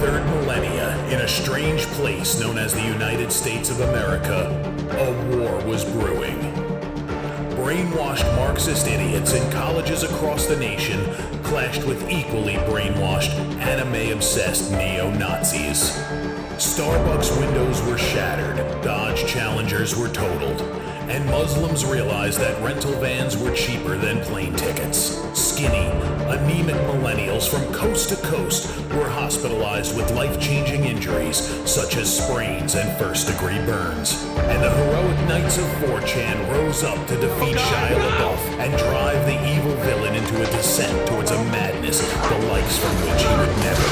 third millennia, in a strange place known as the United States of America, a war was brewing. Brainwashed Marxist idiots in colleges across the nation clashed with equally brainwashed, anime-obsessed neo-Nazis. Starbucks windows were shattered, Dodge Challengers were totaled, and Muslims realized that rental vans were cheaper than plane tickets. Skinny, anemic millennials from coast to coast were hospitalized with life-changing injuries such as sprains and first-degree burns. And the heroic knights of 4chan rose up to defeat Shia LaBeouf and drive the evil villain into a descent towards a madness the likes from which he would never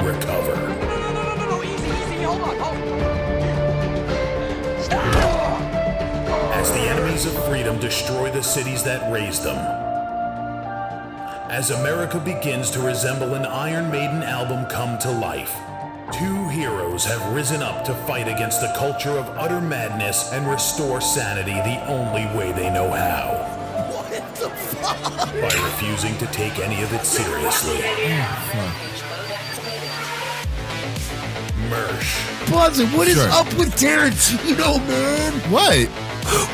recover. No, easy, hold on. Stop! As the enemies of freedom destroy the cities that raised them. As America begins to resemble an Iron Maiden album come to life, two heroes have risen up to fight against the culture of utter madness and restore sanity the only way they know how. What the fuck? By refusing to take any of it seriously. Mersh. Buzzer, what is up with Tarantino, man? What?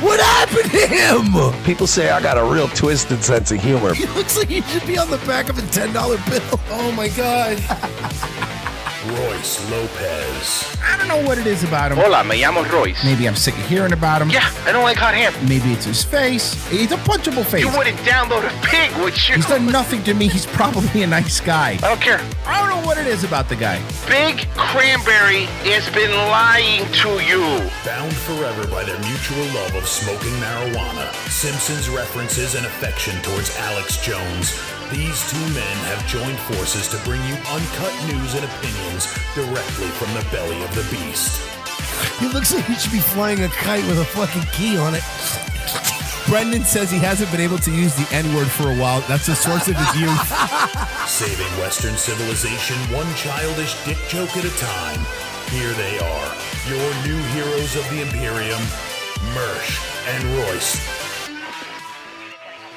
What happened to him? People say I got a real twisted sense of humor. He looks like he should be on the back of a $10 bill. Oh my God. Royce Lopez. I don't know what it is about him. Hola, me llamo Royce. Maybe I'm sick of hearing about him. Yeah, I don't like hot ham. Maybe it's his face. He's a punchable face. You wouldn't download a pig, would you? He's done nothing to me. He's probably a nice guy. I don't care. I don't know what it is about the guy. Big Cranberry has been lying to you. Bound forever by their mutual love of smoking marijuana, Simpsons references and affection towards Alex Jones, these two men have joined forces to bring you uncut news and opinions directly from the belly of the beast. He looks like he should be flying a kite with a fucking key on it. Brendan says he hasn't been able to use the N-word for a while. That's the source of his youth. Saving Western civilization one childish dick joke at a time. Here they are, your new heroes of the Imperium, Mersh and Royce.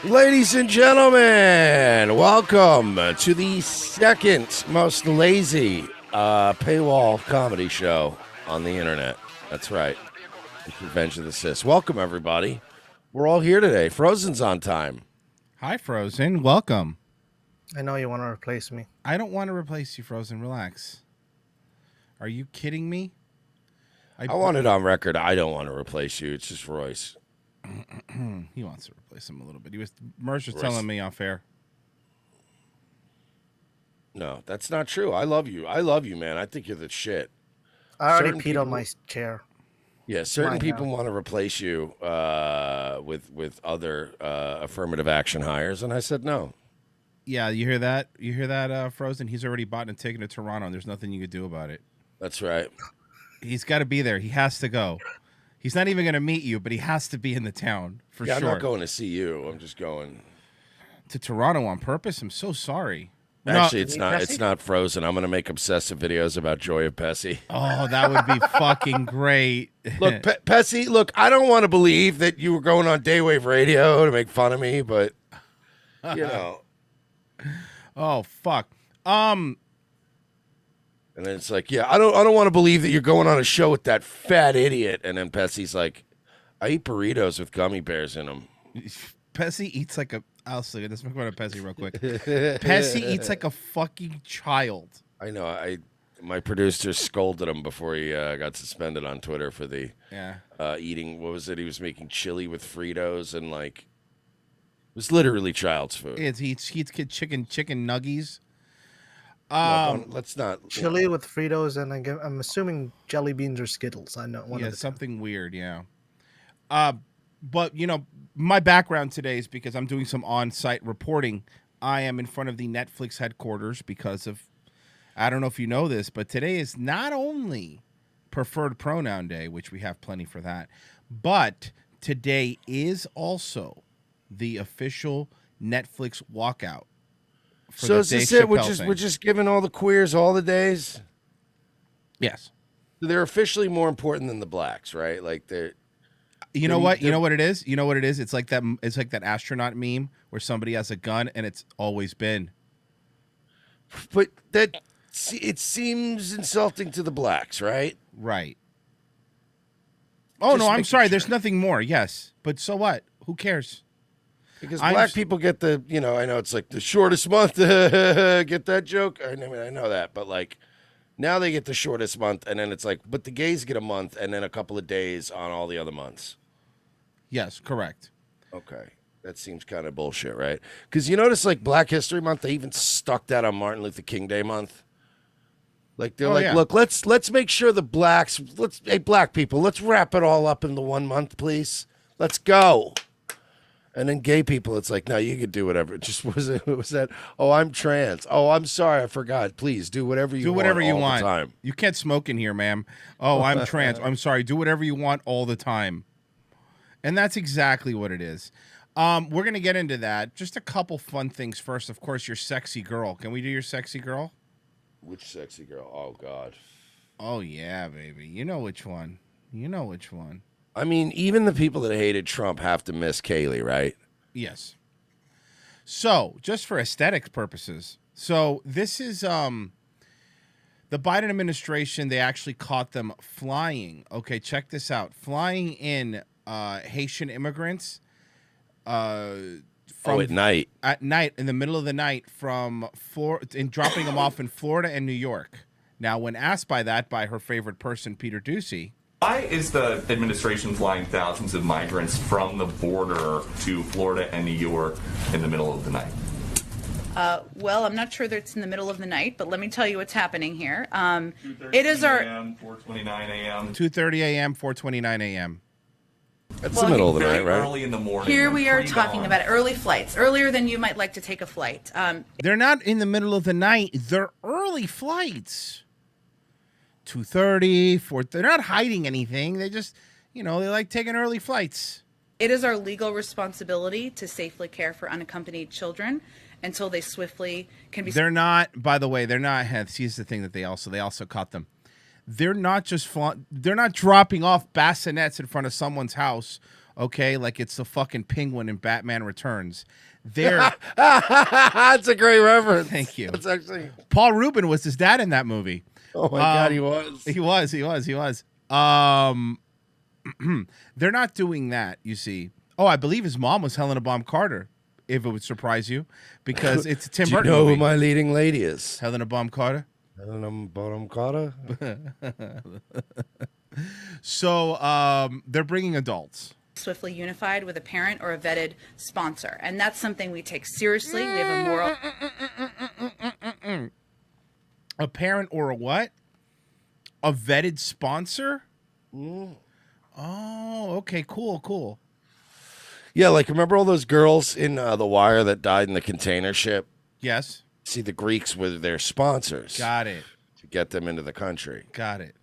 Ladies and gentlemen, welcome to the second most lazy paywall comedy show on the internet. That's right. It's Revenge of the Sis. Welcome, everybody. We're all here today. Frozen's on time. Hi, Frozen. Welcome. I know you want to replace me. I don't want to replace you, Frozen. Relax. Are you kidding me? I want it on record. I don't want to replace you. It's just Royce. He wants to replace him a little bit. Mersh was telling me off air. No, that's not true. I love you. I love you, man. I think you're the shit. I already peed on my chair. Yeah, certain people want to replace you with other affirmative action hires, and I said no. Yeah, you hear that? You hear that, Frozen? He's already bought a ticket to Toronto, and there's nothing you could do about it. That's right. He's got to be there. He has to go. He's not even going to meet you, but he has to be in the town for sure. I'm not going to see you. I'm just going to Toronto on purpose. I'm so sorry. Actually, it's not. It's not Frozen. I'm going to make obsessive videos about Joy of Pessy. Oh, that would be fucking great. Look, Pessy. Look, I don't want to believe that you were going on Daywave Radio to make fun of me, but you know. Oh fuck. And then it's like, yeah, I don't want to believe that you're going on a show with that fat idiot. And then Pessy's like, I eat burritos with gummy bears in them. Pessy eats like a. I'll say let's talk about Pessy real quick. Pessy eats like a fucking child. I know. My producer scolded him before he got suspended on Twitter for the eating. What was it? He was making chili with Fritos and like it was literally child's food. He eats chicken nuggies. Let's not chili with Fritos and I'm assuming jelly beans or Skittles. I know one of the something weird. Yeah. But you know, my background today is because I'm doing some on-site reporting. I am in front of the Netflix headquarters because of, I don't know if you know this, but today is not only preferred pronoun day, which we have plenty for that, but today is also the official Netflix walkout. So is this it? We're just giving all the queers all the days? Yes. They're officially more important than the blacks, right? Like they're. You know what? You know what it is? You know what it is? It's like that. It's like that astronaut meme where somebody has a gun and it's always been. But that it seems insulting to the blacks, right? Right. Oh, Just no, I'm making sorry. sure. There's nothing more. Yes. But so what? Who cares? Because black people get the, I know it's like the shortest month. Get that joke? I know that. But like now they get the shortest month. And then it's like, but the gays get a month and then a couple of days on all the other months. Yes, correct. Okay. That seems kind of bullshit, right? Because you notice like Black History Month, they even stuck that on Martin Luther King Day month. Like they're look, let's make sure the blacks, hey black people, let's wrap it all up into 1 month, please. Let's go. And then gay people, it's like, no, you can do whatever. It just was that. Oh, I'm trans. Oh, I'm sorry, I forgot. Please do whatever you want. Do whatever you want. The time. You can't smoke in here, ma'am. Oh, I'm trans. I'm sorry. Do whatever you want all the time. And that's exactly what it is. We're gonna get into that. Just a couple fun things first. Of course, your sexy girl. Can we do your sexy girl? Which sexy girl? Oh God. Oh yeah, baby. You know which one. You know which one. I mean, even the people that hated Trump have to miss Kaylee, right? Yes. So, just for aesthetics purposes. So, this is the Biden administration, they actually caught them flying. Okay, check this out. Flying in Haitian immigrants at night. At night, in the middle of the night from Florida, and dropping them off in Florida and New York. Now, when asked by her favorite person, Peter Doocy, why is the administration flying thousands of migrants from the border to Florida and New York in the middle of the night? Well, I'm not sure that it's in the middle of the night, but let me tell you what's happening here. It is our 4:29 a.m. 2:30 a.m., 4:29 a.m. That's the middle of the night, right? Early in the morning. Here we are talking about early flights, earlier than you might like to take a flight. They're not in the middle of the night. They're early flights. 2:30, 4. They're not hiding anything. They just, they like taking early flights. It is our legal responsibility to safely care for unaccompanied children until they swiftly can be. They're not, by the way, they're not. Here's the thing that they also caught them. They're not just they're not dropping off bassinets in front of someone's house, okay? Like it's the fucking penguin in Batman Returns. They're That's a great reference. Thank you. That's actually Paul Rubin was his dad in that movie. Oh my God, he was. He was. They're not doing that, you see. Oh, I believe his mom was Helena Bonham Carter, if it would surprise you, because it's a Tim Burton movie. movie. Who my leading lady is? Helena Bonham Carter. Helena Bonham Carter. So they're bringing adults. Swiftly unified with a parent or a vetted sponsor. And that's something we take seriously. We have a moral... A parent or a what? A vetted sponsor? Oh, okay, cool. Yeah, like remember all those girls in The Wire that died in the container ship? Yes. See, the Greeks were their sponsors. Got it. To get them into the country. Got it.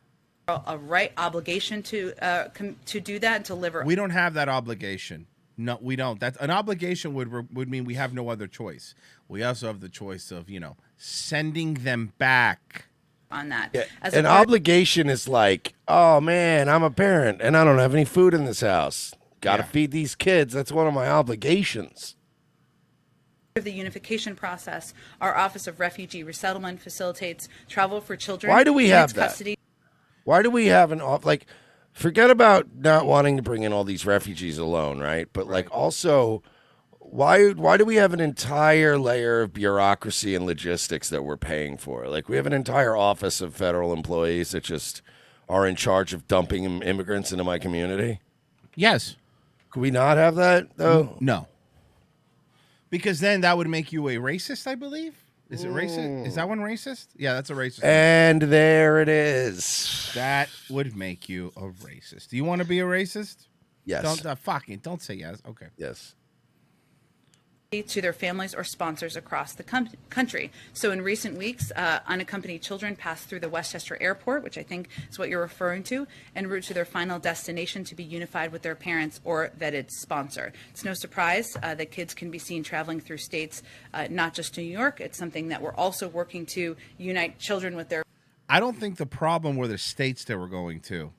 A right obligation to do that and to deliver. We don't have that obligation. No, we don't. That's an obligation would mean we have no other choice. We also have the choice of, sending them back. On that. Yeah. An obligation is like, oh man, I'm a parent and I don't have any food in this house. Got to feed these kids. That's one of my obligations. Of the unification process, our Office of Refugee Resettlement facilitates travel for children. Why do we have that? Custody. Why do we have forget about not wanting to bring in all these refugees alone, right? But also, why do we have an entire layer of bureaucracy and logistics that we're paying for? Like we have an entire office of federal employees that just are in charge of dumping immigrants into my community. Yes. Could we not have that though? No. Because then that would make you a racist, I believe. Is it racist? Is that one racist? Yeah, that's a racist. And there it is. That would make you a racist. Do you want to be a racist? Yes. Don't say yes. Okay. Yes. To their families or sponsors across the country. So in recent weeks, unaccompanied children passed through the Westchester Airport, which I think is what you're referring to, en route to their final destination to be unified with their parents or vetted sponsor. It's no surprise that kids can be seen traveling through states, not just New York. It's something that we're also working to unite children with their... I don't think the problem were the states they were going to.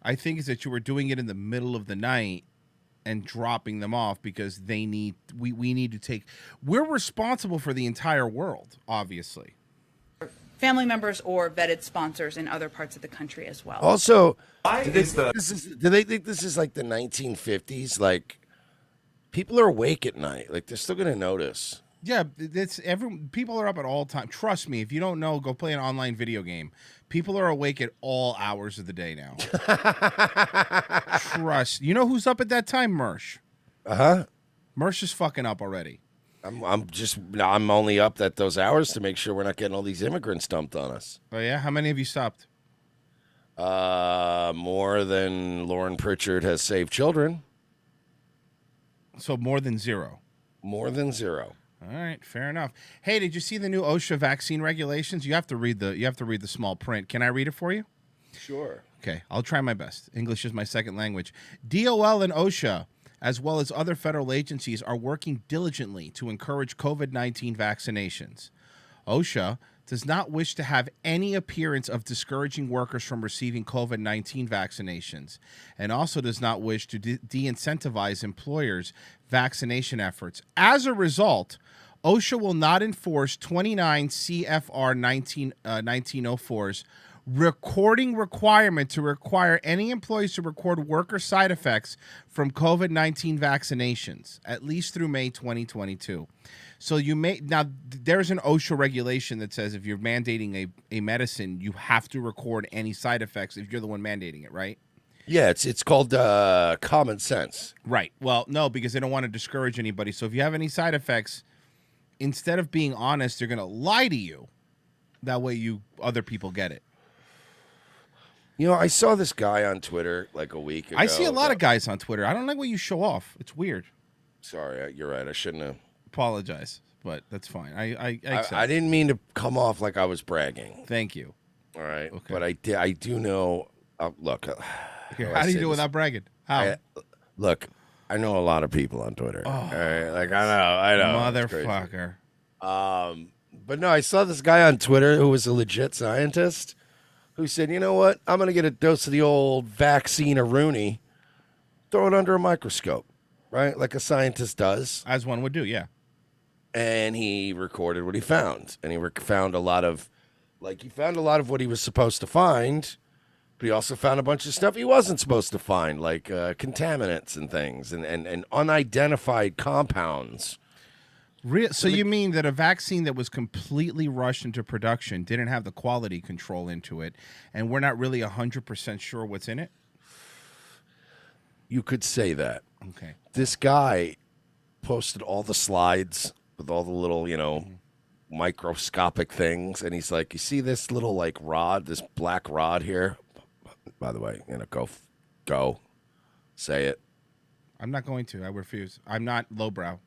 I think is that you were doing it in the middle of the night and dropping them off because we need to take, we're responsible for the entire world, obviously. family members or vetted sponsors in other parts of the country as well. Also, do they think this is like the 1950s? Like, people are awake at night. Like, they're still going to notice. Yeah, people are up at all times. Trust me, if you don't know, go play an online video game. People are awake at all hours of the day now. Trust. You know who's up at that time? Mersh. Mersh is fucking up already. I'm only up at those hours to make sure we're not getting all these immigrants dumped on us. Oh yeah, how many have you stopped? More than Lauren Pritchard has saved children. So more than zero. More than zero. All right, fair enough. Hey, did you see the new OSHA vaccine regulations? You have to read the small print. Can I read it for you? Sure. Okay, I'll try my best. English is my second language. DOL and OSHA, as well as other federal agencies, are working diligently to encourage COVID-19 vaccinations. OSHA does not wish to have any appearance of discouraging workers from receiving COVID-19 vaccinations, and also does not wish to de-incentivize employers' vaccination efforts. As a result, OSHA will not enforce 29 CFR 1904's recording requirement to require any employees to record worker side effects from COVID-19 vaccinations, at least through May 2022. So there's an OSHA regulation that says if you're mandating a medicine, you have to record any side effects if you're the one mandating it, right? Yeah, it's called common sense. Right. Well, no, because they don't want to discourage anybody. So if you have any side effects, instead of being honest, they're going to lie to you. That way other people get it. You know, I saw this guy on Twitter like a week ago. I see a lot of guys on Twitter. I don't like what you show off. It's weird. Sorry, you're right. I shouldn't have. Apologize, but that's fine. I accept. I didn't mean to come off like I was bragging. Thank you. All right. Okay. But I do know. Look. How do you do without bragging? How? Look, I know a lot of people on Twitter. Oh, all right? Like, I know. Motherfucker. But no, I saw this guy on Twitter who was a legit scientist who said, you know what? I'm going to get a dose of the old vaccine of Rooney, throw it under a microscope, right? Like a scientist does. As one would do, yeah. And he recorded what he found. And he found a lot of what he was supposed to find, but he also found a bunch of stuff he wasn't supposed to find, like contaminants and things and unidentified compounds. So you mean that a vaccine that was completely rushed into production didn't have the quality control into it, and we're not really 100% sure what's in it? You could say that. Okay. This guy posted all the slides with all the little, microscopic things, and he's like, you see this little, like, rod, this black rod here? By the way, go. Say it. I'm not going to. I refuse. I'm not lowbrow.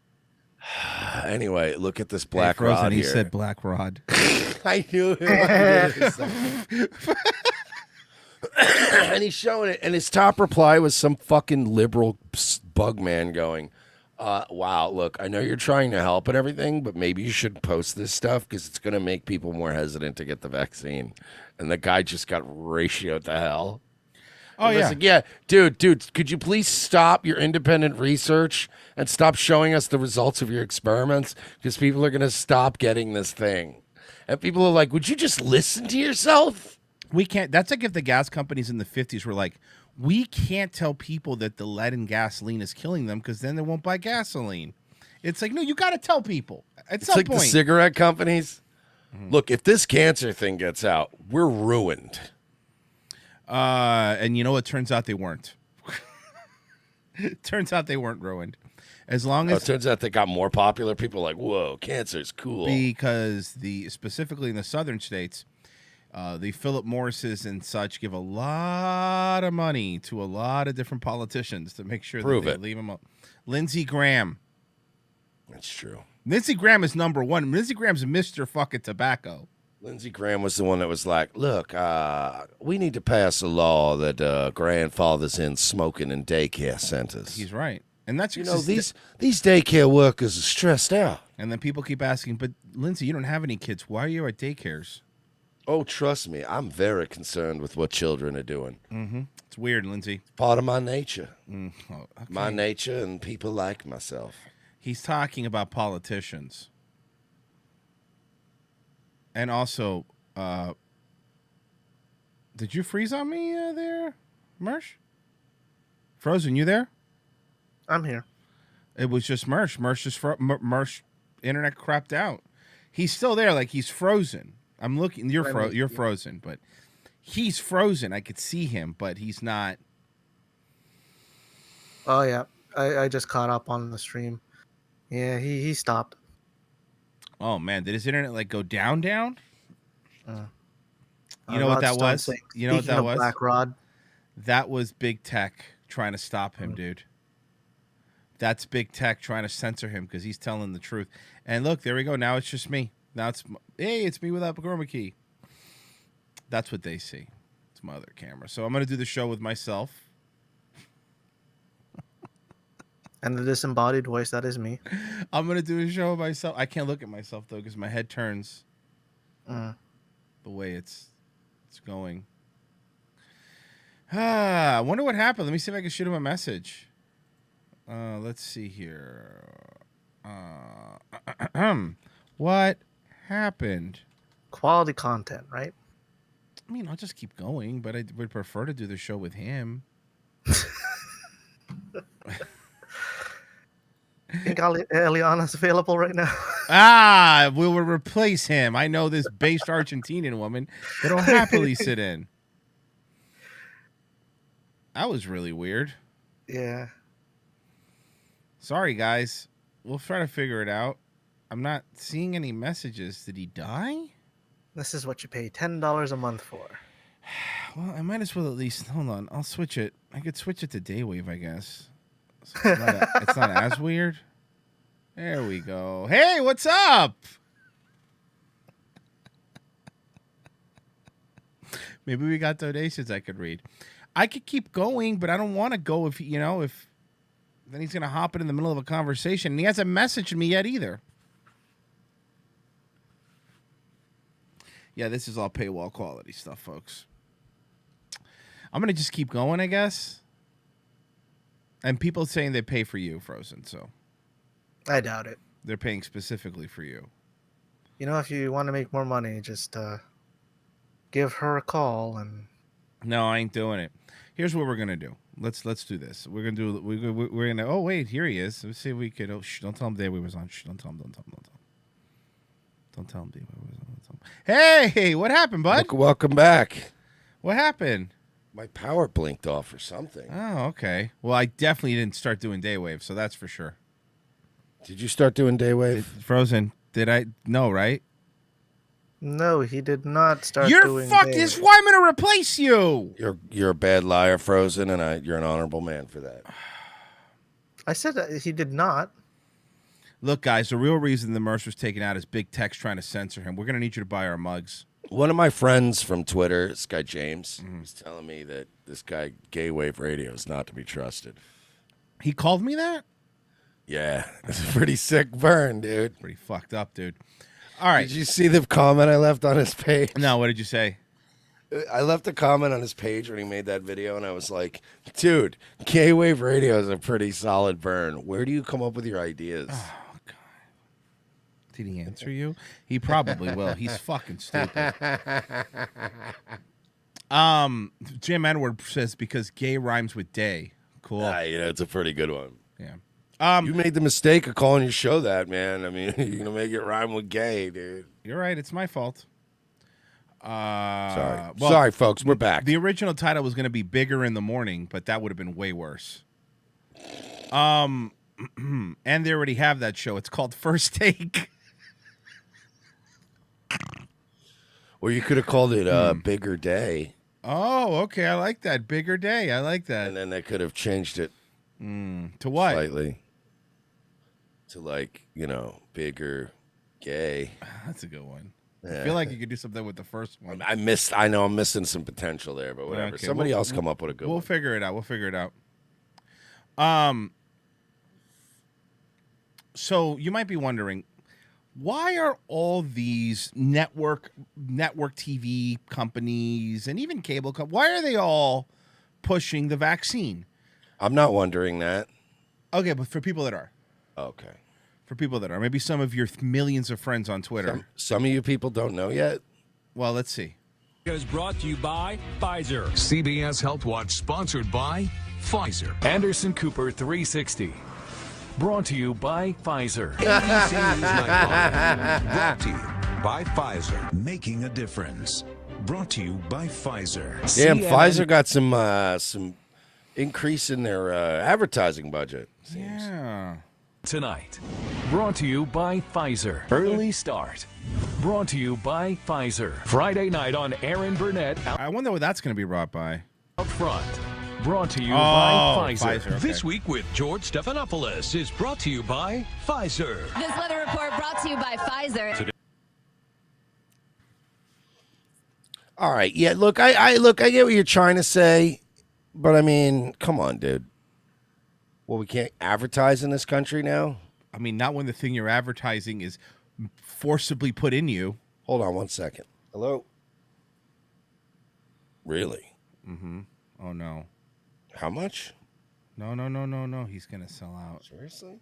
Anyway, look at this black rod he here. said black rod. I knew it. And he's showing it, and his top reply was some fucking liberal bug man going, wow, look, I know you're trying to help and everything, but maybe you should post this stuff because it's going to make people more hesitant to get the vaccine. And the guy just got ratioed to hell. Oh, yeah. Like, yeah, dude, could you please stop your independent research and stop showing us the results of your experiments? Because people are going to stop getting this thing. And people are like, would you just listen to yourself? We can't. That's like if the gas companies in the 50s were like, we can't tell people that the lead in gasoline is killing them because then they won't buy gasoline. It's like, no, you got to tell people. At some point. It's like the cigarette companies. Mm-hmm. Look, if this cancer thing gets out, we're ruined. And you know what? Turns out they weren't. Turns out they weren't ruined. As long as it turns out they got more popular. People are like, whoa, cancer's cool. Because specifically in the southern states, the Philip Morrises and such give a lot of money to a lot of different politicians to make sure that they leave them up. Lindsey Graham. That's true. Lindsey Graham is number one. Lindsey Graham's Mr. Fucking Tobacco. Lindsey Graham was the one that was like, look, we need to pass a law that grandfathers in smoking in daycare centers. He's right. And that's these daycare workers are stressed out. And then people keep asking, but Lindsey, you don't have any kids. Why are you at daycares? Oh, trust me, I'm very concerned with what children are doing. Mm-hmm. It's weird, Lindsey. Part of my nature. Okay. My nature and people like myself. He's talking about politicians. And also, Did you freeze on me there, Mersh? Frozen, you there? I'm here. It was just Mersh. Mersh internet crapped out. He's still there, like he's frozen. I'm looking. You're frozen, but he's frozen. I could see him, but he's not. Oh yeah, I just caught up on the stream. Yeah, he stopped. Oh man, did his internet like go down? You know Rod what that Stone was? saying, You know what "Speaking that of was? Black Rod. That was big tech trying to stop him, dude. That's big tech trying to censor him because he's telling the truth. And look, there we go. Now it's just me. Now it's me without a chroma key. That's what they see. It's my other camera. So I'm gonna do the show with myself. And the disembodied voice, that is me. I'm gonna do a show with myself. I can't look at myself though because my head turns the way it's going. I wonder what happened. Let me see if I can shoot him a message. Let's see here. What happened? Quality content, right? I mean, I'll just keep going, but I would prefer to do the show with him. Think Eliana's available right We now? will replace him. I know this based Argentinian woman that'll happily sit in. That was really weird. Yeah. Sorry, guys. We'll try to figure it out. I'm not seeing any messages. Did he die? This is what you pay $10 a month for. Well, I might as well at least... Hold on. I'll switch it. I could switch it to Daywave, I guess. So it's not as weird. There we go. Hey, what's up? Maybe we got donations I could read. I could keep going, but I don't want to go if then he's going to hop in the middle of a conversation. And he hasn't messaged me yet either. Yeah, this is all paywall quality stuff, folks. I'm going to just keep going, I guess. And people saying they pay for you, Frozen, so. I doubt it. They're paying specifically for you. You know, if you want to make more money, just give her a call and... No, I ain't doing it. Here's what we're going to do. Let's do this. We're going to do... We're going to... Oh, wait, here he is. Let's see if we could... Oh, don't tell him Dave was on. Don't tell him. Don't tell him Dave was on. Hey, what happened, bud? Welcome back. What happened? My power blinked off or something. Oh, okay. Well, I definitely didn't start doing Daywave, so that's for sure. Did you start doing Daywave? Frozen, did I? No, right? No, he did not start You're doing fucked. This is why I'm going to replace you. You're a bad liar, Frozen, and you're an honorable man for that. I said that he did not. Look, guys, the real reason the merch was taken out is big tech's trying to censor him. We're going to need you to buy our mugs. One of my friends from Twitter, this guy James, was telling me that this guy Gay Wave Radio is not to be trusted. He called me that? Yeah, it's a pretty sick burn, dude. Pretty fucked up, dude. All right. Did you see the comment I left on his page? No, what did you say? I left a comment on his page when he made that video, and I was like, dude, Gay Wave Radio is a pretty solid burn. Where do you come up with your ideas? Oh, God. Did he answer you? He probably will. He's fucking stupid. Jim Edward says because gay rhymes with day. Cool. Yeah, it's a pretty good one. Yeah. You made the mistake of calling your show that, man. I mean, you're going to make it rhyme with gay, dude. You're right. It's my fault. Sorry. Well, Sorry, folks. We're back. The original title was going to be Bigger in the Morning, but that would have been way worse. And they already have that show. It's called First Take. Or you could have called it Bigger Day. Oh, okay. I like that. Bigger Day. I like that. And then they could have changed it to what? Slightly. To like, bigger gay. That's a good one. Yeah. I feel like you could do something with the first one. I know I'm missing some potential there, but whatever. Okay, Somebody else come up with a good one. We'll figure it out. So you might be wondering, why are all these network TV companies and even cable why are they all pushing the vaccine? I'm not wondering that. Okay, but for people that are. Okay. For people that are. Maybe some of your millions of friends on Twitter. Some of you people don't know yet? Well, let's see. Is brought to you by Pfizer. CBS Health Watch sponsored by Pfizer. Anderson Cooper 360. Brought to you by Pfizer. ABC News Nightline. Brought to you by Pfizer. Making a difference. Brought to you by Pfizer. Damn, Pfizer got some increase in their advertising budget. Seems. Yeah. Tonight. Brought to you by Pfizer. Early start. Brought to you by Pfizer. Friday night on Aaron Burnett. I wonder what that's going to be brought by. Out front. Brought to you by Pfizer. Pfizer, okay. This week with George Stephanopoulos is brought to you by Pfizer. This weather report brought to you by Pfizer. All right. Yeah, look, I get what you're trying to say, but I mean, come on, dude. Well, we can't advertise in this country now? I mean, not when the thing you're advertising is forcibly put in you. Hold on 1 second. Hello? Really? Mm-hmm. Oh, no. How much? No. He's going to sell out. Seriously?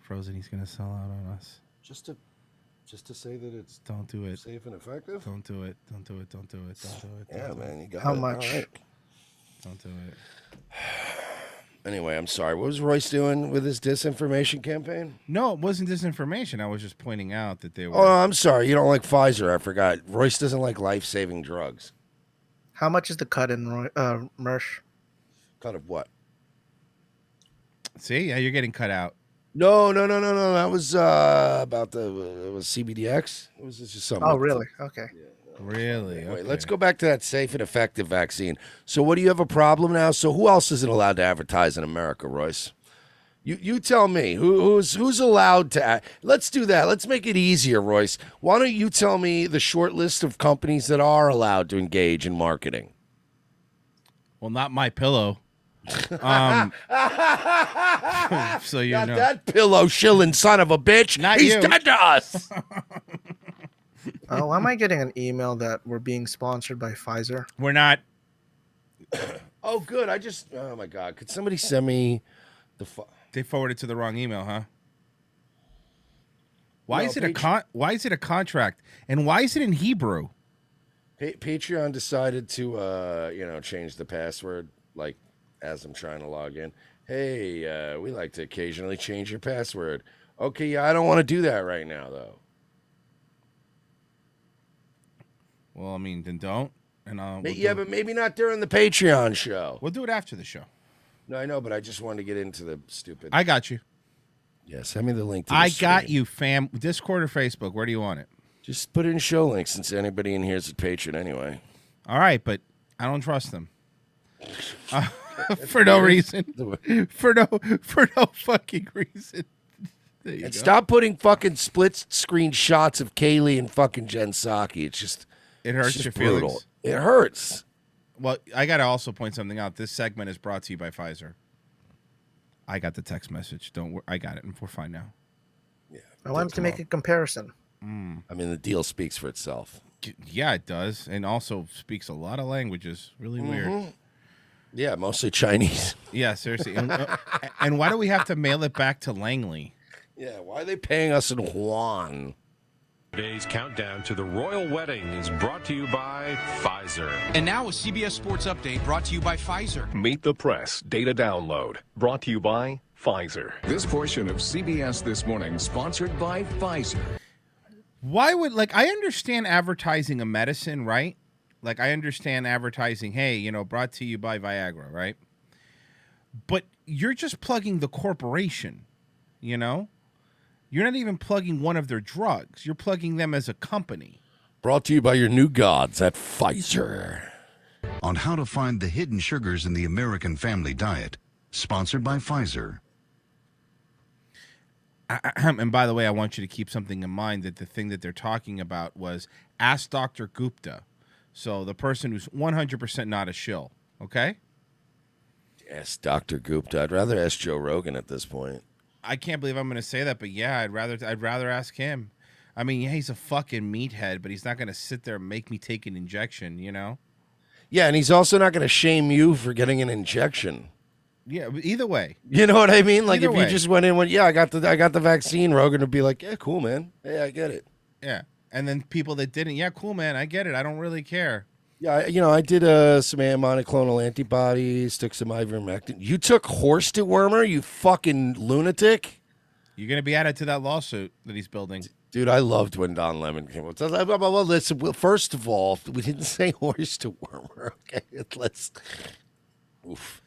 Frozen, he's going to sell out on us. Just to say that it's Don't do it. safe and effective? Don't do it. Don't do it. Don't do it. Don't do it. Yeah, Don't do man, it. you got How it. much? All right. Don't do it. Anyway, I'm sorry. What was Royce doing with his disinformation campaign? No, it wasn't disinformation. I was just pointing out that they were. Oh, I'm sorry. You don't like Pfizer. I forgot. Royce doesn't like life-saving drugs. How much is the cut in Mersh? Cut of what? See? Yeah, you're getting cut out. No. That was about it was CBDX. It was just something. Oh, really? Okay. Really? Wait, Okay. let's go back to that safe and effective vaccine. So what, do you have a problem now? So who else isn't allowed to advertise in America, Royce? You tell me. Who's allowed to let's do that. Let's make it easier, Royce. Why don't you tell me the short list of companies that are allowed to engage in marketing? Well, not my pillow. So you Got know. that pillow shilling son of a bitch. Not He's you. dead to us. Oh, am I getting an email that we're being sponsored by Pfizer? We're not. Oh, good. Oh my God. Could somebody send me the They forwarded to the wrong email, huh? Why No, is it why is it a contract? And why is it in Hebrew? Patreon decided to change the password, like, as I'm trying to log in. Hey, we like to occasionally change your password. Okay, yeah, I don't want to do that right now, though. Well, I mean, then don't. And But maybe not during the Patreon show. We'll do it after the show. No, I know, but I just wanted to get into the stupid. I got you. Yeah, send me the link to I the got stream. you, fam. Discord or Facebook? Where do you want it? Just put it in show links since anybody in here is a patron anyway. All right, but I don't trust them. For no reason. For no fucking reason. There you And go. stop putting fucking split screen shots of Kaylee and fucking Jen Psaki. It's just It hurts just your brutal. feelings. It hurts. Well, I got to also point something out. This segment is brought to you by Pfizer. I got the text message. Don't worry. I got it. We're fine now. Yeah. I wanted to make a comparison. I mean, the deal speaks for itself. Yeah, it does. And also speaks a lot of languages. Really weird. Yeah, mostly Chinese. Yeah, seriously. And why do we have to mail it back to Langley? Yeah, why are they paying us in yuan? Today's countdown to the royal wedding is brought to you by Pfizer. And now a CBS Sports Update brought to you by Pfizer. Meet the Press data download brought to you by Pfizer. This portion of CBS This Morning sponsored by Pfizer. Why would, I understand advertising a medicine, right? Like, I understand advertising, hey, brought to you by Viagra, right? But you're just plugging the corporation, You're not even plugging one of their drugs. You're plugging them as a company. Brought to you by your new gods at Pfizer. On how to find the hidden sugars in the American family diet. Sponsored by Pfizer. And by the way, I want you to keep something in mind that the thing that they're talking about was Ask Dr. Gupta. So the person who's 100% not a shill, okay? Ask Dr. Gupta. I'd rather ask Joe Rogan at this point. I can't believe I'm going to say that, but yeah, I'd rather ask him. I mean, yeah, he's a fucking meathead, but he's not going to sit there and make me take an injection, Yeah, and he's also not going to shame you for getting an injection. Yeah, either way. You know what I mean? Like, Either if way. you just went in and went, yeah, I got the vaccine, Rogan would be like, yeah, cool, man. Hey, I get it. Yeah. And then people that didn't, yeah, cool, man, I get it. I don't really care. Yeah, I did some monoclonal antibodies, took some ivermectin. You took horse dewormer, you fucking lunatic. You're going to be added to that lawsuit that he's building. Dude, I loved when Don Lemon came up. Well, listen, first of all, we didn't say horse dewormer, okay? Let's... Oof.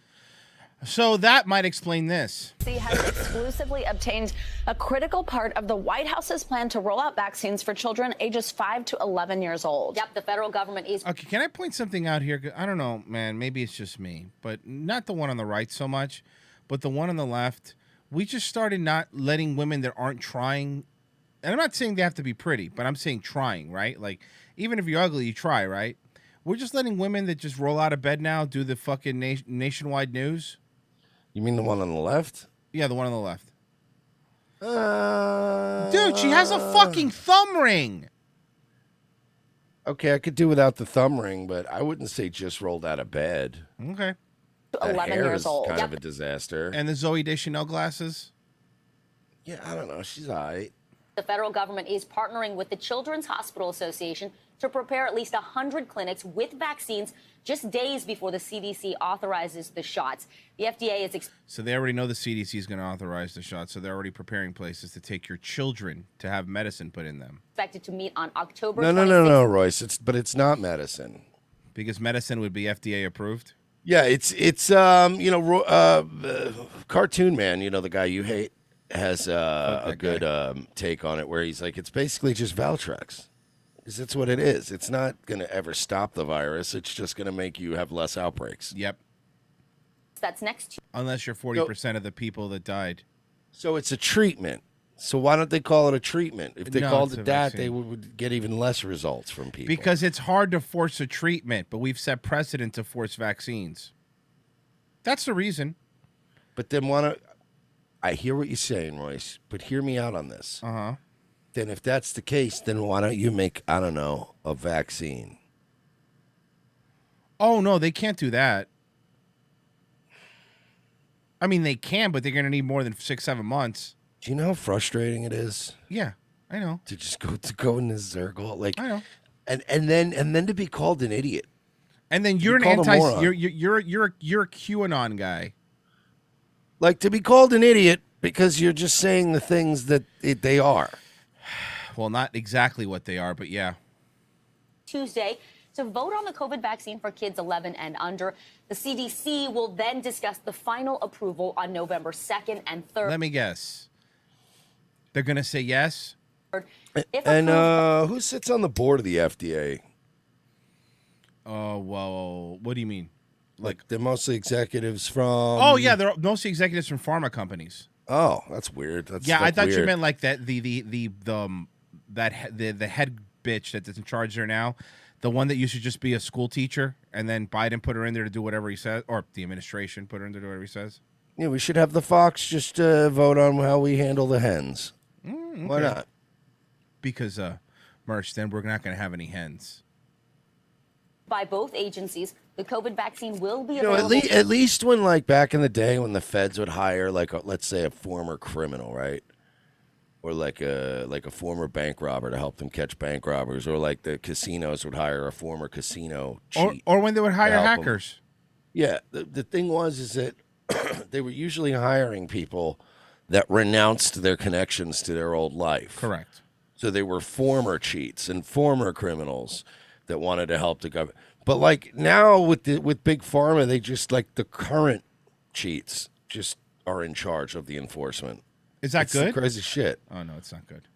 So that might explain this. He has exclusively obtained a critical part of the White House's plan to roll out vaccines for children ages 5 to 11 years old. Yep, the federal government is... Okay, can I point something out here? I don't know, man. Maybe it's just me, but not the one on the right so much, but the one on the left. We just started not letting women that aren't trying, and I'm not saying they have to be pretty, but I'm saying trying, right? Like, even if you're ugly, you try, right? We're just letting women that just roll out of bed now do the fucking nationwide news. You mean the one on the left? Yeah, the one on the left. Dude, she has a fucking thumb ring. Okay, I could do without the thumb ring, but I wouldn't say just rolled out of bed. Okay. That 11 hair years is old. kind of a disaster. And the Zooey Deschanel glasses? Yeah, I don't know. She's all right. The federal government is partnering with the Children's Hospital Association to prepare at least 100 clinics with vaccines just days before the CDC authorizes the shots. The FDA is... So they already know the CDC is going to authorize the shots, so they're already preparing places to take your children to have medicine put in them. Expected to meet on October 26th. No, Royce. It's not medicine. Because medicine would be FDA approved? Yeah, it's Cartoon Man, the guy you hate, has a good take on it where he's like, it's basically just Valtrex. Because that's what it is. It's not going to ever stop the virus. It's just going to make you have less outbreaks. Yep. That's next. Unless you're 40% of the people that died. So it's a treatment. So why don't they call it a treatment? If they called it's it a that, vaccine. they would get even less results from people. Because it's hard to force a treatment, but we've set precedent to force vaccines. That's the reason. But then I hear what you're saying, Royce, but hear me out on this. Uh-huh. Then if that's the case, then why don't you make, I don't know, a vaccine? Oh, no, they can't do that. I mean, they can, but they're going to need more than 6-7 months. Do you know how frustrating it is? Yeah, I know. To just go in this circle, like, I know. And then to be called an idiot. And then you're a QAnon guy. Like, to be called an idiot because you're just saying the things that they are. Well, not exactly what they are, but yeah. Tuesday to vote on the COVID vaccine for kids 11 and under. The CDC will then discuss the final approval on November 2nd and 3rd. Let me guess. They're going to say yes? And who sits on the board of the FDA? Oh, well, what do you mean? Like they're mostly executives from... Oh, yeah, they're mostly executives from pharma companies. Oh, that's weird. I thought you meant like that the head bitch that's in charge there now, the one that used to just be a school teacher, and then Biden put her in there to do whatever he says, or the administration put her in there to do whatever he says. Yeah, we should have the Fox just vote on how we handle the hens. Okay. Why not? Because, Merch, then we're not going to have any hens. By both agencies, the COVID vaccine will be available. At least when, like, back in the day when the feds would hire, like, let's say a former criminal, right? Or like a former bank robber to help them catch bank robbers, or like the casinos would hire a former casino cheat. Or when they would hire hackers. Yeah, the thing is that they were usually hiring people that renounced their connections to their old life. Correct. So they were former cheats and former criminals that wanted to help the government. But like now with Big Pharma, they just like the current cheats just are in charge of the enforcement. Is that good? Crazy shit. Oh, no, it's not good.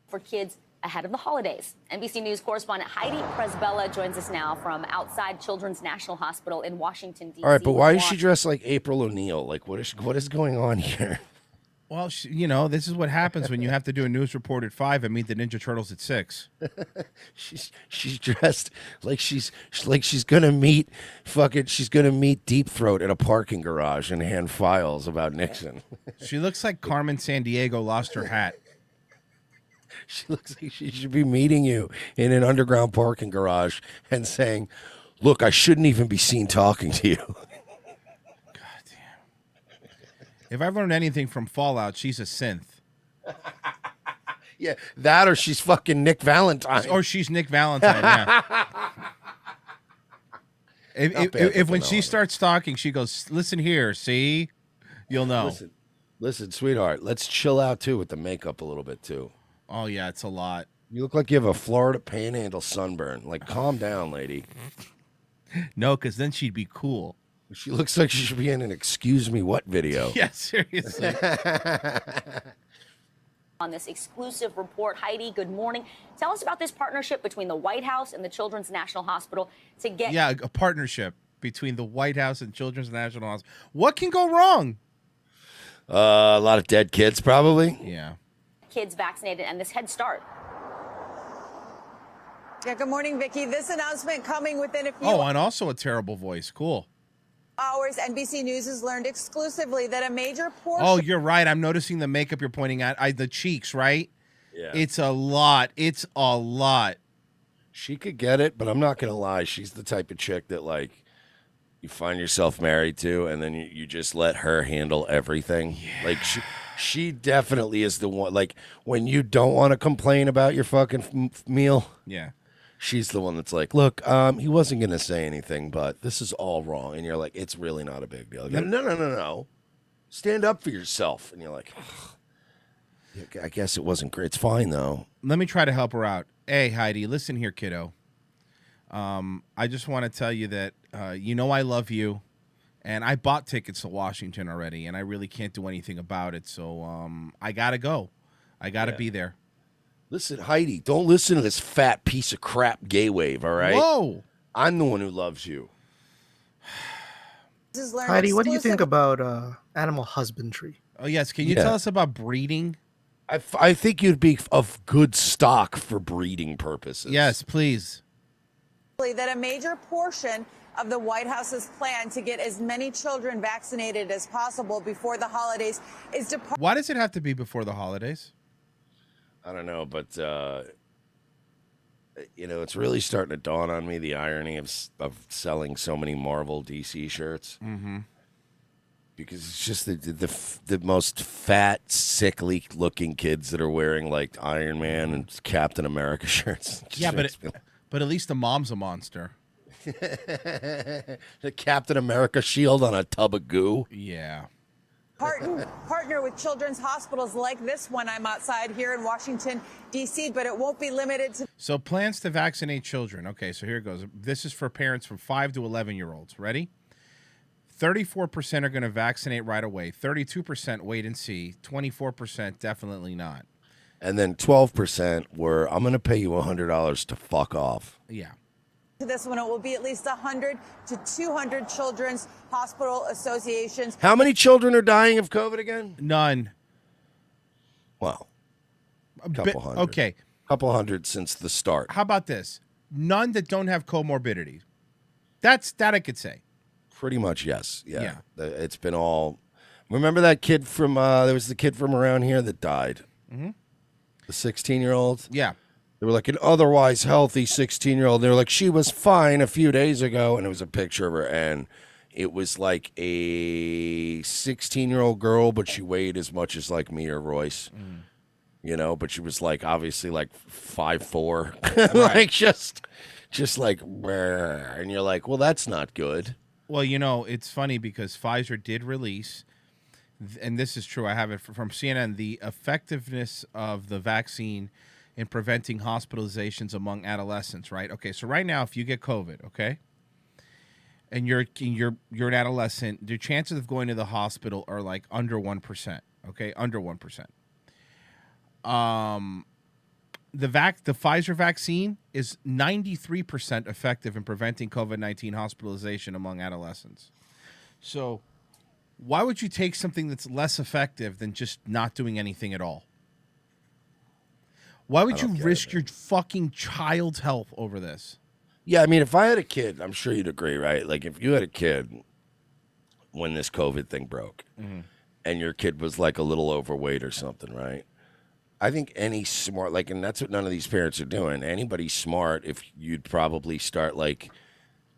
For kids ahead of the holidays. NBC News correspondent Heidi Presbella joins us now from outside Children's National Hospital in Washington, D.C. All right, but why is she dressed like April O'Neil? Like, what is going on here? Well, this is what happens when you have to do a news report at 5 and meet the Ninja Turtles at 6. She's dressed like she's gonna meet Deep Throat at a parking garage and hand files about Nixon. She looks like Carmen Sandiego lost her hat. She looks like she should be meeting you in an underground parking garage and saying, "Look, I shouldn't even be seen talking to you." If I've learned anything from Fallout, she's a synth. Yeah, that or she's fucking Nick Valentine. Or she's Nick Valentine, yeah. If when she starts talking, she goes, listen here, see? You'll know. Listen, sweetheart, let's chill out, too, with the makeup a little bit, too. Oh, yeah, it's a lot. You look like you have a Florida panhandle sunburn. Like, calm down, lady. No, because then she'd be cool. She looks like she should be in an excuse me what video. Yeah, seriously. On this exclusive report, Heidi, good morning. Tell us about this partnership between the White House and the Children's National Hospital to get... Yeah, a partnership between the White House and Children's National Hospital. What can go wrong? A lot of dead kids, probably. Yeah. Kids vaccinated and this head start. Yeah, good morning, Vicki. This announcement coming within a few and also a terrible voice. Cool. hours. NBC News has learned exclusively that a major portion... Oh, you're right. I'm noticing the makeup you're pointing at. The cheeks, right? Yeah. It's a lot. It's a lot. She could get it, but I'm not going to lie. She's the type of chick that, like, you find yourself married to, and then you just let her handle everything. Yeah. Like, she definitely is the one. Like, when you don't want to complain about your fucking meal... Yeah. She's the one that's like, look, he wasn't going to say anything, but this is all wrong. And you're like, it's really not a big deal. No. Stand up for yourself. And you're like, I guess it wasn't great. It's fine, though. Let me try to help her out. Hey, Heidi, listen here, kiddo. I just want to tell you that you know I love you. And I bought tickets to Washington already, and I really can't do anything about it. So I got to go. I got to be there. Listen, Heidi, don't listen to this fat piece of crap gay wave, all right? Whoa. I'm the one who loves you. Heidi, what do you think about animal husbandry? Oh, yes. Can you tell us about breeding? I think you'd be of good stock for breeding purposes. Yes, please. That a major portion of the White House's plan to get as many children vaccinated as possible before the holidays is to... Why does it have to be before the holidays? I don't know, but, it's really starting to dawn on me the irony of selling so many Marvel DC shirts. Mm-hmm. Because it's just the most fat, sickly-looking kids that are wearing, like, Iron Man and Captain America shirts. Yeah, but at least the mom's a monster. The Captain America shield on a tub of goo. Yeah. Partner with children's hospitals like this one I'm outside here in Washington, D.C., but it won't be limited to... So plans to vaccinate children. Okay, so here it goes. This is for parents from 5 to 11-year-olds. Ready? 34% are going to vaccinate right away. 32% wait and see. 24% definitely not. And then 12% were, I'm going to pay you $100 to fuck off. Yeah. To this one, it will be at least 100 to 200 children's hospital associations. How many children are dying of COVID again? None. Well, a couple hundred. Okay. Couple hundred since the start. How about this? None that don't have comorbidities. That I could say. Pretty much, yes. Yeah. It's been all... Remember that kid from... there was the kid from around here that died. Mm-hmm. The 16-year-old? Yeah. They were like an otherwise healthy 16-year-old. They were like, she was fine a few days ago, and it was a picture of her, and it was like a 16-year-old girl, but she weighed as much as like me or Royce, but she was like obviously like 5'4", like just like, and you're like, well, that's not good. Well, it's funny because Pfizer did release, and this is true, I have it from CNN, the effectiveness of the vaccine in preventing hospitalizations among adolescents, right? Okay, so right now, if you get COVID, okay, and you're an adolescent, your chances of going to the hospital are like under 1%, okay, under 1%. The Pfizer vaccine is 93% effective in preventing COVID-19 hospitalization among adolescents. So why would you take something that's less effective than just not doing anything at all? Why would you risk your fucking child's health over this? Yeah, I mean, if I had a kid, I'm sure you'd agree, right? Like, if you had a kid when this COVID thing broke, and your kid was, like, a little overweight or something, right? I think any smart, like, and that's what none of these parents are doing. Anybody smart, if you'd probably start, like,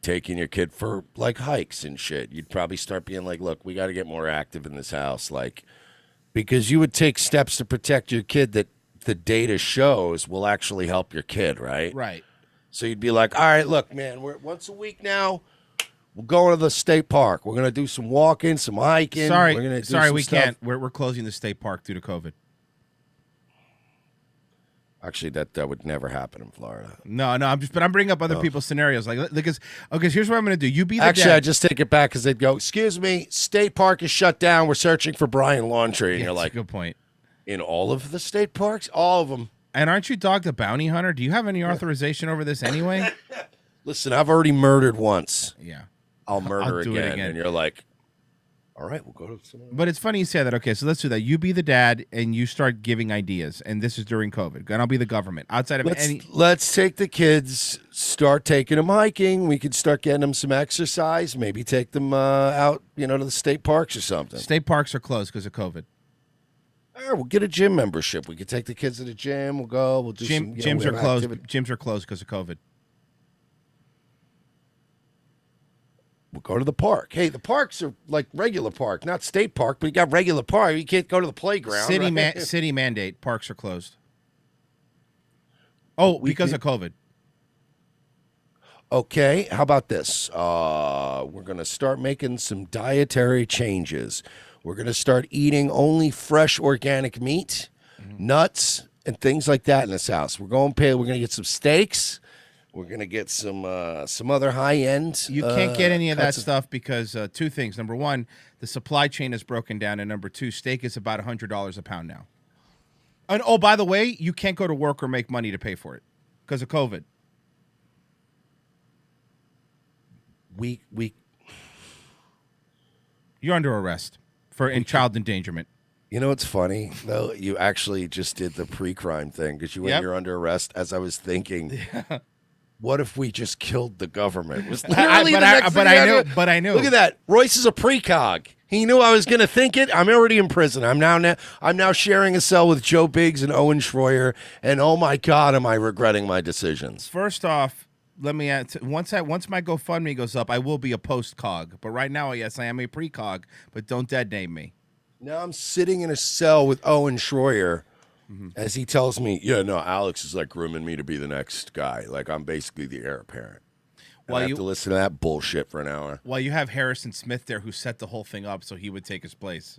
taking your kid for, like, hikes and shit. You'd probably start being like, look, we got to get more active in this house, like, because you would take steps to protect your kid that the data shows will actually help your kid, right? Right. So you'd be like, all right, look, man, we're once a week now. We're going to the state park. We're going to do some walking, some hiking. Sorry, we're gonna do sorry, some we stuff. can't. We're closing the state park due to COVID. Actually, that would never happen in Florida. No, I'm bringing up other people's scenarios. Because here's what I'm going to do. You be the Actually, dad. I just take it back because they'd go, excuse me, state park is shut down. We're searching for Brian Laundrie. And Yeah, you're that's a like, good point. In all of the state parks? All of them. And aren't you Dog the Bounty Hunter? Do you have any authorization over this anyway? Listen, I've already murdered once. Yeah. I'll murder do it again. again. And you're like, all right, we'll go to some. But it's funny you say that. Okay, so let's do that. You be the dad, and you start giving ideas, and this is during COVID. And I'll be the government. Outside of Let's take the kids, start taking them hiking. We could start getting them some exercise. Maybe take them out, to the state parks or something. State parks are closed because of COVID. All right, we'll get a gym membership. We could take the kids to the gym. We'll go. We'll do Gyms are closed. Gyms are closed because of COVID. We'll go to the park. Hey, the parks are like regular park, not state park, but you got regular park. You can't go to the playground. City mandate. Parks are closed. Oh, because of COVID. Okay, how about this? We're going to start making some dietary changes. We're going to start eating only fresh organic meat, nuts, and things like that in this house. We're going to get some steaks. We're going to get some other high-end. You can't get any of that stuff because two things. Number one, the supply chain is broken down. And number two, steak is about $100 a pound now. And oh, by the way, you can't go to work or make money to pay for it because of COVID. You're under arrest for child endangerment. You know what's funny, though? You actually just did the pre-crime thing because you're under arrest as I was thinking. What if we just killed the government? It was literally but I knew. Look at that. Royce is a precog. He knew I was going to think it. I'm already in prison. I'm now sharing a cell with Joe Biggs and Owen Schroyer, and oh my God, am I regretting my decisions. First off, let me add. Once my GoFundMe goes up, I will be a post-cog. But right now, yes, I am a precog. But don't dead name me. Now I'm sitting in a cell with Owen Schroyer. As he tells me, Alex is like grooming me to be the next guy. Like I'm basically the heir apparent. I have to listen to that bullshit for an hour. Well, you have Harrison Smith there who set the whole thing up so he would take his place.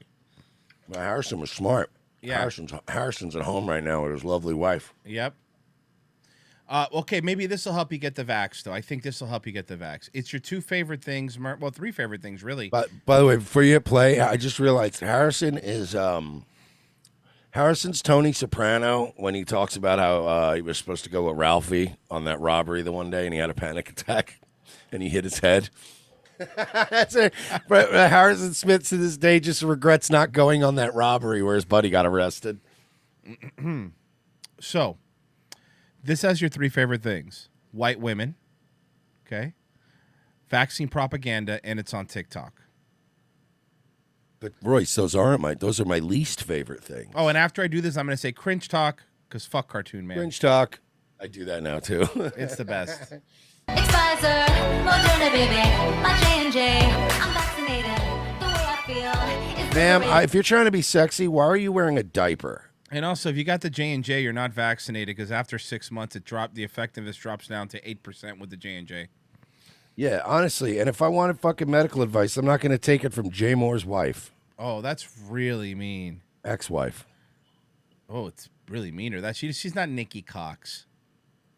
Well, Harrison was smart. Yeah. Harrison's at home right now with his lovely wife. Yep. Okay, maybe this will help you get the vax, though. I think this will help you get the vax. It's your two favorite things. Well, three favorite things, really. But by the way, before you hit play, I just realized Harrison is Harrison's Tony Soprano when he talks about how he was supposed to go with Ralphie on that robbery the one day and he had a panic attack and he hit his head. That's it. But Harrison Smith to this day just regrets not going on that robbery where his buddy got arrested. So, this has your three favorite things. White women, okay? Vaccine propaganda, and it's on TikTok. But Royce, those are my least favorite things. Oh, and after I do this, I'm going to say cringe talk, because fuck Cartoon Man. Cringe talk. I do that now, too. It's the best. It's Pfizer, Moderna, baby, my J&J. I'm vaccinated. The way I feel is Ma'am, if you're trying to be sexy, why are you wearing a diaper? And also, if you got the J&J, you're not vaccinated because after 6 months, the effectiveness drops down to 8% with the J&J. Yeah, honestly. And if I wanted fucking medical advice, I'm not going to take it from Jay Moore's wife. Oh, that's really mean. Ex-wife. Oh, it's really meaner. She's not Nikki Cox.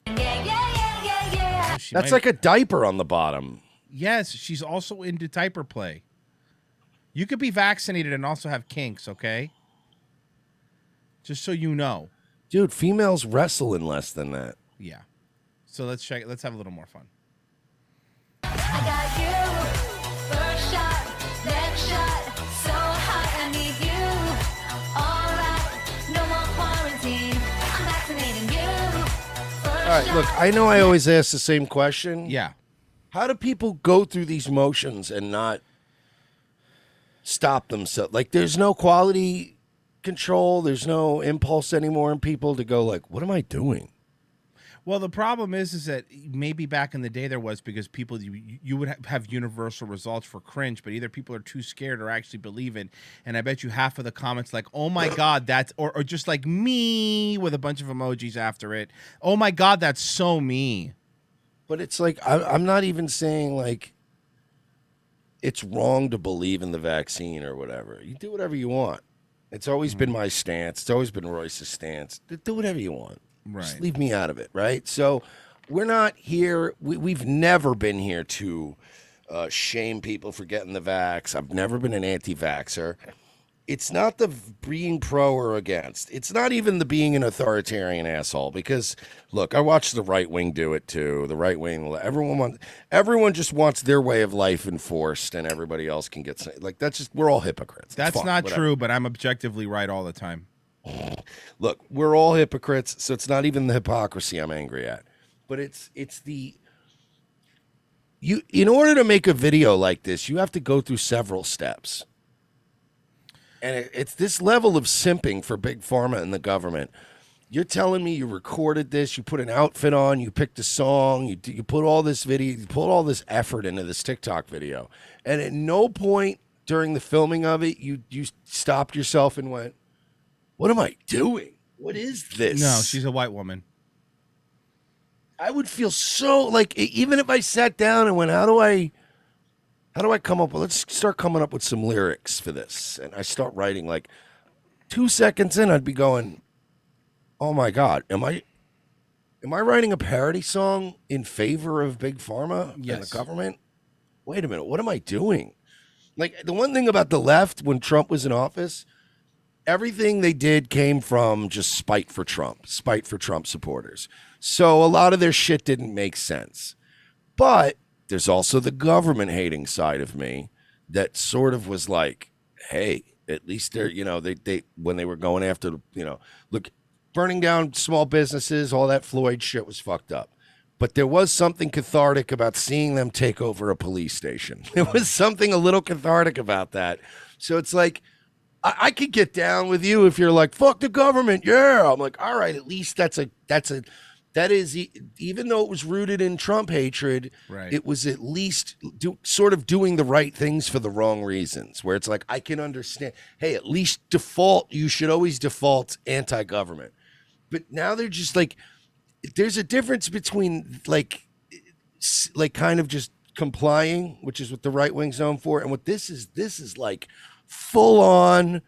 Yeah. That's like a diaper on the bottom. Yes, she's also into diaper play. You could be vaccinated and also have kinks, okay? Just so you know. Dude, females wrestle in less than that. Yeah. So let's have a little more fun. I got you. First shot, next shot. So hot, I need you. All right, no more quarantine. I'm vaccinating you. All right, look, I know I always ask the same question. Yeah. How do people go through these motions and not stop themselves? Like, there's no quality control. There's no impulse anymore in people to go like, what am I doing? Well, the problem is that maybe back in the day there was because people you would have universal results for cringe, but either people are too scared or actually believe it. And I bet you half of the comments like, "Oh my god, that's," or just like me with a bunch of emojis after it. Oh my god, that's so me. But it's like I'm not even saying like it's wrong to believe in the vaccine or whatever. You do whatever you want. It's always been my stance. It's always been Royce's stance. Do whatever you want. Right. Just leave me out of it, right? So we're not here. We've never been here to shame people for getting the vax. I've never been an anti-vaxxer. It's not the being pro or against. It's not even the being an authoritarian asshole. Because look, I watched the right wing do it too. The right wing, everyone just wants their way of life enforced, and everybody else can get like that's just we're all hypocrites. That's fine, not whatever. true, but I'm objectively right all the time. Look, we're all hypocrites, so it's not even the hypocrisy I'm angry at. But it's the you in order to make a video like this, you have to go through several steps. And it's this level of simping for Big Pharma and the government. You're telling me you recorded this, you put an outfit on, you picked a song, you put all this video, you put all this effort into this TikTok video. And at no point during the filming of it, you stopped yourself and went, what am I doing? What is this? No, she's a white woman. I would feel so like, even if I sat down and went, how do I come up with, let's start coming up with some lyrics for this. And I start writing like 2 seconds in, I'd be going, oh my God, am I writing a parody song in favor of Big Pharma and the government? Wait a minute, what am I doing? Like the one thing about the left when Trump was in office, everything they did came from just spite for Trump supporters. So a lot of their shit didn't make sense. But there's also the government hating side of me that sort of was like, hey, at least they're, they when they were going after, look, burning down small businesses, all that Floyd shit was fucked up. But there was something cathartic about seeing them take over a police station. There was something a little cathartic about that. So it's like, I could get down with you if you're like, fuck the government. Yeah. I'm like, all right, at least that is, even though it was rooted in Trump hatred, right. It was at least sort of doing the right things for the wrong reasons, where it's like, I can understand, hey, at least you should always default anti-government. But now they're just like, there's a difference between like kind of just complying, which is what the right wing's known for, and what this is like full on,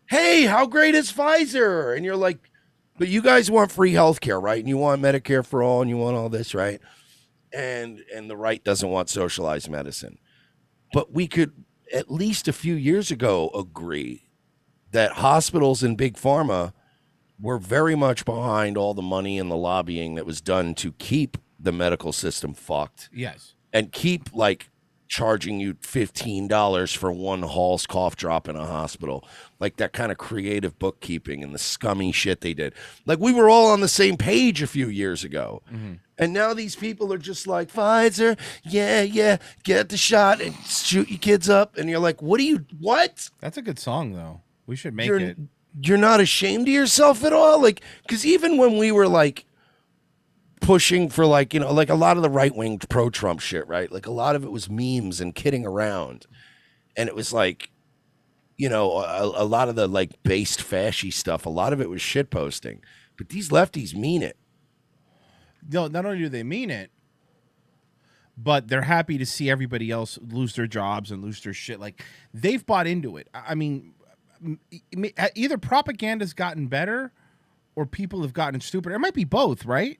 hey, how great is Pfizer? And you're like, but you guys want free health care, right? And you want Medicare for all, and you want all this, right? And the right doesn't want socialized medicine. But we could, at least a few years ago, agree that hospitals and Big Pharma were very much behind all the money and the lobbying that was done to keep the medical system fucked. Yes. And keep, like, charging you $15 for one Hall's cough drop in a hospital. Like that kind of creative bookkeeping and the scummy shit they did. Like we were all on the same page a few years ago. Mm-hmm. And now these people are just like, Pfizer, yeah, get the shot and shoot your kids up. And you're like, what? That's a good song, though. We should make it. You're not ashamed of yourself at all? Like, because even when we were like, pushing for like, like a lot of the right-wing pro-Trump shit, right? Like a lot of it was memes and kidding around. And it was like, a lot of the like based fashy stuff, a lot of it was shit posting. But these lefties mean it. No, not only do they mean it, but they're happy to see everybody else lose their jobs and lose their shit. Like they've bought into it. I mean, either propaganda's gotten better or people have gotten stupider. It might be both, right?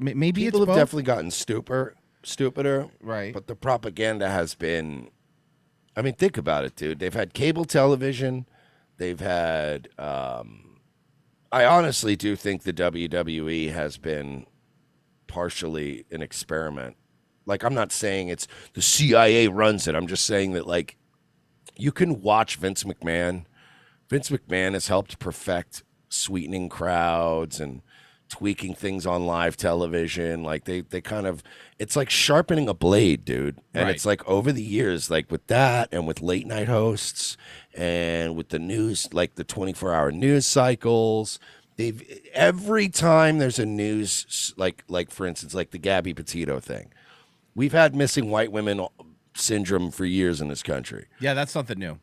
Maybe people it's have both? definitely gotten stupider, right? But the propaganda has been. I mean, think about it, dude. They've had cable television. They've had. I honestly do think the WWE has been partially an experiment. Like, I'm not saying it's the CIA runs it. I'm just saying that, like, you can watch Vince McMahon. Vince McMahon has helped perfect sweetening crowds and tweaking things on live television. Like they kind of, it's like sharpening a blade, dude. And Right. It's like over the years, like with that and with late night hosts and with the news, like the 24-hour news cycles, Every time there's a news, like for instance, like the Gabby Petito thing, we've had missing white women syndrome for years in this country. Yeah, that's something new.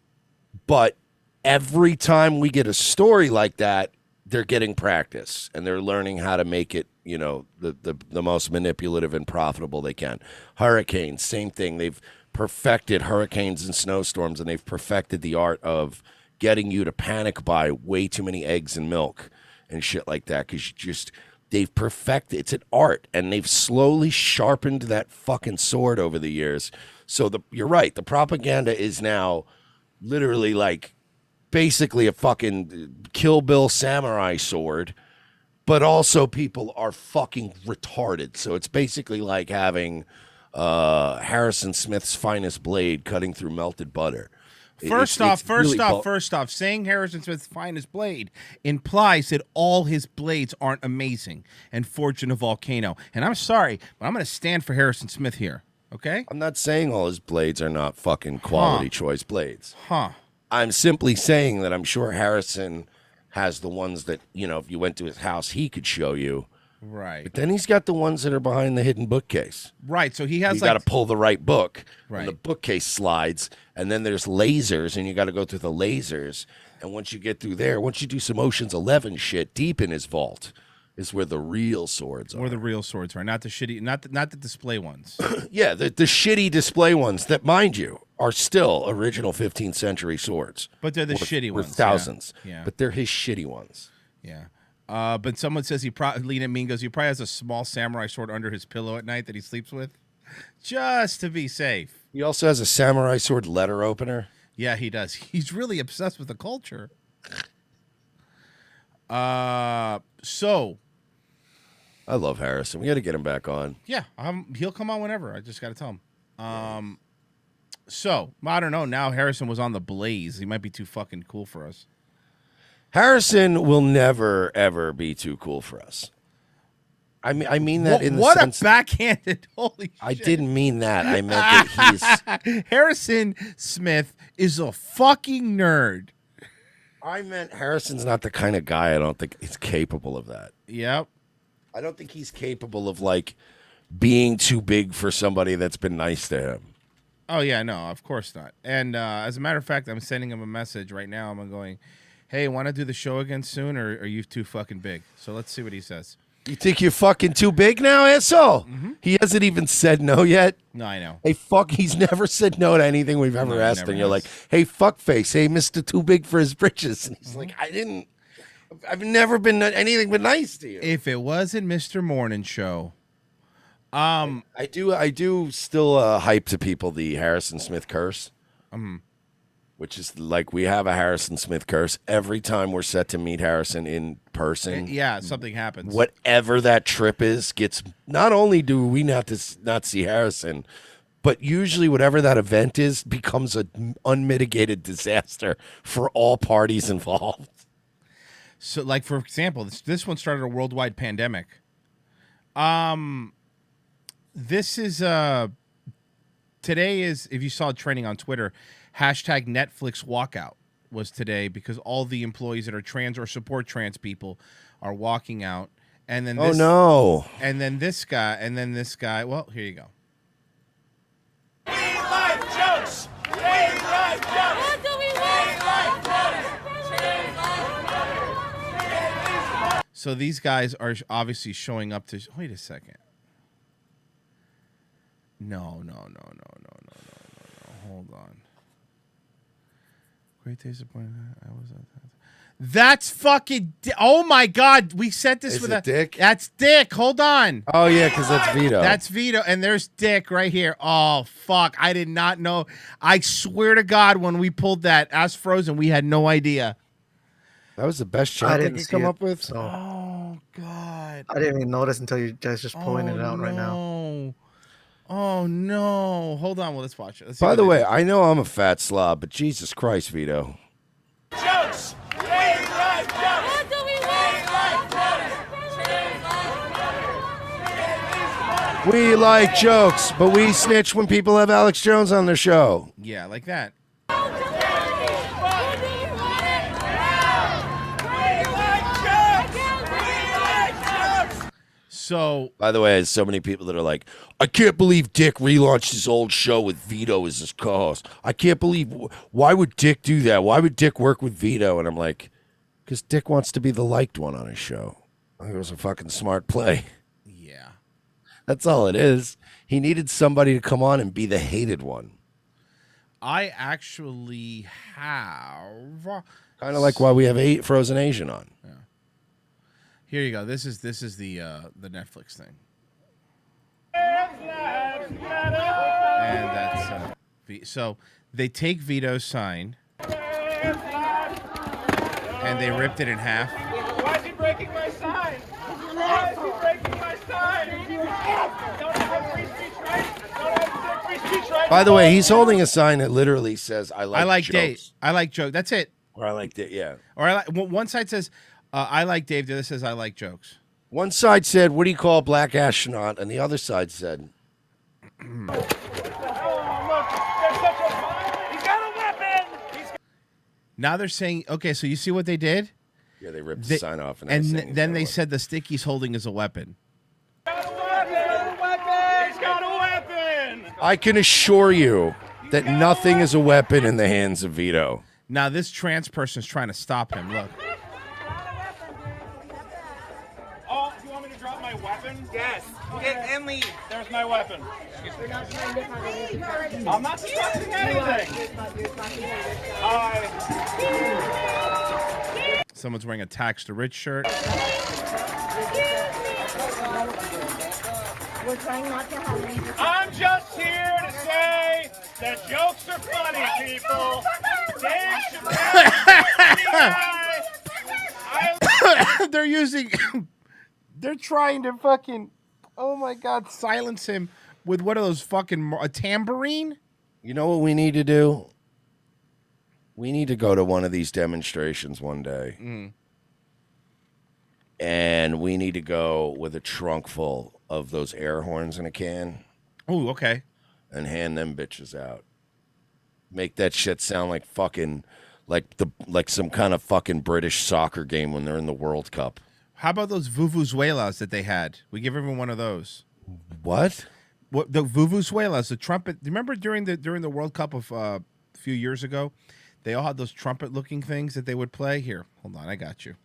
But every time we get a story like that, they're getting practice and they're learning how to make it, the most manipulative and profitable they can. Hurricanes, same thing. They've perfected hurricanes and snowstorms, and they've perfected the art of getting you to panic buy way too many eggs and milk and shit like that, because they've perfected, it's an art, and they've slowly sharpened that fucking sword over the years. So you're right, the propaganda is now literally like basically a fucking Kill Bill samurai sword, but also people are fucking retarded. So it's basically like having Harrison Smith's finest blade cutting through melted butter. First off, saying Harrison Smith's finest blade implies that all his blades aren't amazing and forged in a volcano. And I'm sorry, but I'm going to stand for Harrison Smith here, okay? I'm not saying all his blades are not fucking quality choice blades. Huh. I'm simply saying that I'm sure Harrison has the ones that, if you went to his house, he could show you. Right. But then he's got the ones that are behind the hidden bookcase. Right, so he has you got to pull the right book. Right. And the bookcase slides, and then there's lasers, and you got to go through the lasers. And once you get through there, once you do some Ocean's 11 shit, deep in his vault is where the real swords are. Where the real swords are, not the shitty, not the display ones. Yeah, the shitty display ones that, mind you, are still original 15th century swords. But they're the shitty ones. Worth thousands. Yeah. But they're his shitty ones. Yeah. But someone says he probably has a small samurai sword under his pillow at night that he sleeps with, just to be safe. He also has a samurai sword letter opener. Yeah, he does. He's really obsessed with the culture. So I love Harrison. We got to get him back on. Yeah, he'll come on whenever. I just got to tell him. So I don't know. Now Harrison was on the Blaze. He might be too fucking cool for us. Harrison will never, ever be too cool for us. I mean that in the sense... What a backhanded... Holy shit. I didn't mean that. I meant that he's... Harrison Smith is a fucking nerd. I meant Harrison's not the kind of guy I don't think he's capable of that. Yep. I don't think he's capable of, being too big for somebody that's been nice to him. Oh, yeah, no, of course not. And as a matter of fact, I'm sending him a message right now. I'm going... Hey, want to do the show again soon, or are you too fucking big? So let's see what he says. You think you're fucking too big now, asshole? Mm-hmm. He hasn't even said no yet. No, I know. Hey, he's never said no to anything we've ever asked him. You're like, hey, fuckface, hey, Mr. Too Big for his britches. And he's like, I've never been anything but nice to you. If it wasn't Mr. Morning Show. I do still hype to people the Harrison Smith curse. Which is we have a Harrison Smith curse every time we're set to meet Harrison in person. Yeah, something happens. Whatever that trip is gets. Not only do we not see Harrison, but usually whatever that event is becomes an unmitigated disaster for all parties involved. So, for example, this one started a worldwide pandemic. This is today is, if you saw it trending on Twitter. Hashtag Netflix walkout was today because all the employees that are trans or support trans people are walking out. And then this, no. And then this guy, well, here you go. We like jokes. We like jokes. What do we like? So these guys are obviously showing up to, wait a second. No. Hold on. Great days of That's fucking. Oh my God! We sent this with Dick. That's Dick. Hold on. Oh yeah, because that's Vito. That's Vito, and there's Dick right here. Oh fuck! I did not know. I swear to God, when we pulled that as Frozen, we had no idea. That was the best shot that you come up with. So. Oh God! I didn't even notice until you guys just pulling it out right now. Oh no! Hold on. Well, let's watch it. By the way, I know I'm a fat slob, but Jesus Christ, Vito. Jokes. We like jokes. What do we like? We like jokes, but we snitch when people have Alex Jones on their show. Yeah, like that. So, by the way, there's so many people that are like, I can't believe Dick relaunched his old show with Vito as his co-host. I can't believe, why would Dick do that? Why would Dick work with Vito? And I'm like, because Dick wants to be the liked one on his show. I think it was a fucking smart play. Yeah. That's all it is. He needed somebody to come on and be the hated one. I actually have kind of like why we have Frozen Asian on. Yeah. Here you go. This is the Netflix thing. And that's so they take Vito's sign and they ripped it in half. Why is he breaking my sign? Why is he breaking my sign? Don't have free speech rights. Don't have free speech rights. By the way, he's holding a sign that literally says, I like jokes. Dave. I like jokes. That's it. Or I like it, yeah. Or one side says, I like Dave. The other says, I like jokes. One side said, what do you call a black astronaut? And the other side said, Oh, look, there's such a... He's got a weapon! Now they're saying, okay, so you see what they did? Yeah, they ripped the sign off. And then they said the stick he's holding is a weapon. He's got a weapon! I can assure you that nothing is a weapon in the hands of Vito. Now this trans person's trying to stop him. Look. Oh, you want me to drop my weapon? Yes. Get and leave. There's my weapon. I'm not discussing anything. Someone's wearing a tax to rich shirt. We're trying not to have any. I'm just here to say that jokes are funny, people. Dave Chappelle. They're using. They're trying to fucking. Oh my God! Silence him with what are those fucking a tambourine? You know what we need to do? We need to go to one of these demonstrations one day. Mm. And we need to go with a trunk full of those air horns in a can. Oh, okay. And hand them bitches out. Make that shit sound like fucking like some kind of fucking British soccer game when they're in the World Cup. How about those vuvuzelas that they had? We give everyone one of those. What? What the vuvuzelas? The trumpet. Remember during the World Cup of a few years ago, they all had those trumpet-looking things that they would play. Here, hold on, I got you.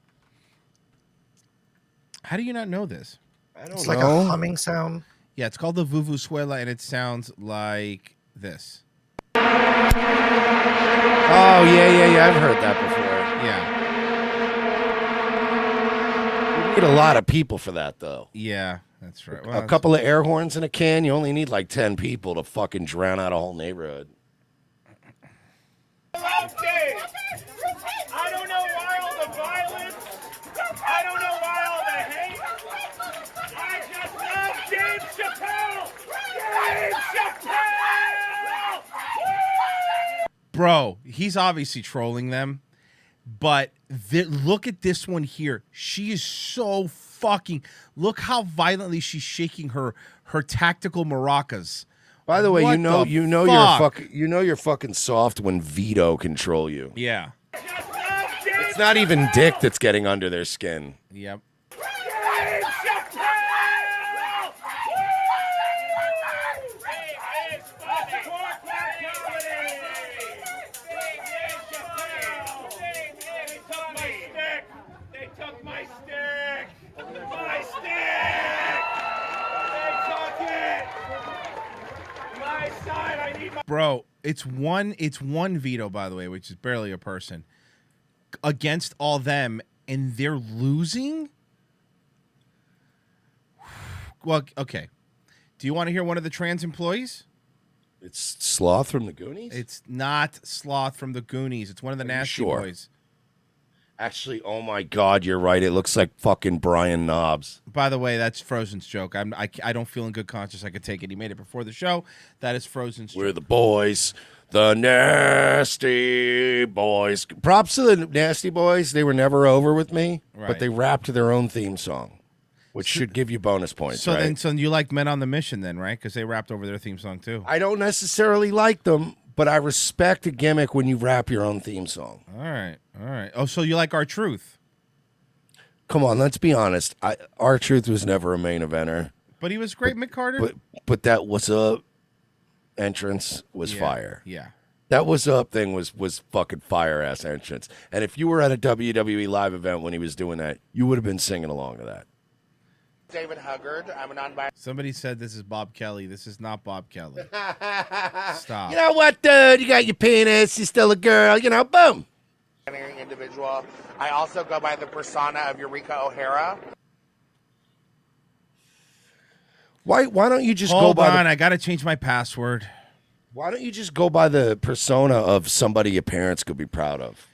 How do you not know this? I don't It's know. like a humming sound. Yeah, it's called the vuvuzela, and it sounds like this. Oh yeah. I've heard that before. Yeah. You need a lot of people for that, though. Yeah, that's right. A couple of air horns in a can, you only need like 10 people to fucking drown out a whole neighborhood. I love Dave. I don't know why all the violence. I don't know why all the hate. I just love Dave Chappelle. Dave Chappelle. Bro, he's obviously trolling them, but look at this one here. She is so fucking. Look how violently she's shaking her tactical maracas. By the way, What you know you're fucking soft when Vito control you. Yeah. It's not even Dick that's getting under their skin. Yep. They took my stick. My stick. They took it. My side. I need my. Bro, it's one veto, by the way, which is barely a person, against all them, and they're losing? Well, okay. Do you want to hear one of the trans employees? It's Sloth from the Goonies? It's not Sloth from the Goonies. It's one of the Nasty sure? Boys. Actually, oh my God, you're right. It looks like fucking Brian Knobs. By the way, that's Frozen's joke. I don't feel in good conscience I could take it. He made it before the show. That is Frozen's We're joke. the boys. The Nasty Boys. Props to the Nasty Boys. They were never over with me, Right. but they rapped their own theme song, which should give you bonus points, So right? then you like Men on the Mission then, right? Because they rapped over their theme song too. I don't necessarily like them, but I respect a gimmick when you rap your own theme song. All right. Oh, so you like Our Truth? come on, let's be honest. R-Truth was never a main eventer. But he was great, Mick Carter. But that "What's Up" entrance was fire. Yeah. That "What's Up" thing was fucking fire ass entrance. And if you were at a WWE live event when he was doing that, you would have been singing along to that. David Huggard. I'm a non-binary. Somebody said this is Bob Kelly. This is not Bob Kelly. Stop. You know what, dude? You got your penis. You're still a girl. You know, boom. Individual. I also go by the persona of Eureka O'Hara. Why don't you just Hold go by on, I gotta change my password. Why don't you just go by the persona of somebody your parents could be proud of?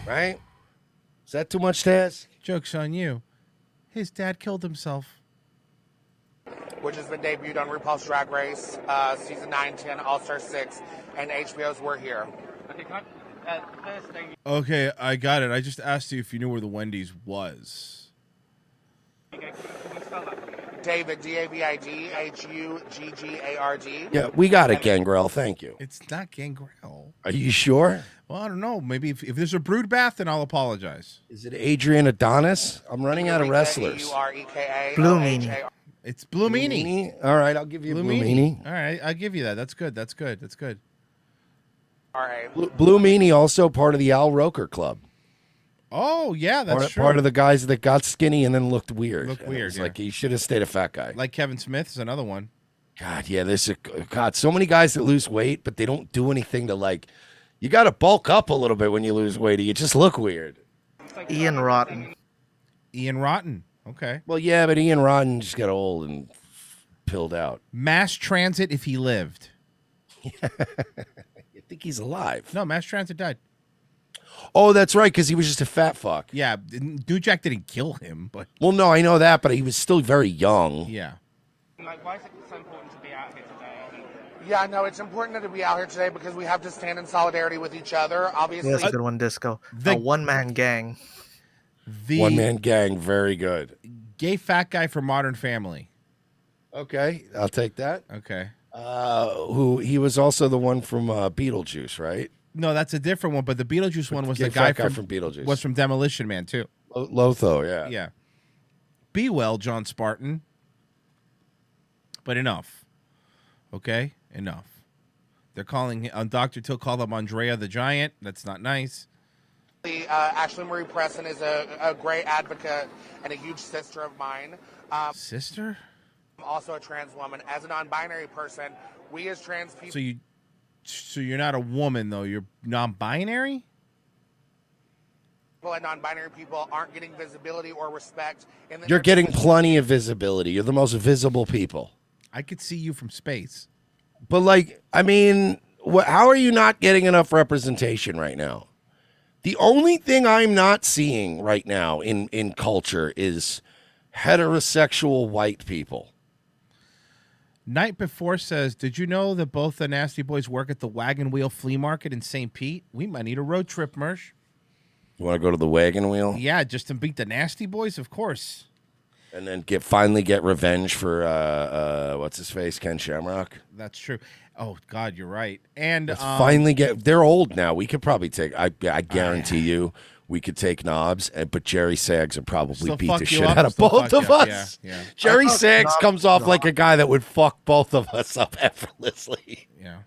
Right? Is that too much to ask? Joke's on you. His dad killed himself. Which has been debuted on RuPaul's Drag Race, season 9, 10, All-Star 6, and HBO's We're Here. Okay, I got it. I just asked you if you knew where the Wendy's was. David, DAVIDHUGGARD. Yeah, we got it, Gangrel. Thank you. It's not Gangrel. Are you sure? Well, I don't know. Maybe if there's a brood bath, then I'll apologize. Is it Adrian Adonis? I'm running out of wrestlers. Blue Meanie. It's Blue Meanie. All right, I'll give you Blue Meanie. All right, I'll give you that. That's good. That's good. Blue Meanie also part of the Al Roker Club. Oh, yeah, that's true. Part of the guys that got skinny and then looked weird. Yeah. Like he should have stayed a fat guy. Like Kevin Smith is another one. God, yeah, so many guys that lose weight, but they don't do anything to like. You got to bulk up a little bit when you lose weight. You just look weird. Ian Rotten. Okay. Well, yeah, but Ian Rotten just got old and pilled out. Mass transit if he lived. You think he's alive? No, Mass Transit died. Oh, that's right, because he was just a fat fuck. Yeah, New Jack didn't kill him, but... Well, no, I know that, but he was still very young. Yeah. Like, why is it so important to be out here today? Yeah, no, it's important to be out here today because we have to stand in solidarity with each other. Obviously, Yeah, that's a good one, Disco. The one-man gang. One-man gang, very good. Gay fat guy from Modern Family. Okay, I'll take that. Okay. Who he was also the one from Beetlejuice, right? No, that's a different one. But the Beetlejuice one was gay the guy fat from Beetlejuice. Was from Demolition Man too. Lotho, yeah. Yeah. Be well, John Spartan. But enough. Okay, enough. They're calling Dr. Till called up Andrea the Giant. That's not nice. Ashley Marie Preston is a great advocate and a huge sister of mine. Sister? I'm also a trans woman. As a non-binary person, we as trans people... So you're not a woman, though. You're non-binary? And non-binary people aren't getting visibility or respect. You're getting plenty of visibility. You're the most visible people. I could see you from space. But, like, I mean, how are you not getting enough representation right now? The only thing I'm not seeing right now in culture is heterosexual white people. Night Before says, did you know that both the Nasty Boys work at the Wagon Wheel Flea Market in St. Pete? We might need a road trip, Mersh. You want to go to the Wagon Wheel? Yeah, just to beat the Nasty Boys, of course. And then finally get revenge for, what's his face, Ken Shamrock? That's true. Oh, God, you're right. And finally they're old now. We could probably take, I guarantee you, we could take Knobs, but Jerry Sags would probably Still beat fuck the you shit up, out of still both fuck of you up. us. Yeah. Jerry Sags comes off like a guy that would fuck both of us up effortlessly. Yeah.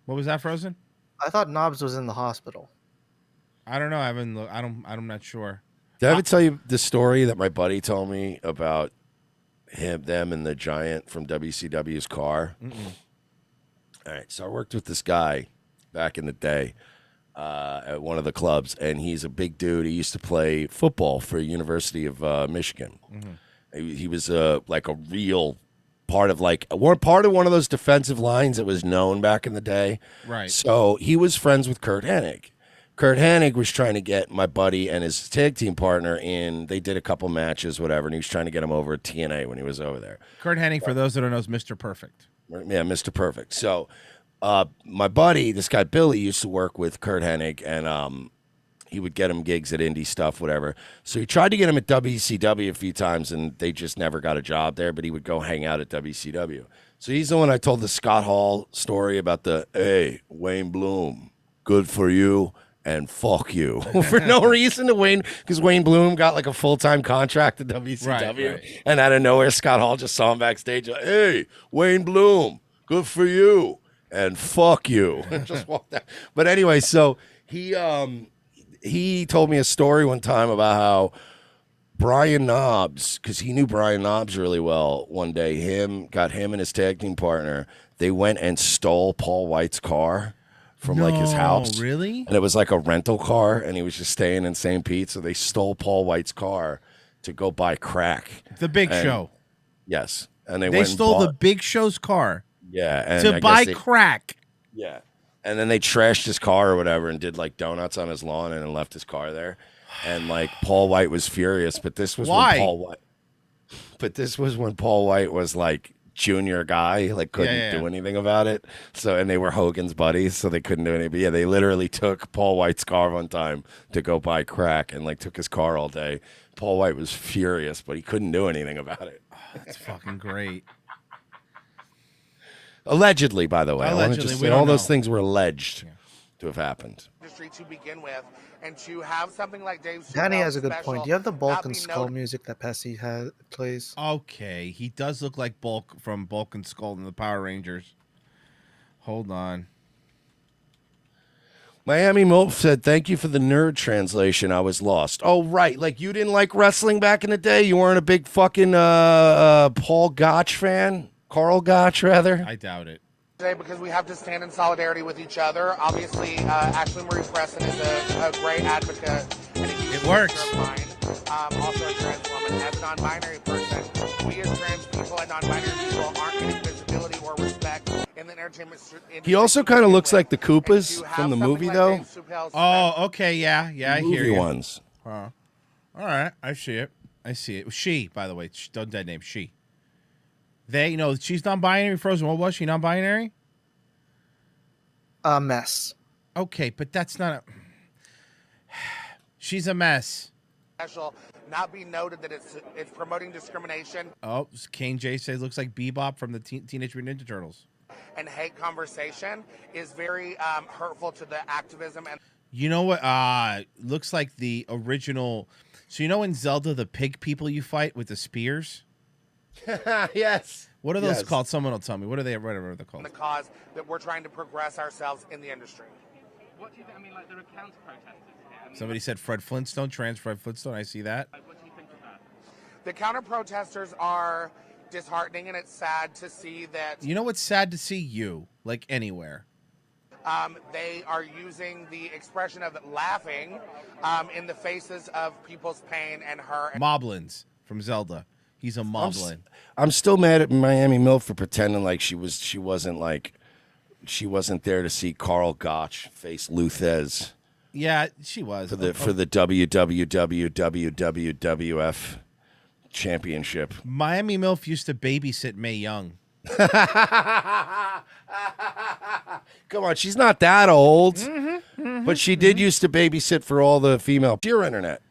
What was that, Frozen? I thought Knobs was in the hospital. I don't know. I haven't. I'm not sure. Did I ever tell you the story that my buddy told me about them, and the Giant from WCW's car? Mm-mm. All right, so I worked with this guy back in the day at one of the clubs, and he's a big dude. He used to play football for University of Michigan. Mm-hmm. He was like a real part of one of those defensive lines that was known back in the day. Right. So he was friends with Kurt Hennig. Kurt Hennig was trying to get my buddy and his tag team partner in. They did a couple matches, whatever, and he was trying to get him over at TNA when he was over there. Kurt Hennig, for those that don't know, is Mr. Perfect. Yeah, Mr. Perfect. So my buddy, this guy Billy, used to work with Kurt Hennig, and he would get him gigs at indie stuff, whatever. So he tried to get him at WCW a few times, and they just never got a job there, but he would go hang out at WCW. So he's the one I told the Scott Hall story about hey, Wayne Bloom, good for you. and fuck you for no reason to Wayne, because Wayne Bloom got like a full-time contract at WCW, Right. and out of nowhere, Scott Hall just saw him backstage. Like, hey, Wayne Bloom, good for you, and fuck you, and just walked out. But anyway, so he told me a story one time about how Brian Knobbs, because he knew Brian Knobbs really well, one day got him and his tag team partner. They went and stole Paul White's car from like his house. Really? And it was like a rental car, and he was just staying in St. Pete. So they stole Paul White's car to go buy crack. The Big And- Show. Yes. And they They went and stole the bought- Big Show's car. Yeah. And To I buy guess they- crack. Yeah. And then they trashed his car or whatever and did like donuts on his lawn and then left his car there. And like Paul White was furious, but this was Why? when Paul White. But this was when Paul White was like junior guy, like couldn't Yeah. do anything about it. So and they were Hogan's buddies, so they couldn't do anything. But yeah, they literally took Paul White's car one time to go buy crack and like took his car all day. Paul White was furious, but he couldn't do anything about it. That's fucking great. Allegedly, by the way. I want to Allegedly, just we say don't all those know. things were alleged to have happened. Industry to begin with, and to have something like Dave Danny Chappelle has a good Special point. Do you have the Bulk not and be Skull noted- music that Pessy plays? Okay, he does look like Bulk from Bulk and Skull in the Power Rangers. Hold on. Miami Milf said, "Thank you for the nerd translation. I was lost." Oh, right. Like you didn't like wrestling back in the day. You weren't a big fucking Paul Gotch fan, Carl Gotch rather. I doubt it. Today, because we have to stand in solidarity with each other. Obviously, Ashley Marie Preston is a great advocate and a huge It works. sister of mine. Also a trans woman. As a non-binary person, we as trans people and non-binary people aren't getting visibility or respect in the entertainment industry. He also kind of looks like the Koopas from the movie, though. Oh, okay, yeah, I hear Movie you. ones. All right, I see it. She, by the way, don't dead name. She. They, she's non-binary. Frozen. What was she? Non-binary? A mess. Okay, but that's not a. She's a mess. Special, not be noted that it's promoting discrimination Oh, Kane J says looks like Bebop from the Teenage Mutant Ninja Turtles. and hate conversation is very hurtful to the activism and. You know what? Looks like the original. So in Zelda, the pig people you fight with the spears. Yes. What are those Yes. called? Someone will tell me. What are they? Whatever they're called. The cause that we're trying to progress ourselves in the industry. What do you think? I mean, like, there are counter protesters here. I mean, Somebody said Fred Flintstone, trans Fred Flintstone. I see that. what do you think of that? The counter protesters are disheartening, and it's sad to see that You know what's sad to see you like anywhere. they are using the expression of laughing in the faces of people's pain and hurt. Moblins from Zelda. He's a moblin. I'm still mad at Miami Milf for pretending like she wasn't there to see Carl Gotch face Luthez Yeah, she was for the WWF championship. Miami Milf used to babysit Mae Young. Come on, she's not that old, Mm-hmm, but she did used to babysit for all the female. Your internet.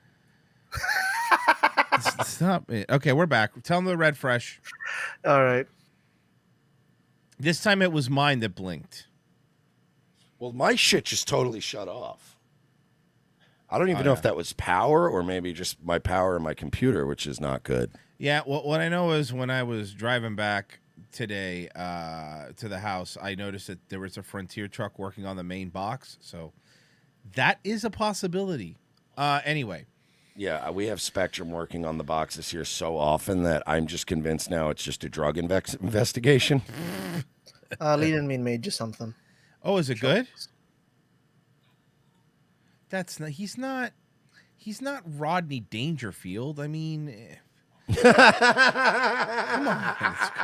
Stop it. Okay, we're back. Tell them the red fresh. All right. This time it was mine that blinked. Well, my shit just totally shut off. I don't even know if that was power or maybe just my power in my computer, which is not good. Yeah, what I know is when I was driving back today to the house, I noticed that there was a Frontier truck working on the main box. So that is a possibility. Anyway. Yeah, we have Spectrum working on the box this year so often that I'm just convinced now it's just a drug investigation. Lee didn't mean made you something. Oh, is it good? That's not. He's not Rodney Dangerfield. I mean, come on,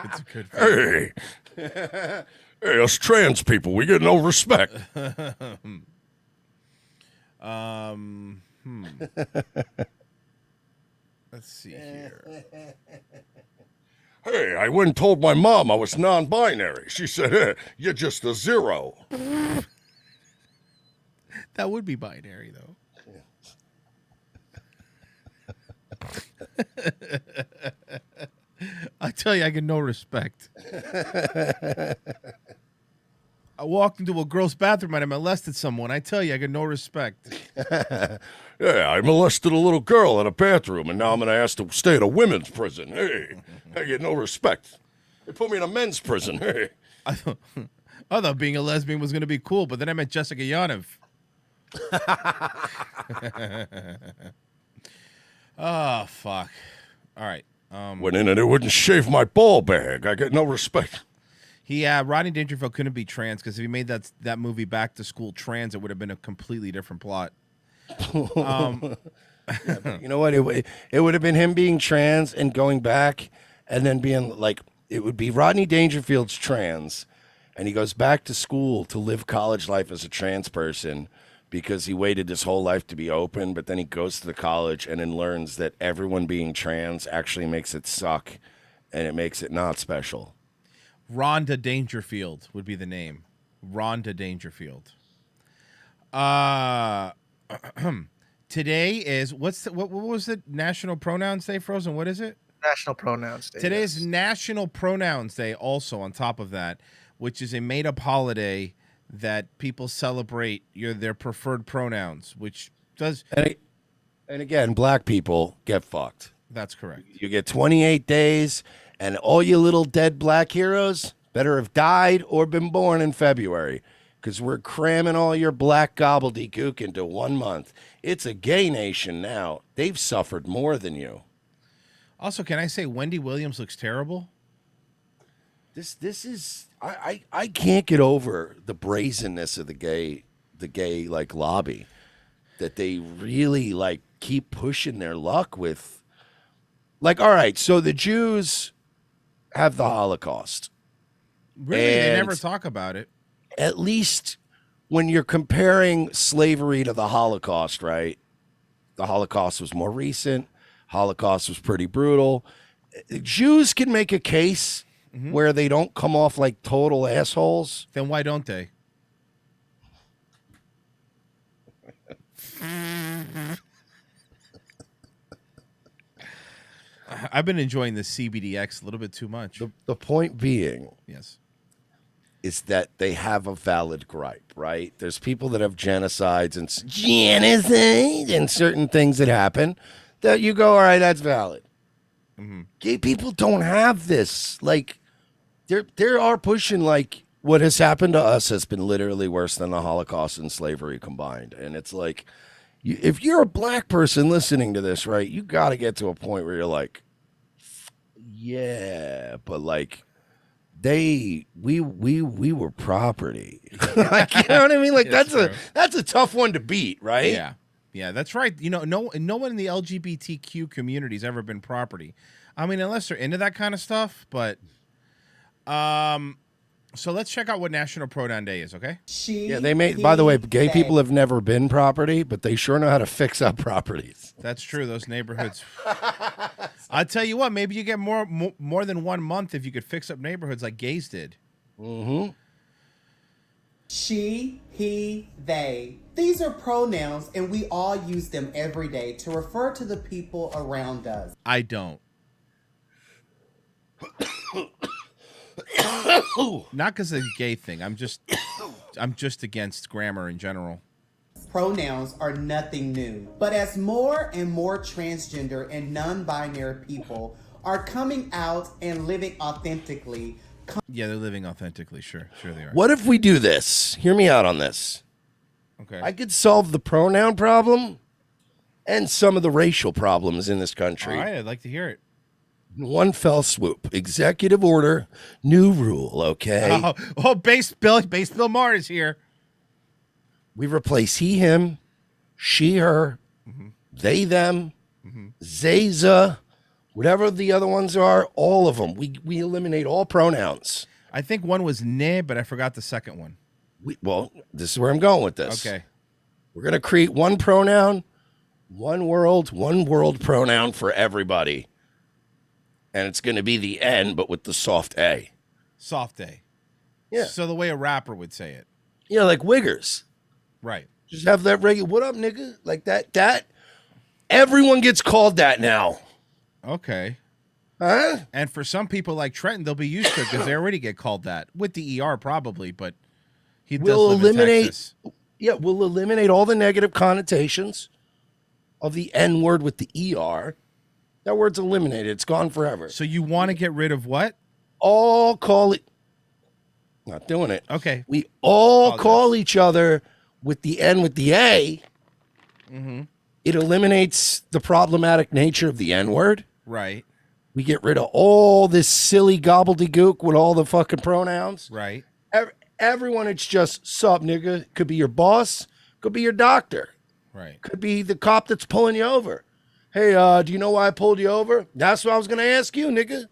it's a good film. Hey, us trans people, we get no respect. Let's see here. Hey, I went and told my mom I was non-binary. She said, hey, you're just a zero. That would be binary, though. I tell you, I get no respect. I walked into a girl's bathroom and I molested someone. I tell you, I got no respect. Yeah, I molested a little girl in a bathroom, and now I'm going to ask to stay at a women's prison. Hey, I get no respect. They put me in a men's prison. Hey. I thought being a lesbian was going to be cool, but then I met Jessica Yanov. Oh, fuck. All right. Went in and it wouldn't shave my ball bag. I get no respect. Rodney Dangerfield couldn't be trans because if he made that movie Back to School trans, it would have been a completely different plot. Yeah, but you know what? It would have been him being trans and going back and then being like, it would be Rodney Dangerfield's trans, and he goes back to school to live college life as a trans person because he waited his whole life to be open, but then he goes to the college and then learns that everyone being trans actually makes it suck and it makes it not special. Rhonda Dangerfield would be the name. Rhonda Dangerfield. Today is what was it? National Pronouns Day, Frozen? What is it? National Pronouns Day. Today yes. is National Pronouns Day also on top of that, which is a made-up holiday that people celebrate their preferred pronouns, which does... And again, black people get fucked. That's correct. You get 28 days, and all you little dead black heroes better have died or been born in February, because we're cramming all your black gobbledygook into 1 month. It's a gay nation now. They've suffered more than you. Also, can I say Wendy Williams looks terrible? This is I can't get over the brazenness of the gay like lobby, that they really like keep pushing their luck with. Like, all right, so the Jews have the Holocaust. Really, they never talk about it. At least when you're comparing slavery to the Holocaust, right? The Holocaust was more recent. Holocaust was pretty brutal. Jews can make a case where they don't come off like total assholes. Then why don't they? I've been enjoying the CBDX a little bit too much. The point being, yes, is that they have a valid gripe, right? There's people that have genocide and certain things that happen that you go, all right, that's valid. Gay people don't have this. Like, they are pushing like what has happened to us has been literally worse than the Holocaust and slavery combined. And it's like, if you're a black person listening to this, right, you got to get to a point where you're like, yeah, but like, we were property. Like, you know what I mean? Like, that's a tough one to beat, right? Yeah. Yeah, that's right. You know, no one in the LGBTQ community has ever been property. I mean, unless they're into that kind of stuff, but so let's check out what National Pronoun Day is, okay? Yeah, they may. By the way, gay people have never been property, but they sure know how to fix up properties. That's true. Those neighborhoods. I'll tell you what. Maybe you get more than 1 month if you could fix up neighborhoods like gays did. Mm-hmm. She, he, they. These are pronouns, and we all use them every day to refer to the people around us. I don't. Not because of the gay thing. I'm just against grammar in general. Pronouns are nothing new. But as more and more transgender and non-binary people are coming out and living authentically. Yeah, they're living authentically. Sure they are. What if we do this? Hear me out on this. Okay. I could solve the pronoun problem and some of the racial problems in this country. All right, I'd like to hear it. In one fell swoop. Executive order, new rule, okay? Base Bill Maher is here. We replace he, him, she, her, they, them, Zayza, whatever the other ones are, all of them. We eliminate all pronouns. I think one was ne, but I forgot the second one. Well, this is where I'm going with this. Okay. We're going to create one pronoun, one world pronoun for everybody. And it's going to be the N, but with the soft A. Soft A. Yeah. So the way a rapper would say it. Yeah, like Wiggers. Right. Just have that regular, what up, nigga? Like that. Everyone gets called that now. Okay. Huh? And for some people like Trenton, they'll be used to it because they already get called that. With the ER probably, but He does will live in eliminate. Texas. Yeah, we'll eliminate all the negative connotations of the N word with the ER. That word's eliminated. It's gone forever. So you want to get rid of what? All call it. Not doing it. Okay. We all call each other with the N with the A. Mm-hmm. It eliminates the problematic nature of the N word. Right. We get rid of all this silly gobbledygook with all the fucking pronouns. Right. Everyone, it's just sup, nigga. Could be your boss. Could be your doctor. Right. Could be the cop that's pulling you over. Hey, do you know why I pulled you over? That's what I was gonna ask you, nigga.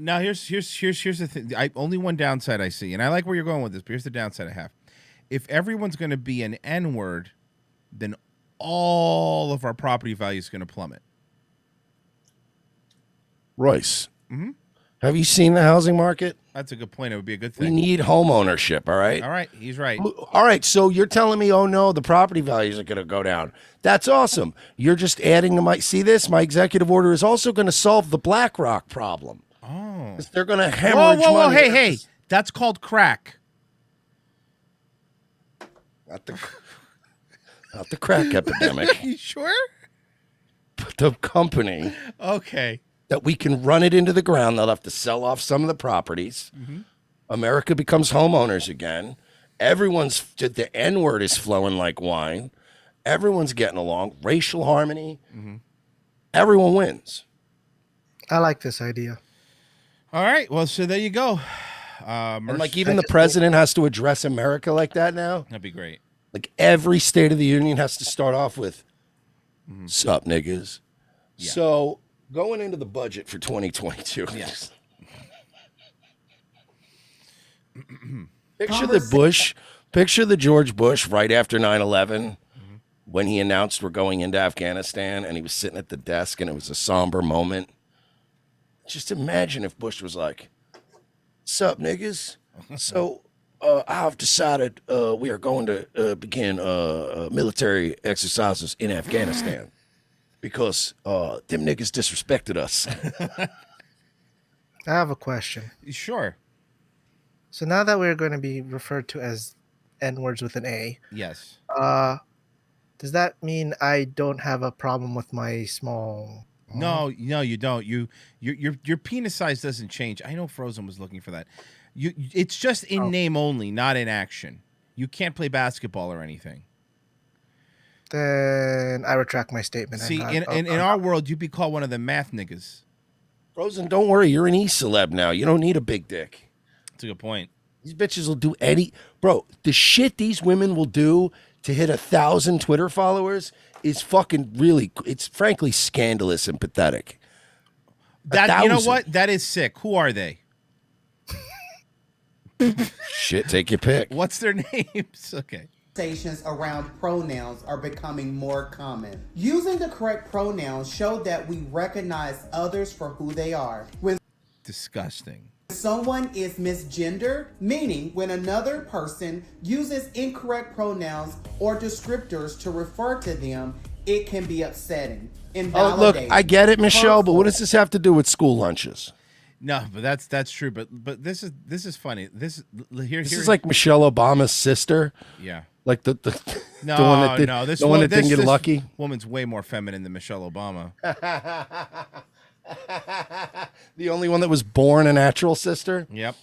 Now here's the thing. Only one downside I see, and I like where you're going with this, but here's the downside I have. If everyone's going to be an N word, then all of our property value is going to plummet. Royce, Mhm. have you seen the housing market? That's a good point. It would be a good We thing. need home ownership, all right? All right, he's right. All right, so you're telling me, oh no, the property values are going to go down. That's awesome. You're just adding to my, see this? My executive order is also going to solve the BlackRock problem. Oh. 'Cause they're going to Whoa, hemorrhage whoa, whoa, money. hey. That's called crack. Not the crack epidemic. You sure? But the company Okay. that we can run it into the ground. They'll have to sell off some of the properties. Mhm. America becomes homeowners again. The N word is flowing like wine. Everyone's getting along. Racial harmony. Mm-hmm. Everyone wins. I like this idea. All right. Well, so there you go. And like even the president has to address America like that now. That'd be great. Like every State of the Union has to start off with "Sup, niggas." Yeah. So going into the budget for 2022. Yes. Picture the George Bush right after 9/11 when he announced we're going into Afghanistan and he was sitting at the desk and it was a somber moment. Just imagine if Bush was like, "Sup, niggas? So I've decided we are going to begin military exercises in Afghanistan because them niggas disrespected us." I have a question. Sure. So now that we're going to be referred to as N-words with an A, Yes. does that mean I don't have a problem with my small? No, you don't. Your penis size doesn't change. I know Frozen was looking for that. It's just in name only, not in action. You can't play basketball or anything. Then I retract my statement. See, in our world, you'd be called one of the math niggas. Frozen, don't worry. You're an E-celeb now. You don't need a big dick. That's a good point. These bitches will do bro, the shit these women will do to hit 1,000 Twitter followers is fucking really, it's frankly scandalous and pathetic. That, you know what? That is sick. Who are they? Shit, take your pick. What's their names? Okay. Conversations around pronouns are becoming more common. Using the correct pronouns show that we recognize others for who they are. When Disgusting. someone is misgendered, meaning when another person uses incorrect pronouns or descriptors to refer to them, it can be upsetting, Oh, look, invalidating. I get it, Michelle, but what hurtful. does this have to do with school lunches? No, but that's true. But this is funny. This is like Michelle Obama's sister. Yeah. Like the No, the one that did, no. This the one that didn't get this lucky. Woman's way more feminine than Michelle Obama. The only one that was born a natural sister. Yep.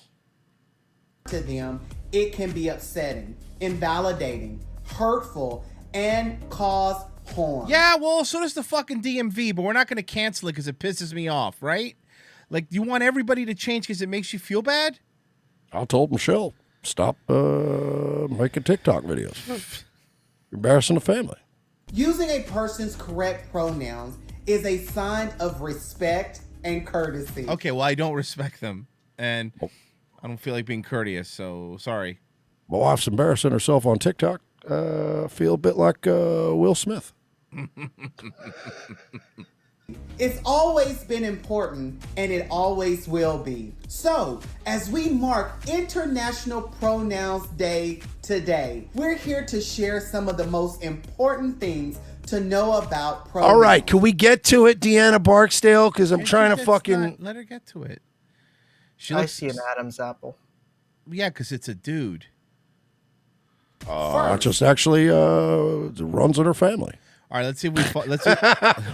To them, it can be upsetting, invalidating, hurtful, and cause harm. Yeah, well, so does the fucking DMV, but we're not going to cancel it because it pisses me off, right? Like, you want everybody to change because it makes you feel bad? I told Michelle, stop making TikTok videos. You're embarrassing the family. Using a person's correct pronouns is a sign of respect and courtesy. Okay, well, I don't respect them, and I don't feel like being courteous, so sorry. My wife's embarrassing herself on TikTok. Feel a bit like Will Smith. It's always been important, and it always will be. So, as we mark International Pronouns Day today, we're here to share some of the most important things to know about pronouns. All right, can we get to it, Deanna Barksdale? Because I'm trying to fucking... Let her get to it. I see an Adam's apple. Yeah, because it's a dude. Just actually runs in her family. All right, let's see if we let's see.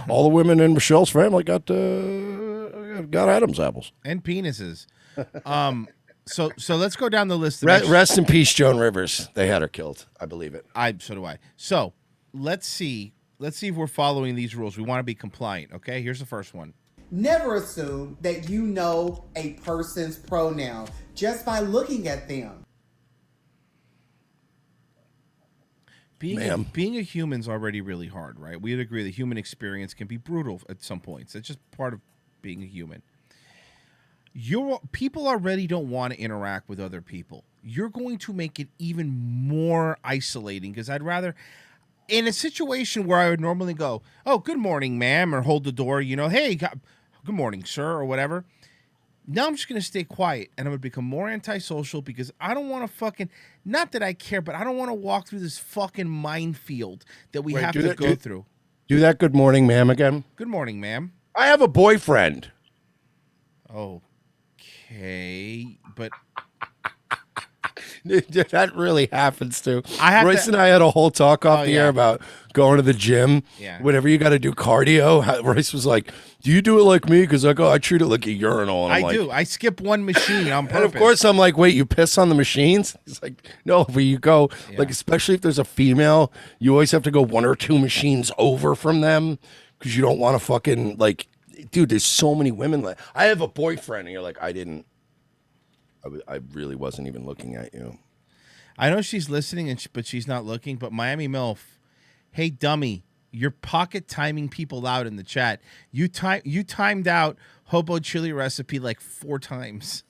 All the women in Michelle's family got Adam's apples and penises. So let's go down the list. Rest in peace, Joan Rivers. They had her killed. I believe it. So do I. So let's see if we're following these rules. We want to be compliant. Okay, here's the first one. Never assume that you know a person's pronoun just by looking at them. Being a human's already really hard, right? We'd agree the human experience can be brutal at some points. It's just part of being a human. People already don't want to interact with other people. You're going to make it even more isolating because I'd rather, in a situation where I would normally go, "Oh, good morning, ma'am," or hold the door, "Hey, good morning, sir," or whatever. Now I'm just going to stay quiet and I'm going to become more antisocial because I don't want to fucking, not that I care, but I don't want to walk through this fucking minefield that we have to go through. Do that good morning, ma'am, again. Good morning, ma'am. I have a boyfriend. Okay, but that really happens too. Royce and I had a whole talk off the air about going to the gym. Yeah. Whenever you got to do cardio, Royce was like, "Do you do it like me?" Because I treat it like a urinal. And I do. I skip one machine on purpose. And of course, I'm like, "Wait, you piss on the machines?" He's like, "No, but you go like, especially if there's a female, you always have to go one or two machines over from them because you don't want to fucking like." Dude, there's so many women. Like, I have a boyfriend, and you're like, I really wasn't even looking at you. I know she's listening, but she's not looking. But Miami MILF, hey dummy, you're pocket timing people out in the chat. You timed out hobo chili recipe like 4 times.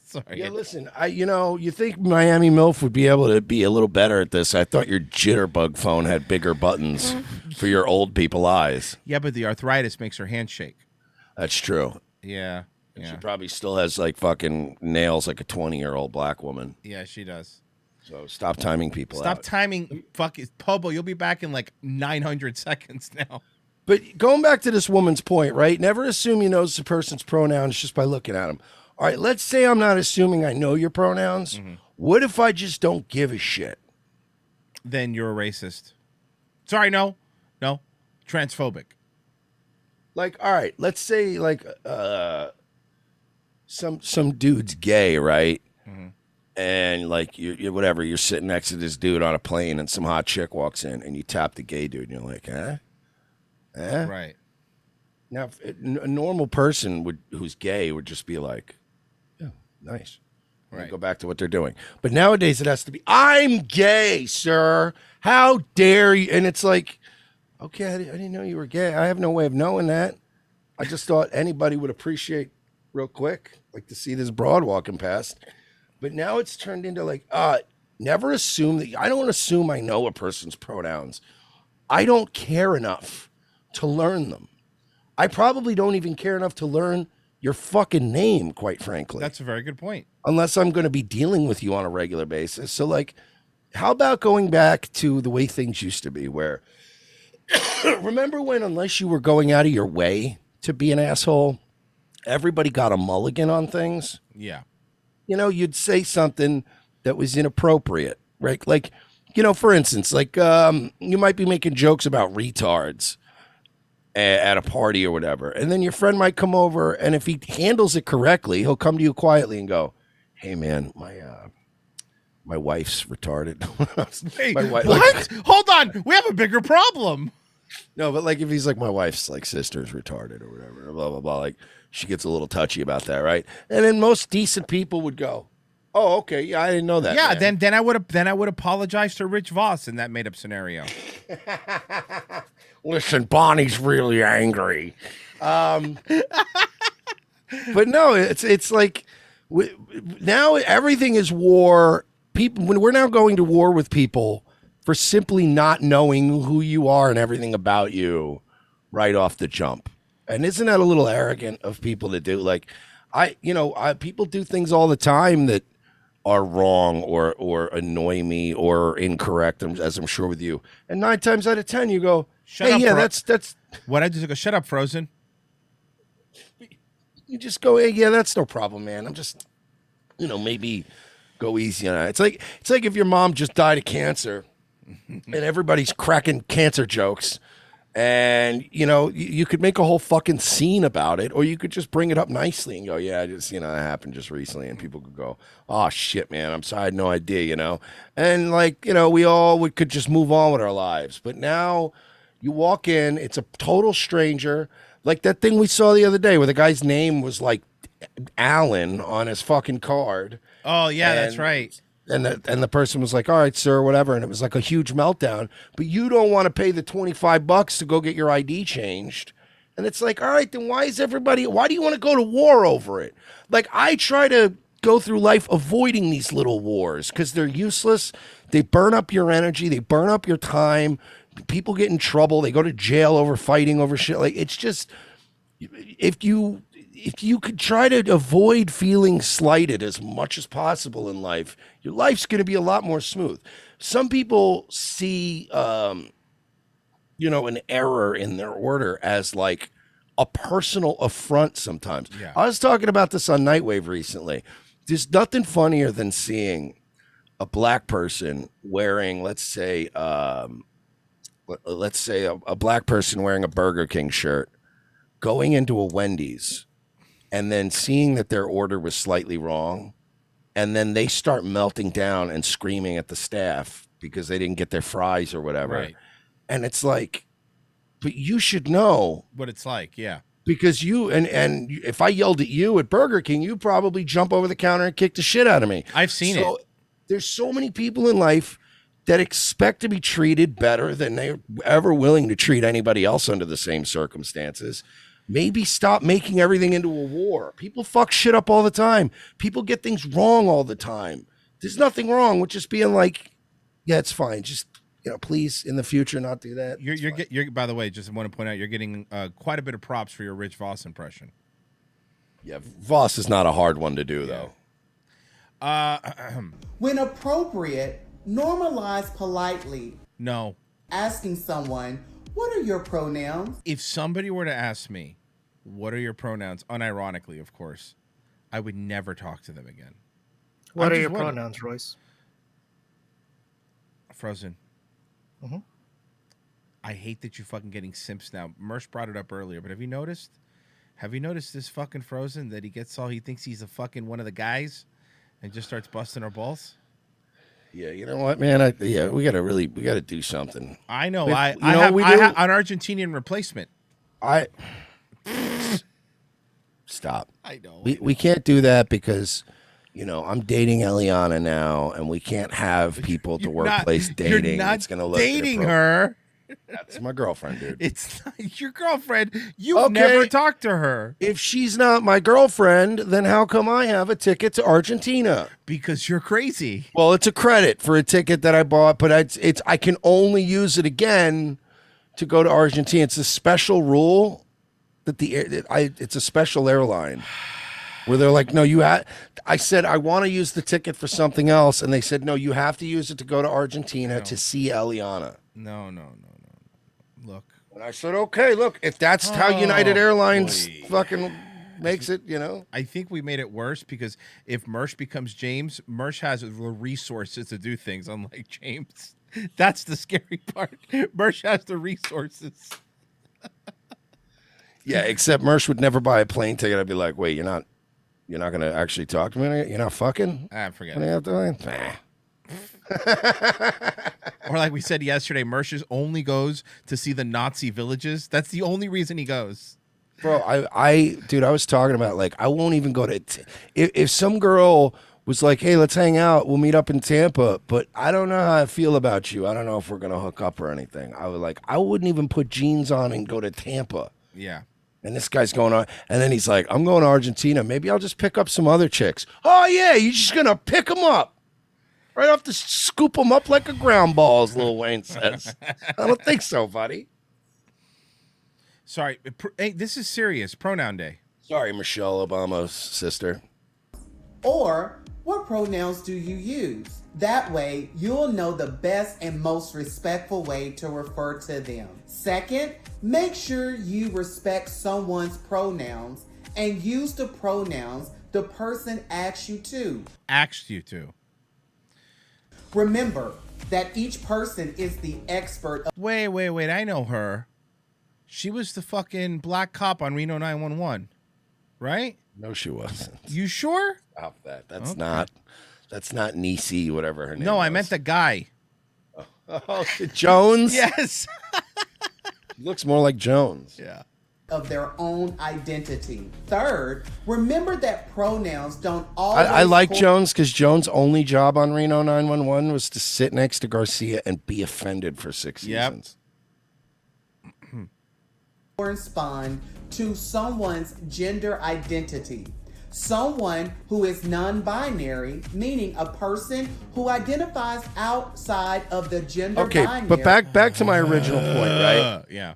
Sorry. Yeah, listen, you think Miami MILF would be able to be a little better at this. I thought your jitterbug phone had bigger buttons for your old people eyes. Yeah, but the arthritis makes her hand shake. That's true. Yeah. And she probably still has like fucking nails like a 20-year-old black woman. Yeah, she does. So stop timing people Stop out. timing. Fuck it. Pobo, you'll be back in like 900 seconds now. But going back to this woman's point, right? Never assume you know the person's pronouns just by looking at them. All right, let's say I'm not assuming I know your pronouns. Mm-hmm. What if I just don't give a shit? Then you're a racist. Sorry, no. Transphobic. Like, all right, let's say like some dude's gay, right? Mm-hmm. And like you whatever, you're sitting next to this dude on a plane and some hot chick walks in and you tap the gay dude and you're like, eh? Right. Now, a normal person who's gay would just be like, yeah, nice. Right. Go back to what they're doing. But nowadays it has to be, I'm gay, sir. How dare you? And it's like, okay, I didn't know you were gay. I have no way of knowing that. I just thought anybody would appreciate real quick, like to see this broad walking past. But now it's turned into like, never assume that. I don't assume I know a person's pronouns. I don't care enough to learn them. I probably don't even care enough to learn your fucking name, quite frankly. That's a very good point. Unless I'm going to be dealing with you on a regular basis. So like, how about going back to the way things used to be where, remember when unless you were going out of your way to be an asshole, everybody got a mulligan on things? Yeah. You'd say something that was inappropriate, right? Like, for instance, like you might be making jokes about retards at a party or whatever. And then your friend might come over, and if he handles it correctly, he'll come to you quietly and go, hey, man, my wife's retarded. Wait, what? Hold on. We have a bigger problem. No, but like if he's like, my wife's like sister's retarded or whatever, blah, blah, blah. Like she gets a little touchy about that, right? And then most decent people would go, oh, okay, yeah, I didn't know that. Yeah, man. then I would apologize to Rich Voss in that made up scenario. Listen, Bonnie's really angry. But no, it's like now everything is war. People, when we're now going to war with people for simply not knowing who you are and everything about you right off the jump. And isn't that a little arrogant of people to do? Like, people do things all the time that are wrong or annoy me or incorrect, as I'm sure with you. And 9 times out of 10, you go, shut up, that's what I just go, shut up, Frozen. You just go, hey, yeah, that's no problem, man. I'm just, maybe Go easy on it. It's like if your mom just died of cancer and everybody's cracking cancer jokes. And, you could make a whole fucking scene about it, or you could just bring it up nicely and go, yeah, just, that happened just recently. And people could go, oh, shit, man, I'm sorry, I had no idea, And, we all could just move on with our lives. But now you walk in, it's a total stranger. Like that thing we saw the other day where the guy's name was like Alan on his fucking card. Oh, yeah, that's right. And the person was like, all right, sir, whatever. And it was like a huge meltdown. But you don't want to pay the $25 to go get your ID changed. And it's like, all right, then why do you want to go to war over it? Like, I try to go through life avoiding these little wars because they're useless. They burn up your energy. They burn up your time. People get in trouble. They go to jail over fighting over shit. Like, it's just, if you could try to avoid feeling slighted as much as possible in life, your life's going to be a lot more smooth. Some people see, an error in their order as like a personal affront sometimes. Yeah. I was talking about this on Nightwave recently. There's nothing funnier than seeing a black person wearing, let's say a black person wearing a Burger King shirt, going into a Wendy's, and then seeing that their order was slightly wrong, and then they start melting down and screaming at the staff because they didn't get their fries or whatever. Right. And it's like, but you should know what it's like, yeah. Because you and if I yelled at you at Burger King, you'd probably jump over the counter and kick the shit out of me. I've seen it. There's so many people in life that expect to be treated better than they're ever willing to treat anybody else under the same circumstances. Maybe stop making everything into a war. People fuck shit up all the time. People get things wrong all the time. There's nothing wrong with just being like, yeah, it's fine. Just, please in the future not do that. You're by the way, just want to point out, you're getting quite a bit of props for your Rich Voss impression. Yeah, Voss is not a hard one to do, though. When appropriate, normalize politely. No. Asking someone, what are your pronouns? If somebody were to ask me, what are your pronouns, unironically, of course, I would never talk to them again. What are your pronouns, Royce? Frozen. Mm-hmm. I hate that you're fucking getting simps now. Mersh brought it up earlier, but have you noticed this fucking Frozen that he thinks he's a fucking one of the guys and just starts busting our balls? Yeah, you know what, man? We gotta do something. I know. I have an Argentinian replacement. Stop. I know. We can't do that because, I'm dating Eliana now, and we can't have people at the workplace dating. You're not it's gonna look dating her. That's my girlfriend, dude. It's not your girlfriend. You've never talked to her. If she's not my girlfriend, then how come I have a ticket to Argentina? Because you're crazy. Well, it's a credit for a ticket that I bought, but I can only use it again to go to Argentina. It's a special rule that it's a special airline where they're like, no, I said I want to use the ticket for something else, and they said no, you have to use it to go to Argentina to see Eliana. No. Look. And I said, okay, look, if that's how United Airlines fucking makes it, I think we made it worse because if Mersh becomes James, Mersh has the resources to do things, unlike James. That's the scary part. Mersh has the resources. Yeah, except Mersh would never buy a plane ticket. I'd be like, wait, you're not going to actually talk to me? You're not fucking? Forget what are you doing? Or like we said yesterday, Mersh only goes to see the Nazi villages. That's the only reason he goes. Bro, I was talking about, like, I won't even go to if some girl was like, hey, let's hang out, we'll meet up in Tampa, but I don't know how I feel about you. I don't know if we're gonna hook up or anything. I wouldn't even put jeans on and go to Tampa. Yeah. And this guy's going on, and then he's like, I'm going to Argentina. Maybe I'll just pick up some other chicks. Oh yeah, you're just gonna pick them up. Right off to scoop them up like a ground ball, as Lil Wayne says. I don't think so, buddy. Sorry. Hey, this is serious. Pronoun day. Sorry, Michelle Obama's sister. Or, what pronouns do you use? That way, you'll know the best and most respectful way to refer to them. Second, make sure you respect someone's pronouns and use the pronouns the person asks you to. Asked you to. Remember that each person is the expert of Wait. I know her. She was the fucking black cop on Reno 911, right? No, she wasn't. You sure? Stop that. That's Okay. not Niecy, whatever her name. No, I was. meant the guy. Oh, Jones. Yes. He looks more like Jones. Yeah. of their own identity. Third, remember that pronouns don't always I like Jones because Jones' only job on Reno 911 was to sit next to Garcia and be offended for 6 seasons. correspond to someone's gender identity. Someone who is non-binary, meaning a person who identifies outside of the gender Okay, binary. but back to my original point, right? Yeah.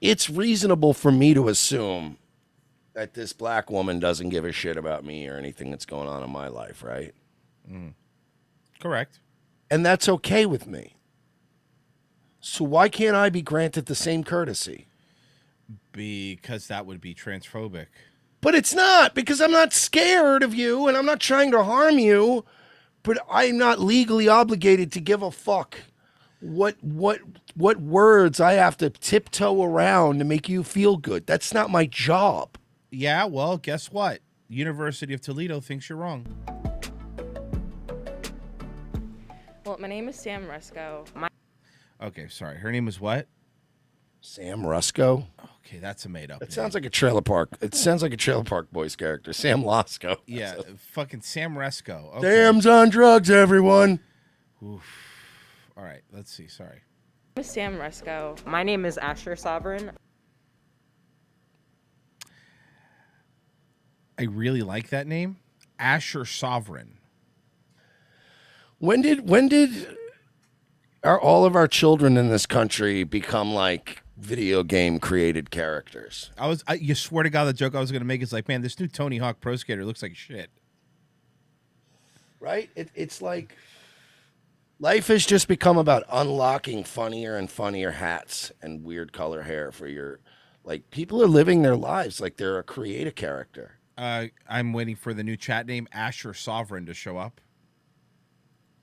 It's reasonable for me to assume that this black woman doesn't give a shit about me or anything that's going on in my life, right? Correct. And that's okay with me. So why can't I be granted the same courtesy? Because that would be transphobic. But it's not, because I'm not scared of you and I'm not trying to harm you, but I'm not legally obligated to give a fuck what words I have to tiptoe around to make you feel good. That's not my job. Yeah, well, guess what? University of Toledo thinks you're wrong. Well, my name is Sam Resco. Okay, sorry. Her name is what? Sam Rusco? Okay, that's a made-up It sounds like a trailer park. It sounds like a Trailer Park Boys character. Sam Losco. Yeah, fucking Sam Resco. Okay. Sam's on drugs, everyone. Oof. All right, let's see. Sorry. My name is Sam Resco. My name is Asher Sovereign. I really like that name. Asher Sovereign. When did all of our children in this country become like video game created characters? You swear to God, the joke I was going to make is like, man, this new Tony Hawk Pro Skater looks like shit. Right? It's like life has just become about unlocking funnier and funnier hats and weird color hair for your, like, people are living their lives like they're a creative character. I'm waiting for the new chat name, Asher Sovereign, to show up.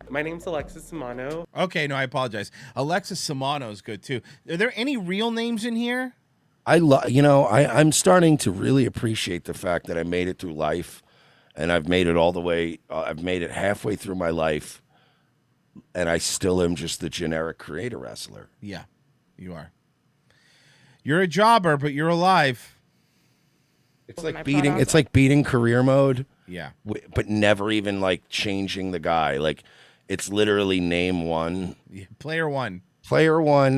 My name's Alexis Simano. Okay, no, I apologize. Alexis Simano is good too. Are there any real names in here? I'm starting to really appreciate the fact that I made it through life, and I've made it all the way. I've made it halfway through my life, and I still am just the generic creator wrestler. Yeah, you are. You're a jobber, but you're alive. It's like beating. It's like beating career mode. Yeah, but never even like changing the guy. Like it's literally name one, player one,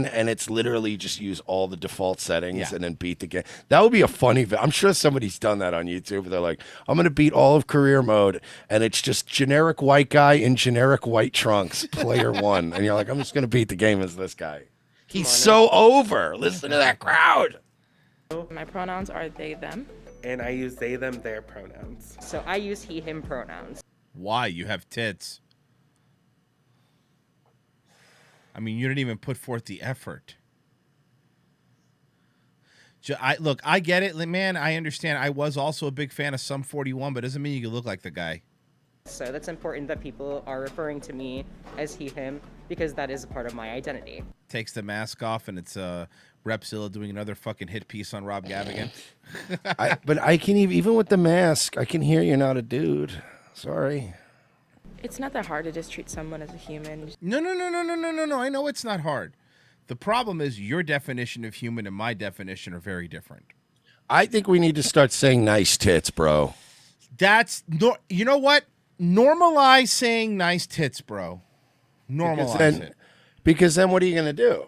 and it's literally just use all the default settings and then beat the game. That would be a funny. I'm sure somebody's done that on YouTube. They're like, I'm gonna beat all of career mode, and it's just generic white guy in generic white trunks, player one, and you're like, I'm just gonna beat the game as this guy. He's so over. Listen to that crowd. My pronouns are they, them. And I use they, them, their pronouns. So I use he, him pronouns. Why? You have tits. I mean, you didn't even put forth the effort. Look, I get it, man. I understand. I was also a big fan of Sum 41, but it doesn't mean you can look like the guy. So that's important that people are referring to me as he, him, because that is a part of my identity. Takes the mask off, and it's Repzilla doing another fucking hit piece on Rob Gavigan. But I can even with the mask, I can hear you're not a dude. Sorry. It's not that hard to just treat someone as a human. No. I know it's not hard. The problem is your definition of human and my definition are very different. I think we need to start saying nice tits, bro. You know what? Normalize saying nice tits, bro. Normalize it. Because then what are you going to do?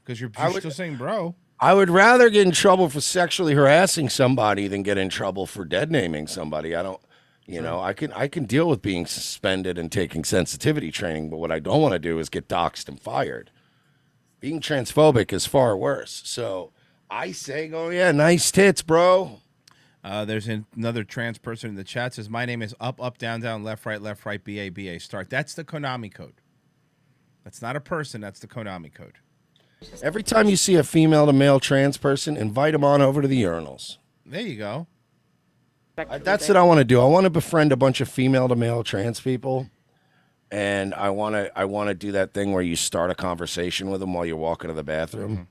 Because you're still saying bro. I would rather get in trouble for sexually harassing somebody than get in trouble for dead naming somebody. I don't, I can deal with being suspended and taking sensitivity training, but what I don't want to do is get doxxed and fired. Being transphobic is far worse. So I say, nice tits, bro. There's another trans person in the chat says, my name is up, down, left, right, BA, start. That's the Konami code. That's not a person. That's the Konami code. Every time you see a female to male trans person, invite them on over to the urinals. There you go. That's what I want to do. I want to befriend a bunch of female to male trans people. And I want to do that thing where you start a conversation with them while you're walking to the bathroom,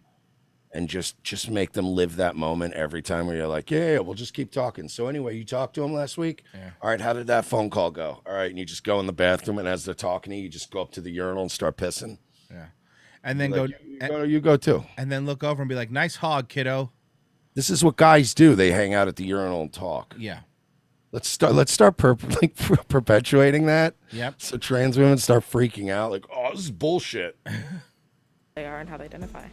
and just make them live that moment every time where you're like, yeah, we'll just keep talking. So anyway, you talked to him last week. Yeah. All right, how did that phone call go? All right, and you just go in the bathroom, and as they're talking to you, you just go up to the urinal and start pissing. Yeah, and then You go too. and then look over and be like, "Nice hog, kiddo." This is what guys do. They hang out at the urinal and talk. Yeah. Let's start perpetuating that. Yep. So trans women start freaking out like, oh, this is bullshit. They are and how they identify.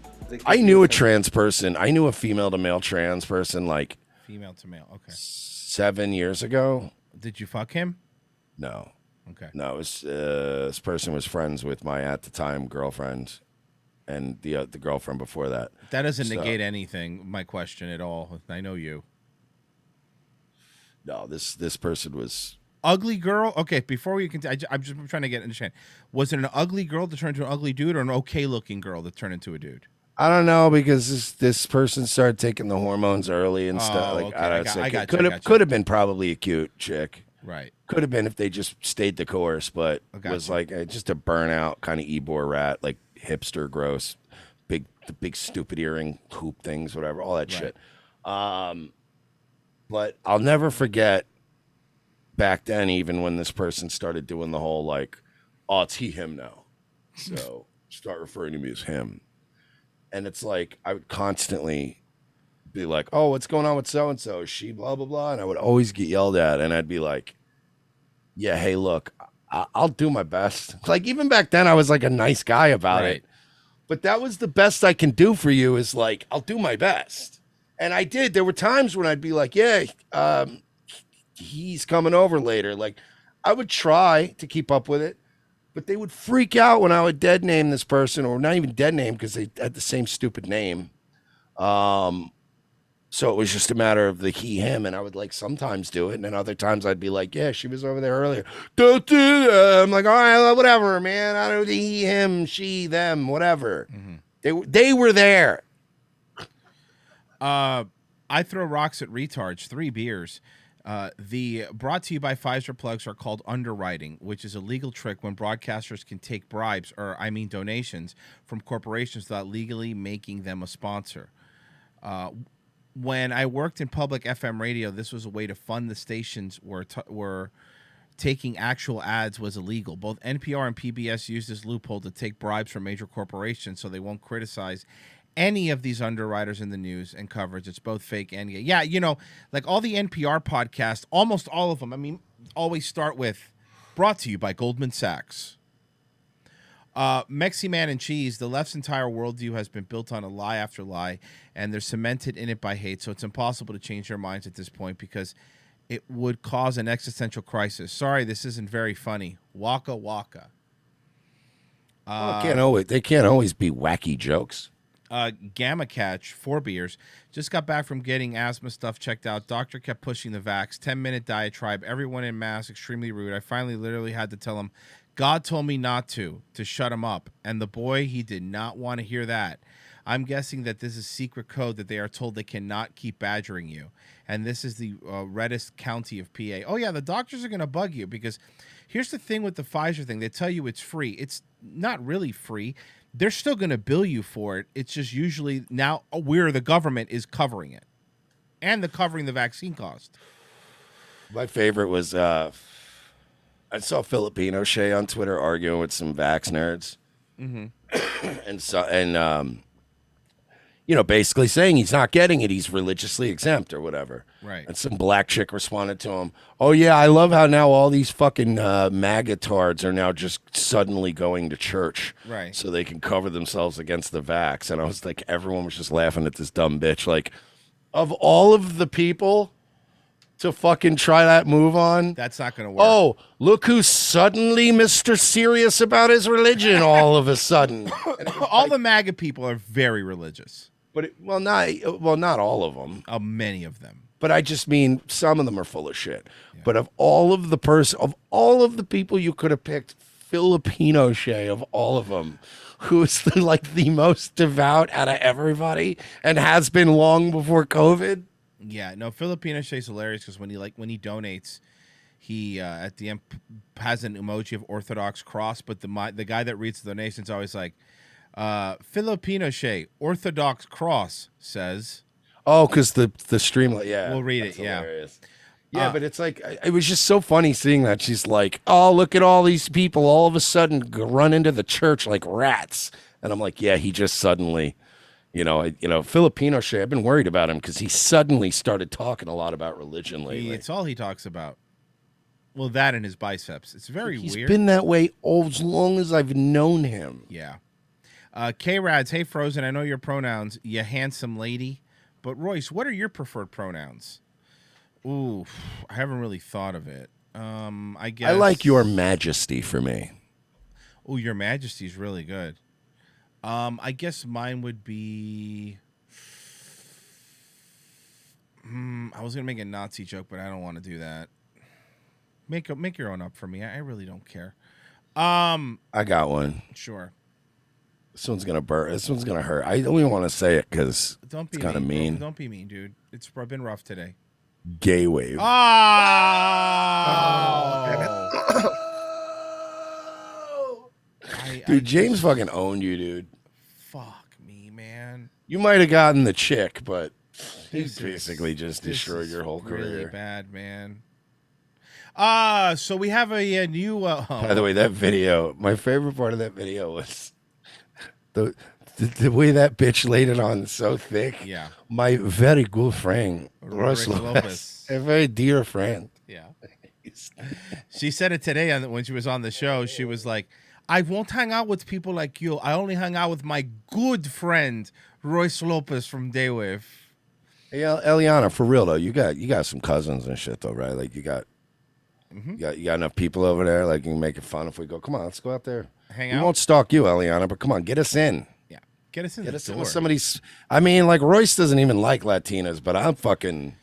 I knew a trans person. I knew a female to male trans person like Female to male. Okay. 7 years ago. Did you fuck him? No. Okay. No, it was, this person was friends with my at the time girlfriend, and the girlfriend before that. That doesn't So- negate anything. My question at all. I know you. No, this person was Ugly girl. Okay, before we continue, I'm just trying to understand. Was it an ugly girl that turned into an ugly dude, or an okay looking girl that turned into a dude? I don't know, because this person started taking the hormones early and stuff. Like okay. I I don't got think you, it I could have got you. could have been probably a cute chick. Right. Could have been if they just stayed the course, but got was you. like just a burnout kind of Ebor rat, like hipster, gross, the big stupid earring hoop things, whatever, all that shit. But I'll never forget back then, even when this person started doing the whole like, oh, it's he, him now. So start referring to me as him. And it's like, I would constantly be like, oh, what's going on with so-and-so? Is she blah, blah, blah? And I would always get yelled at. And I'd be like, yeah, hey, look, I'll do my best. Like, even back then, I was like a nice guy about it. But that was the best I can do for you, is like, I'll do my best. And I did. There were times when I'd be like, yeah, he's coming over later. Like, I would try to keep up with it, but they would freak out when I would dead name this person, or not even dead name, because they had the same stupid name. So it was just a matter of the he, him, and I would like sometimes do it, and then other times I'd be like, yeah, she was over there earlier. Don't do that. I'm like, all right, whatever, man. I don't he, him, she, them, whatever. They were there. I throw rocks at retards. 3 beers. The brought to you by Pfizer plugs are called underwriting, which is a legal trick when broadcasters can take bribes, or I mean donations, from corporations without legally making them a sponsor. When I worked in public FM radio, this was a way to fund the stations where taking actual ads was illegal. Both NPR and PBS used this loophole to take bribes from major corporations so they won't criticize any of these underwriters in the news and coverage. It's both fake and gay. Yeah, you know, like all the NPR podcasts, almost all of them, I mean, always start with brought to you by Goldman Sachs. Mexi Man and Cheese, the left's entire worldview has been built on a lie after lie, and they're cemented in it by hate, so it's impossible to change their minds at this point because it would cause an existential crisis. Sorry, this isn't very funny. Waka waka. They can't always be wacky jokes. Gamma Catch, 4 beers. Just got back from getting asthma stuff checked out. Doctor kept pushing the vax. 10-minute diatribe. Everyone in mass, extremely rude. I finally literally had to tell him, God told me not to shut him up. And the boy, he did not want to hear that. I'm guessing that this is secret code that they are told they cannot keep badgering you. And this is the reddest county of PA. Oh, yeah, the doctors are going to bug you because here's the thing with the Pfizer thing. They tell you it's free. It's not really free. They're still going to bill you for it. It's just usually now where the government is covering it. And they're covering the vaccine cost. My favorite was I saw Filipino Shay on Twitter arguing with some vax nerds. And you know, basically saying he's not getting it. He's religiously exempt or whatever. Right. And some black chick responded to him, oh, yeah, I love how now all these fucking MAGA tards are now just suddenly going to church. Right. So they can cover themselves against the vax. And I was like, everyone was just laughing at this dumb bitch. Like, of all of the people to fucking try that move on. That's not going to work. Oh, look who's suddenly Mr. Serious about his religion all of a sudden. All the MAGA people are very religious. But not all of them. Many of them. But I just mean some of them are full of shit. Yeah. But of all of the people you could have picked, Filipino Shay of all of them, who's the most devout out of everybody and has been long before COVID. Yeah, no, Filipino Shay's hilarious because when he donates, he at the end has an emoji of Orthodox cross, but the guy that reads the donation's always like, Filipino Shay, Orthodox cross says. Oh, because the streamlet, yeah. We'll read that's it, yeah. hilarious. Yeah, but it's like, it was just so funny seeing that. She's like, oh, look at all these people all of a sudden run into the church like rats. And I'm like, yeah, he just suddenly, Filipino Shay, I've been worried about him because he suddenly started talking a lot about religion lately. It's all he talks about. Well, that and his biceps. It's very He's weird. been that way as long as I've known him. Yeah. K-Rads, hey, Frozen, I know your pronouns, you handsome lady. But, Royce, what are your preferred pronouns? Ooh, I haven't really thought of it. I guess. I like your majesty for me. Ooh, your majesty's really good. I guess mine would be... I was going to make a Nazi joke, but I don't want to do that. Make your own up for me. I really don't care. I got one. Sure. This one's gonna burn. This one's gonna hurt. I don't even want to say it because Don't be it's kind of mean. Don't be mean, dude. It's been rough today. Gay wave. Dude, James fucking owned you, dude. Fuck me, man. You might have gotten the chick, but he This basically just destroyed your whole really career. bad, man. So we have a new. By the way, that video, my favorite part of that video was the way that bitch laid it on so thick. Yeah. My very good friend, Royce Royce Lopez. Lopez. A very dear friend. Yeah. She said it today when she was on the show. She was like, I won't hang out with people like you. I only hang out with my good friend, Royce Lopez from Daywave. Hey, Eliana, for real though, you got some cousins and shit though, right? Like you got enough people over there. Like you can make it fun if we go. Come on, let's go out there. Hang We out? won't stalk you, Eliana, but come on, get us in. Yeah, get us in. Get the us in door. with somebody's. I mean, like Royce doesn't even like Latinas, but I'm fucking.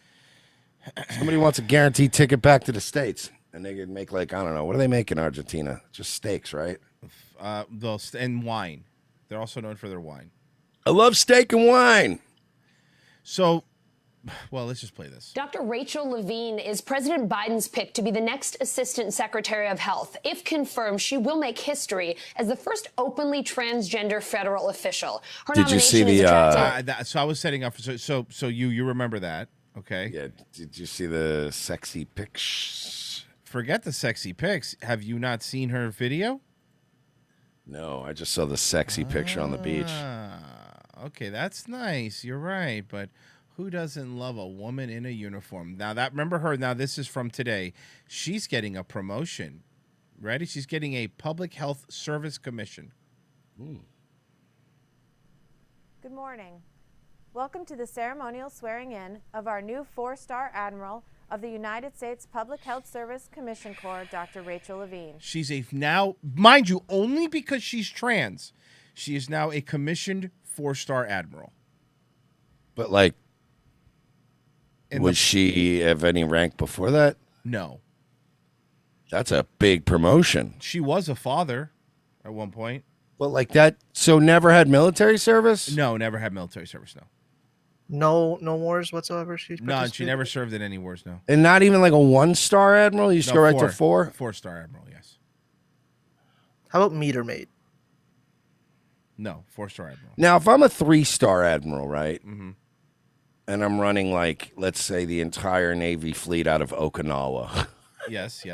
Somebody wants a guaranteed ticket back to the States, and they could make like I don't know what do they make in Argentina? Just steaks, right? And wine. They're also known for their wine. I love steak and wine. So, well, let's just play this. Dr. Rachel Levine is President Biden's pick to be the next Assistant Secretary of Health. If confirmed, she will make history as the first openly transgender federal official. Her Did you see nomination is the? attracting- So I was setting up. So you remember that? Okay. Yeah. Did you see the sexy pics? Forget the sexy pics. Have you not seen her video? No, I just saw the sexy picture on the beach. Okay, that's nice. You're right, but who doesn't love a woman in a uniform? Now remember her. Now this is from today. She's getting a promotion. Ready? She's getting a public health service commission. Good morning. Welcome to the ceremonial swearing in of our new 4-star Admiral of the United States Public Health Service Commission Corps, Dr. Rachel Levine. She's now, mind you, only because she's trans, she is now a commissioned 4-star admiral. But like, was she of any rank before that? No. That's a big promotion. She was a father at one point. But like that, so never had military service? No, never had military service, no. No wars whatsoever. She No, she never served in any wars, no. And not even like a 1-star admiral? You just go right to 4? 4-star admiral, yes. How about meter maid? No, 4-star admiral. Now, if I'm a 3-star admiral, right? Mm-hmm. And I'm running like, let's say, the entire Navy fleet out of Okinawa. Yes.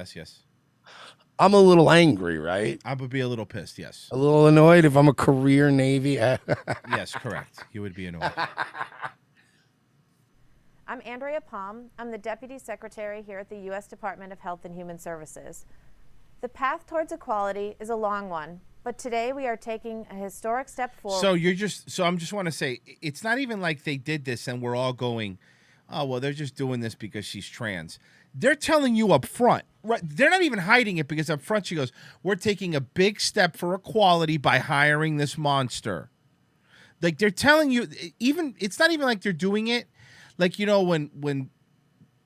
I'm a little angry, right? I would be a little pissed, yes. A little annoyed if I'm a career Navy. Yes, correct. You would be annoyed. I'm Andrea Palm. I'm the Deputy Secretary here at the U.S. Department of Health and Human Services. The path towards equality is a long one, but today we are taking a historic step forward. So I'm just want to say, it's not even like they did this and we're all going, oh, well, they're just doing this because she's trans. They're telling you up front, right? They're not even hiding it because up front she goes, we're taking a big step for equality by hiring this monster. Like they're telling you, even it's not even like they're doing it. Like, you know, when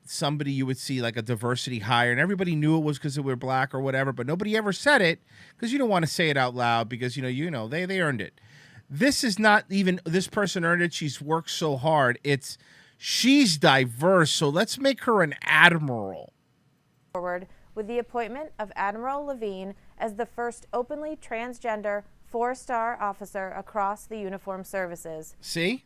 somebody you would see like a diversity hire and everybody knew it was because they were black or whatever, but nobody ever said it because you don't want to say it out loud because, you know, they earned it. This is not even, this person earned it. She's worked so hard. She's diverse, so let's make her an admiral. Forward with the appointment of Admiral Levine as the first openly transgender 4-star officer across the uniformed services. See?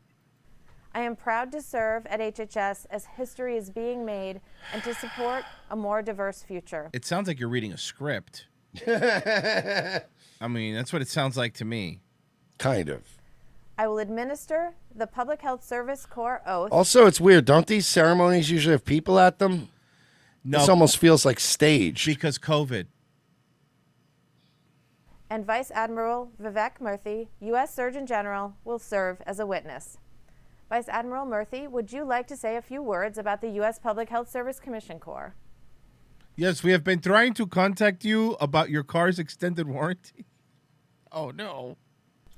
I am proud to serve at HHS as history is being made and to support a more diverse future. It sounds like you're reading a script. I mean, that's what it sounds like to me. Kind of. I will administer the Public Health Service Corps oath. Also, it's weird. Don't these ceremonies usually have people at them? No. This almost feels like staged. Because COVID. And Vice Admiral Vivek Murthy, U.S. Surgeon General, will serve as a witness. Vice Admiral Murthy, would you like to say a few words about the U.S. Public Health Service Commission Corps? Yes, we have been trying to contact you about your car's extended warranty. Oh, no.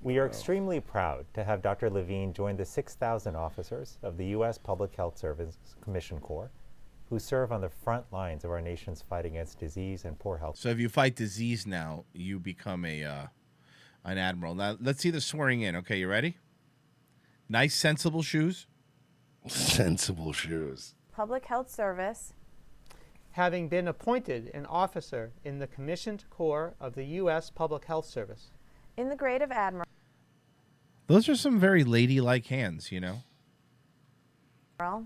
We are extremely proud to have Dr. Levine join the 6,000 officers of the U.S. Public Health Service Commission Corps who serve on the front lines of our nation's fight against disease and poor health. So if you fight disease now, you become an admiral. Now, let's see the swearing in. Okay, you ready? Nice, sensible shoes. Sensible shoes. Public Health Service. Having been appointed an officer in the Commissioned Corps of the U.S. Public Health Service. In the grade of Admiral. Those are some very ladylike hands, you know.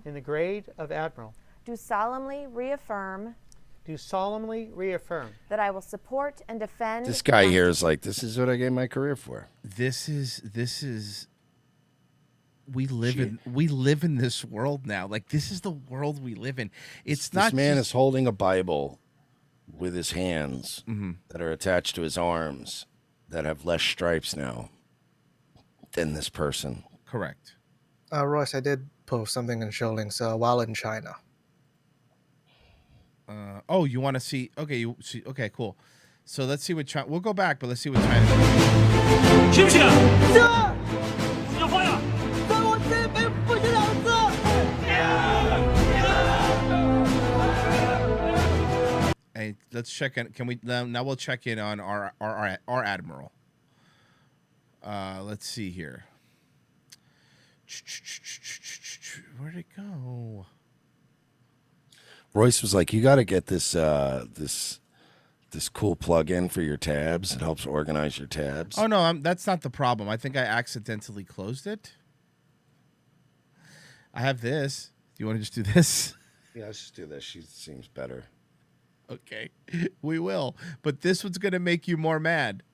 In the grade of Admiral. Do solemnly reaffirm. Do solemnly reaffirm. That I will support and defend. This guy here is like, this is what I gave my career for. This is. We live in this world now. Like, this is the world we live in. It's not. This man is holding a Bible with his hands that are attached to his arms that have less stripes now than this person. Correct. Royce, I did post something in show links while in China. Oh, you want to see? Okay, you see. Okay, cool. So let's see what China. We'll go back, but let's see what China. Hey, let's check in. Can we now? We'll check in on our admiral. Let's see here. Where'd it go? Royce was like, "You got to get this this cool plug-in for your tabs. It helps organize your tabs." Oh no, that's not the problem. I think I accidentally closed it. I have this. Do you want to just do this? Yeah, let's just do this. She seems better. Okay, we will. But this one's going to make you more mad.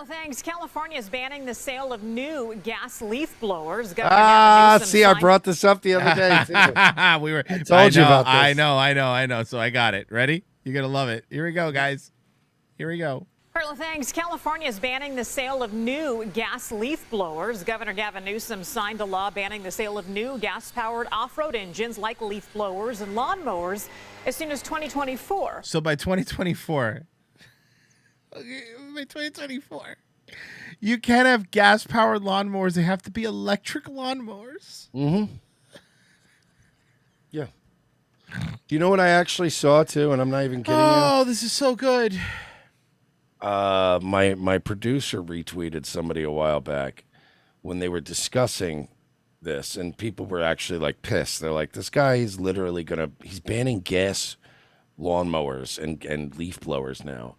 Thanks. California is banning the sale of new gas leaf blowers. See, I brought this up the other day, too. I told you about this. I know. So I got it. Ready? You're going to love it. Here we go, guys. Here we go. Thanks. California is banning the sale of new gas leaf blowers. Governor Gavin Newsom signed a law banning the sale of new gas-powered off-road engines like leaf blowers and lawnmowers as soon as 2024. So by 2024, by 2024, you can't have gas-powered lawnmowers. They have to be electric lawnmowers. Mm-hmm. Yeah. Do you know what I actually saw, too? And I'm not even kidding you. Oh, this is so good. My producer retweeted somebody a while back when they were discussing this, and people were actually like pissed. They're like, this guy is literally he's banning gas lawnmowers and leaf blowers now.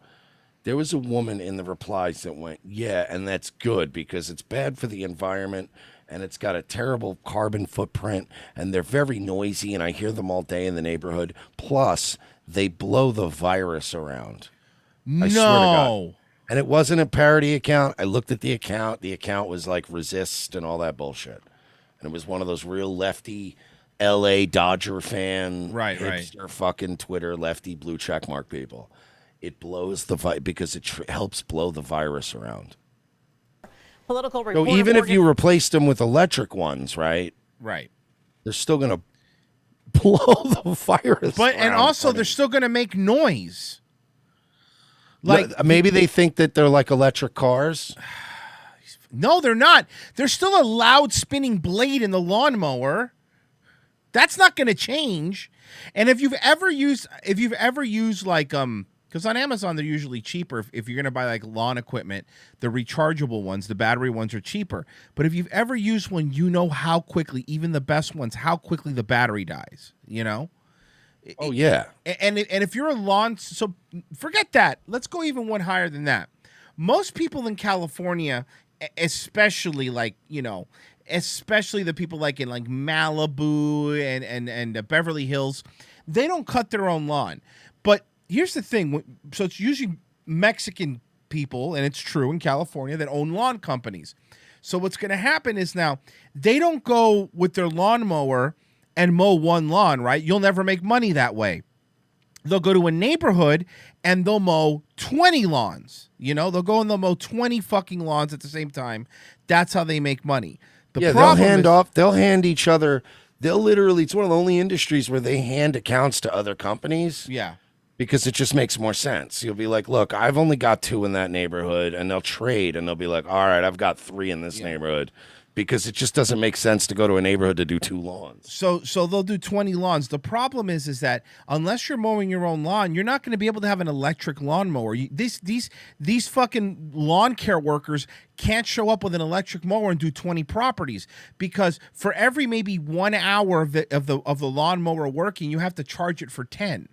There was a woman in the replies that went, yeah, and that's good because it's bad for the environment and it's got a terrible carbon footprint and they're very noisy and I hear them all day in the neighborhood. Plus, they blow the virus around. I swear to God. And it wasn't a parody account. I looked at the account. The account was like resist and all that bullshit. And it was one of those real lefty LA Dodger fan, hipster fucking Twitter lefty blue checkmark people. It blows the because it helps blow the virus around. Political So even if you replaced them with electric ones, right? Right. They're still going to blow the virus But around. and also they're still going to make noise. Like maybe they think that they're like electric cars. No, they're not. There's still a loud spinning blade in the lawnmower. That's not going to change. And if you've ever used like Because on Amazon, they're usually cheaper. If you're going to buy like lawn equipment, the rechargeable ones, the battery ones are cheaper. But if you've ever used one, you know how quickly, even the best ones, how quickly the battery dies, you know? Oh, yeah. And if you're a lawn, so forget that. Let's go even one higher than that. Most people in California, especially like, you know, especially the people like in like Malibu and Beverly Hills, they don't cut their own lawn. But here's the thing. So it's usually Mexican people, and it's true in California, that own lawn companies. So what's going to happen is now they don't go with their lawnmower and mow one lawn, right? You'll never make money that way. They'll go to a neighborhood and they'll mow 20 lawns. You know, they'll go and they'll mow 20 fucking lawns at the same time. That's how they make money. They'll hand each other. They'll literally, it's one of the only industries where they hand accounts to other companies. Yeah. Because it just makes more sense. You'll be like, look, I've only got 2 in that neighborhood, and they'll trade, and they'll be like, all right, I've got 3 in this neighborhood. Because it just doesn't make sense to go to a neighborhood to do 2 lawns. So they'll do 20 lawns. The problem is that unless you're mowing your own lawn, you're not going to be able to have an electric lawnmower. These fucking lawn care workers can't show up with an electric mower and do 20 properties, because for every maybe 1 hour of the lawnmower working, you have to charge it for 10.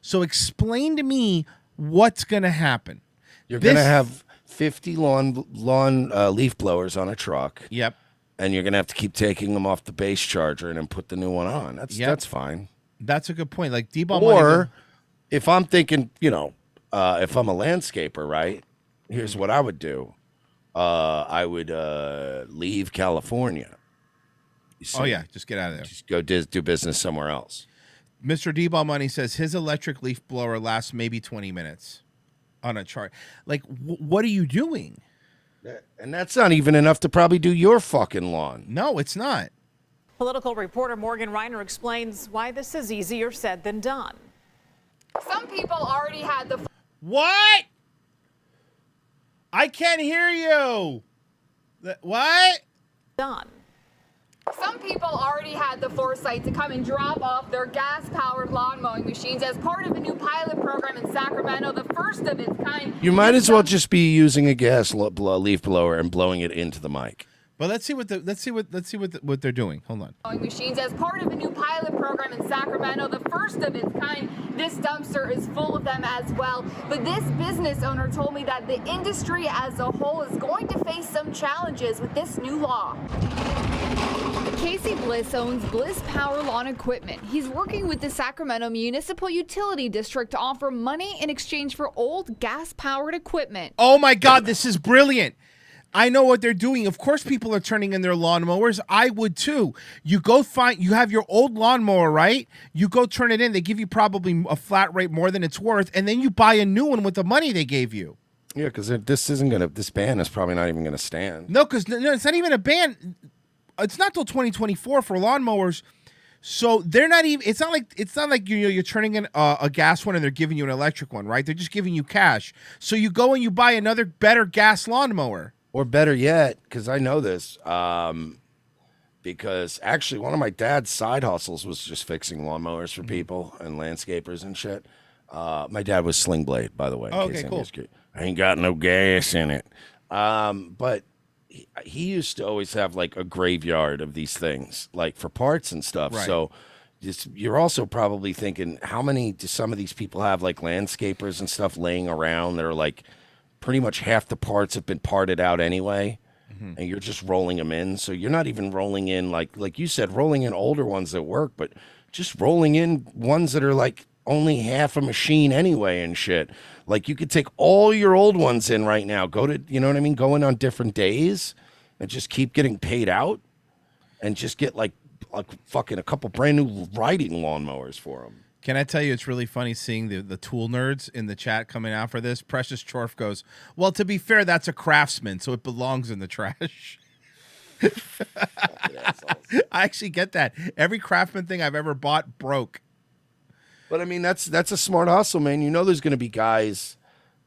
So explain to me what's going to happen. You're going to have 50 lawn leaf blowers on a truck. Yep. And you're going to have to keep taking them off the base charger and then put the new one on. That's fine. That's a good point. Like D-Ball Or if I'm thinking, you know, if I'm a landscaper, right? Here's what I would do. I would leave California. Oh, yeah. Just get out of there. Just go do business somewhere else. Mr. D-Ball Money says his electric leaf blower lasts maybe 20 minutes on a chart. Like, what are you doing? And that's not even enough to probably do your fucking lawn. No, it's not. Political reporter Morgan Reiner explains why this is easier said than done. Some people already had the... What? I can't hear you. What? Done. Some people already had the foresight to come and drop off their gas-powered lawn mowing machines as part of a new pilot program in Sacramento, the first of its kind. You might as well just be using a gas leaf blower and blowing it into the mic. But let's see what they're doing. Hold on. Mowing machines as part of a new pilot program in Sacramento, the first of its kind. This dumpster is full of them as well. But this business owner told me that the industry as a whole is going to face some challenges with this new law. Casey Bliss owns Bliss Power Lawn Equipment. He's working with the Sacramento Municipal Utility District to offer money in exchange for old gas-powered equipment. Oh my God, this is brilliant. I know what they're doing. Of course people are turning in their lawnmowers. I would too. You have your old lawnmower, right? You go turn it in. They give you probably a flat rate more than it's worth, and then you buy a new one with the money they gave you. Yeah, because this ban is probably not even going to stand. No, because it's not even a ban. It's not till 2024 for lawnmowers. So they're not even. It's not like you're turning in a gas one and they're giving you an electric one, right? They're just giving you cash. So you go and you buy another better gas lawnmower. Or better yet, because I know this, because actually one of my dad's side hustles was just fixing lawnmowers for people and landscapers and shit. My dad was Sling Blade, by the way. Okay, cool. I ain't got no gas in it. But he used to always have like a graveyard of these things, like for parts and stuff. Right. So you're also probably thinking, how many do some of these people have, like landscapers and stuff laying around that are like pretty much half the parts have been parted out anyway, and you're just rolling them in. So you're not even rolling in, like you said, rolling in older ones that work, but just rolling in ones that are like only half a machine anyway and shit. Like you could take all your old ones in right now, go in on different days and just keep getting paid out and just get like fucking a couple brand new riding lawnmowers for them. Can I tell you, it's really funny seeing the tool nerds in the chat coming out for this. Precious Chorf goes, well, to be fair, that's a Craftsman, so it belongs in the trash. I actually get that. Every Craftsman thing I've ever bought broke. But I mean, that's a smart hustle, man. You know, there's going to be guys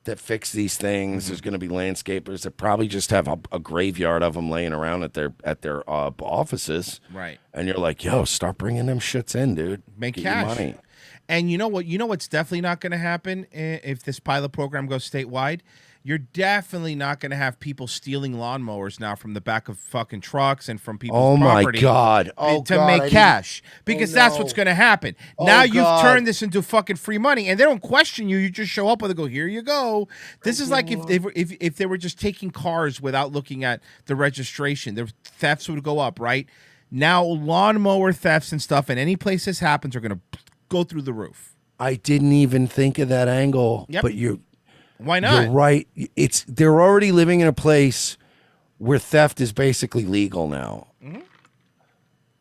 that fix these things. There's going to be landscapers that probably just have a graveyard of them laying around at their offices. Right. And you're like, yo, start bringing them shits in, dude. Make Get cash. your money. And you know what? You know what's definitely not going to happen if this pilot program goes statewide? You're definitely not going to have people stealing lawnmowers now from the back of fucking trucks and from people's property. My God. Oh, to God, I make didn't- cash. Because that's what's going to happen. Now you've God. turned this into fucking free money, and they don't question you. You just show up with it, go, here you go. This is like if they were just taking cars without looking at the registration. The thefts would go up, right? Now lawnmower thefts and stuff, and any place this happens are going to go through the roof. I didn't even think of that angle. Yep. But why not? You're right. They're already living in a place where theft is basically legal now. Mhm.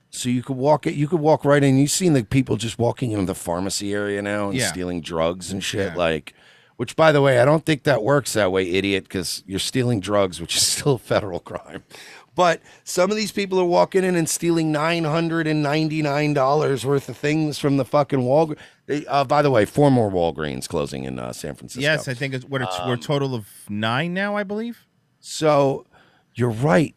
So you could walk right in. You've seen the people just walking into the pharmacy area now and Yeah. stealing drugs and shit. Which, by the way, I don't think that works that way, idiot, because you're stealing drugs, which is still a federal crime. But some of these people are walking in and stealing $999 worth of things from the fucking Walgreens. By the way, 4 more Walgreens closing in San Francisco. Yes, I think we're a total of 9 now, I believe. So you're right.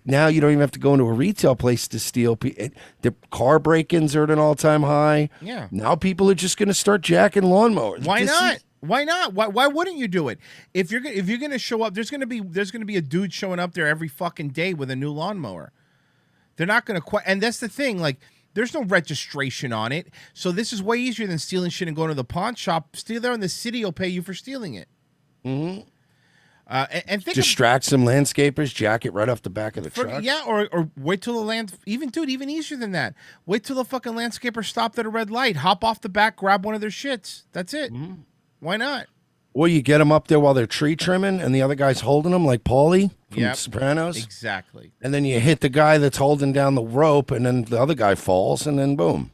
Now you don't even have to go into a retail place to steal. The car break-ins are at an all-time high. Yeah. Now people are just going to start jacking lawnmowers. Why not? Why not? Why wouldn't you do it? If you're going to show up, there's going to be a dude showing up there every fucking day with a new lawnmower. They're not going to and that's the thing, like there's no registration on it. So this is way easier than stealing shit and going to the pawn shop. Steal there and the city will pay you for stealing it. Mm-hmm. And think distract some landscapers, jack it right off the back of the truck. Yeah, or wait till even easier than that. Wait till the fucking landscaper stopped at a red light, hop off the back, grab one of their shits. That's it. Mm-hmm. Why not? Or you get them up there while they're tree trimming and the other guy's holding them like Paulie from Yep. Sopranos. Exactly. And then you hit the guy that's holding down the rope and then the other guy falls and then boom.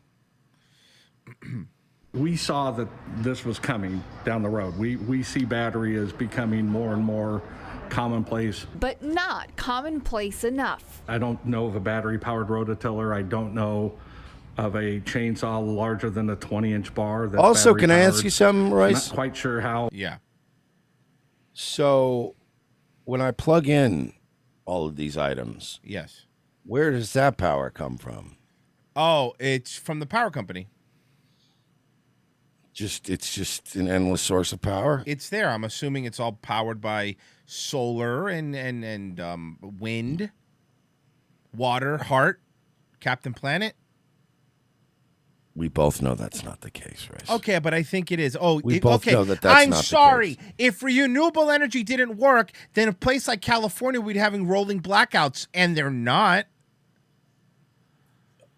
We saw that this was coming down the road. We see battery as becoming more and more commonplace. But not commonplace enough. I don't know of a battery-powered rototiller. I don't know of a chainsaw larger than a 20-inch bar. That's Also, can I ask battery-powered. you something, Royce? I'm not quite sure how. Yeah. So when I plug in all of these items, Yes. where does that power come from? Oh, it's from the power company. It's just an endless source of power. It's there. I'm assuming it's all powered by solar and wind, water, heart, Captain Planet. We both know that's not the case, right? Okay, but I think it is. Oh, We both okay. know that that's I'm not the sorry. If renewable energy didn't work, then a place like California we'd having rolling blackouts, and they're not.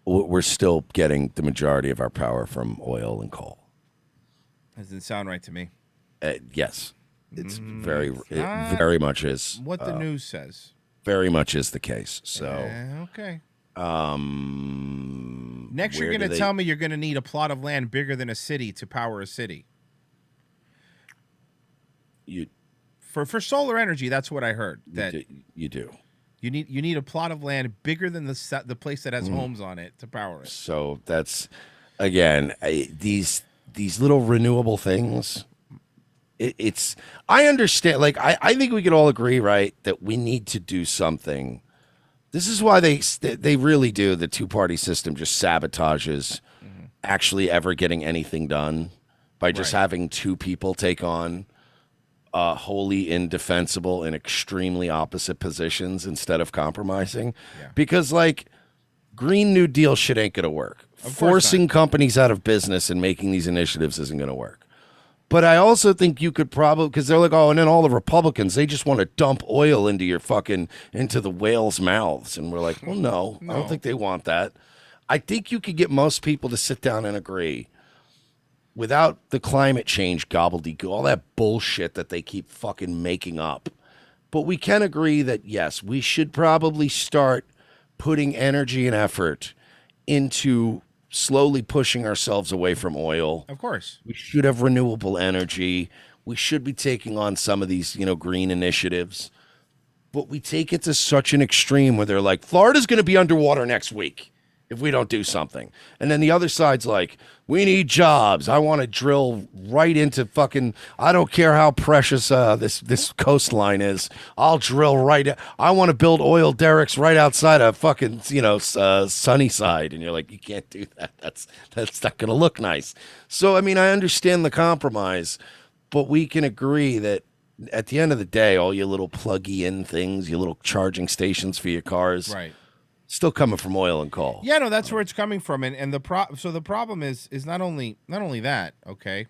We're still getting the majority of our power from oil and coal. Doesn't sound right to me. Yes, it's very, it's it not very much is what the news says. Very much is the case. So, Okay. where Next, you're going do to tell me you're going to need a plot of land bigger than a city to power a city. For solar energy, that's what I heard. That you do. You need a plot of land bigger than the place that has homes on it to power it. So that's again these little renewable things. It's I understand. Like I think we could all agree, right, that we need to do something. This is why they really do. The two-party system just sabotages actually ever getting anything done by just having two people take on wholly indefensible and extremely opposite positions instead of compromising. Because like Green New Deal shit ain't gonna work. Forcing companies out of business and making these initiatives isn't gonna work. But I also think you could probably, because they're like, oh, and then all the Republicans, they just want to dump oil into the whales' mouths. And we're like, well, no, I don't think they want that. I think you could get most people to sit down and agree without the climate change gobbledygook, all that bullshit that they keep fucking making up. But we can agree that, yes, we should probably start putting energy and effort into slowly pushing ourselves away from oil. Of course. We should have renewable energy. We should be taking on some of these, green initiatives. But we take it to such an extreme where they're like, Florida's going to be underwater next week. if we don't do something. And then the other side's like, we need jobs. I want to drill right into fucking, I don't care how precious this coastline is. I'll drill I want to build oil derricks right outside of fucking, Sunnyside. And you're like, you can't do that. That's not going to look nice. So, I mean, I understand the compromise, but we can agree that at the end of the day, all your little pluggy in things, your little charging stations for your cars, Right. still coming from oil and coal. Yeah, no, that's where it's coming from, and the problem is not only that, okay,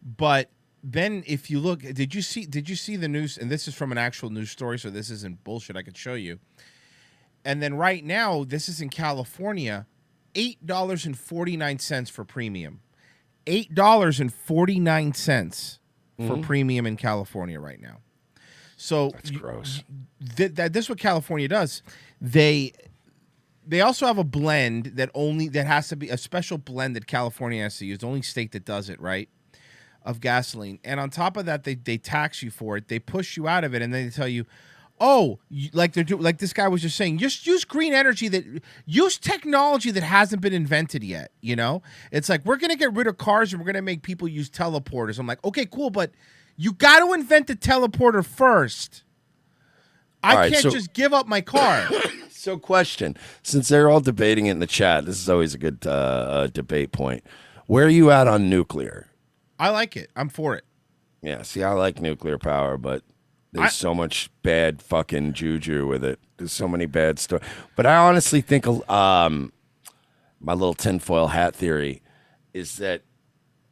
but then if you look, did you see the news? And this is from an actual news story, so this isn't bullshit. I could show you. And then right now, this is in California, $8.49 for premium, $8.49 for premium in California right now. So that's gross. This is what California does. They also have a blend that has to be a special blend that California has to use. The only state that does it, right? Of gasoline. And on top of that, they tax you for it. They push you out of it, and then they tell you, like this guy was just saying, just use green energy, use technology that hasn't been invented yet. It's like, we're gonna get rid of cars and we're gonna make people use teleporters. I'm like, okay, cool, but you got to invent the teleporter first. I can't just give up my car. So question, since they're all debating it in the chat, this is always a good debate point. Where are you at on nuclear? I like it. I'm for it. Yeah, see, I like nuclear power, but there's so much bad fucking juju with it. There's so many bad stuff. But I honestly think my little tinfoil hat theory is that,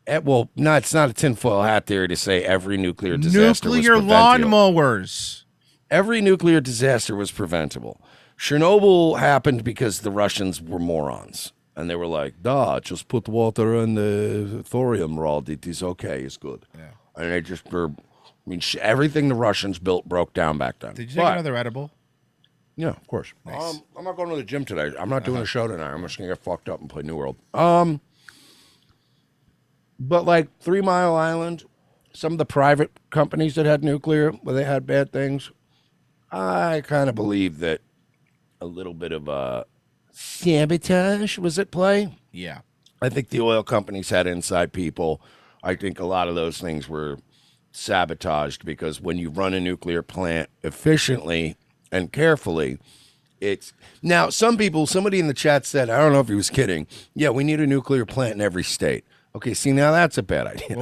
no, it's not a tinfoil hat theory to say every nuclear disaster was preventable. Lawnmowers. Every nuclear disaster was preventable. Chernobyl happened because the Russians were morons. And they were like, just put water in the thorium rod. It is okay. It's good. Yeah. And they just were, everything the Russians built broke down back then. Did you take another edible? Yeah, of course. Nice. I'm not going to the gym today. I'm not doing a show tonight. I'm just going to get fucked up and play New World. But like 3 Mile Island, some of the private companies that had nuclear, where they had bad things, I kind of believe that a little bit of sabotage was at play. Yeah. I think the oil companies had inside people. I think a lot of those things were sabotaged because when you run a nuclear plant efficiently and carefully, now somebody in the chat said, I don't know if he was kidding, yeah, we need a nuclear plant in every state. Okay, see, now that's a bad idea.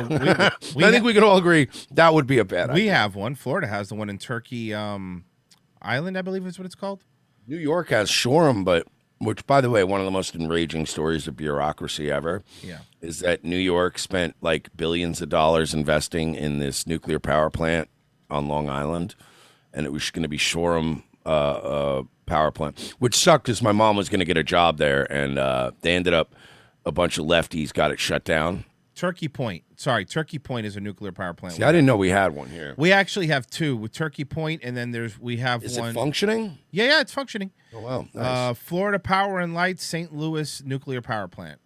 Well, I think we can all agree that would be a bad idea. We have one. Florida has the one in Turkey Island, I believe is what it's called. New York has Shoreham, which, by the way, one of the most enraging stories of bureaucracy ever is that New York spent like billions of dollars investing in this nuclear power plant on Long Island, and it was going to be Shoreham power plant, which sucked because my mom was going to get a job there, and they ended up, a bunch of lefties got it shut down. Turkey Point. Sorry, Turkey Point is a nuclear power plant. See, I didn't know we had one here. We actually have two with Turkey Point, and then we have Is one. it functioning? Yeah, it's functioning. Oh, wow. Nice. Florida Power and Light, St. Louis nuclear power plant.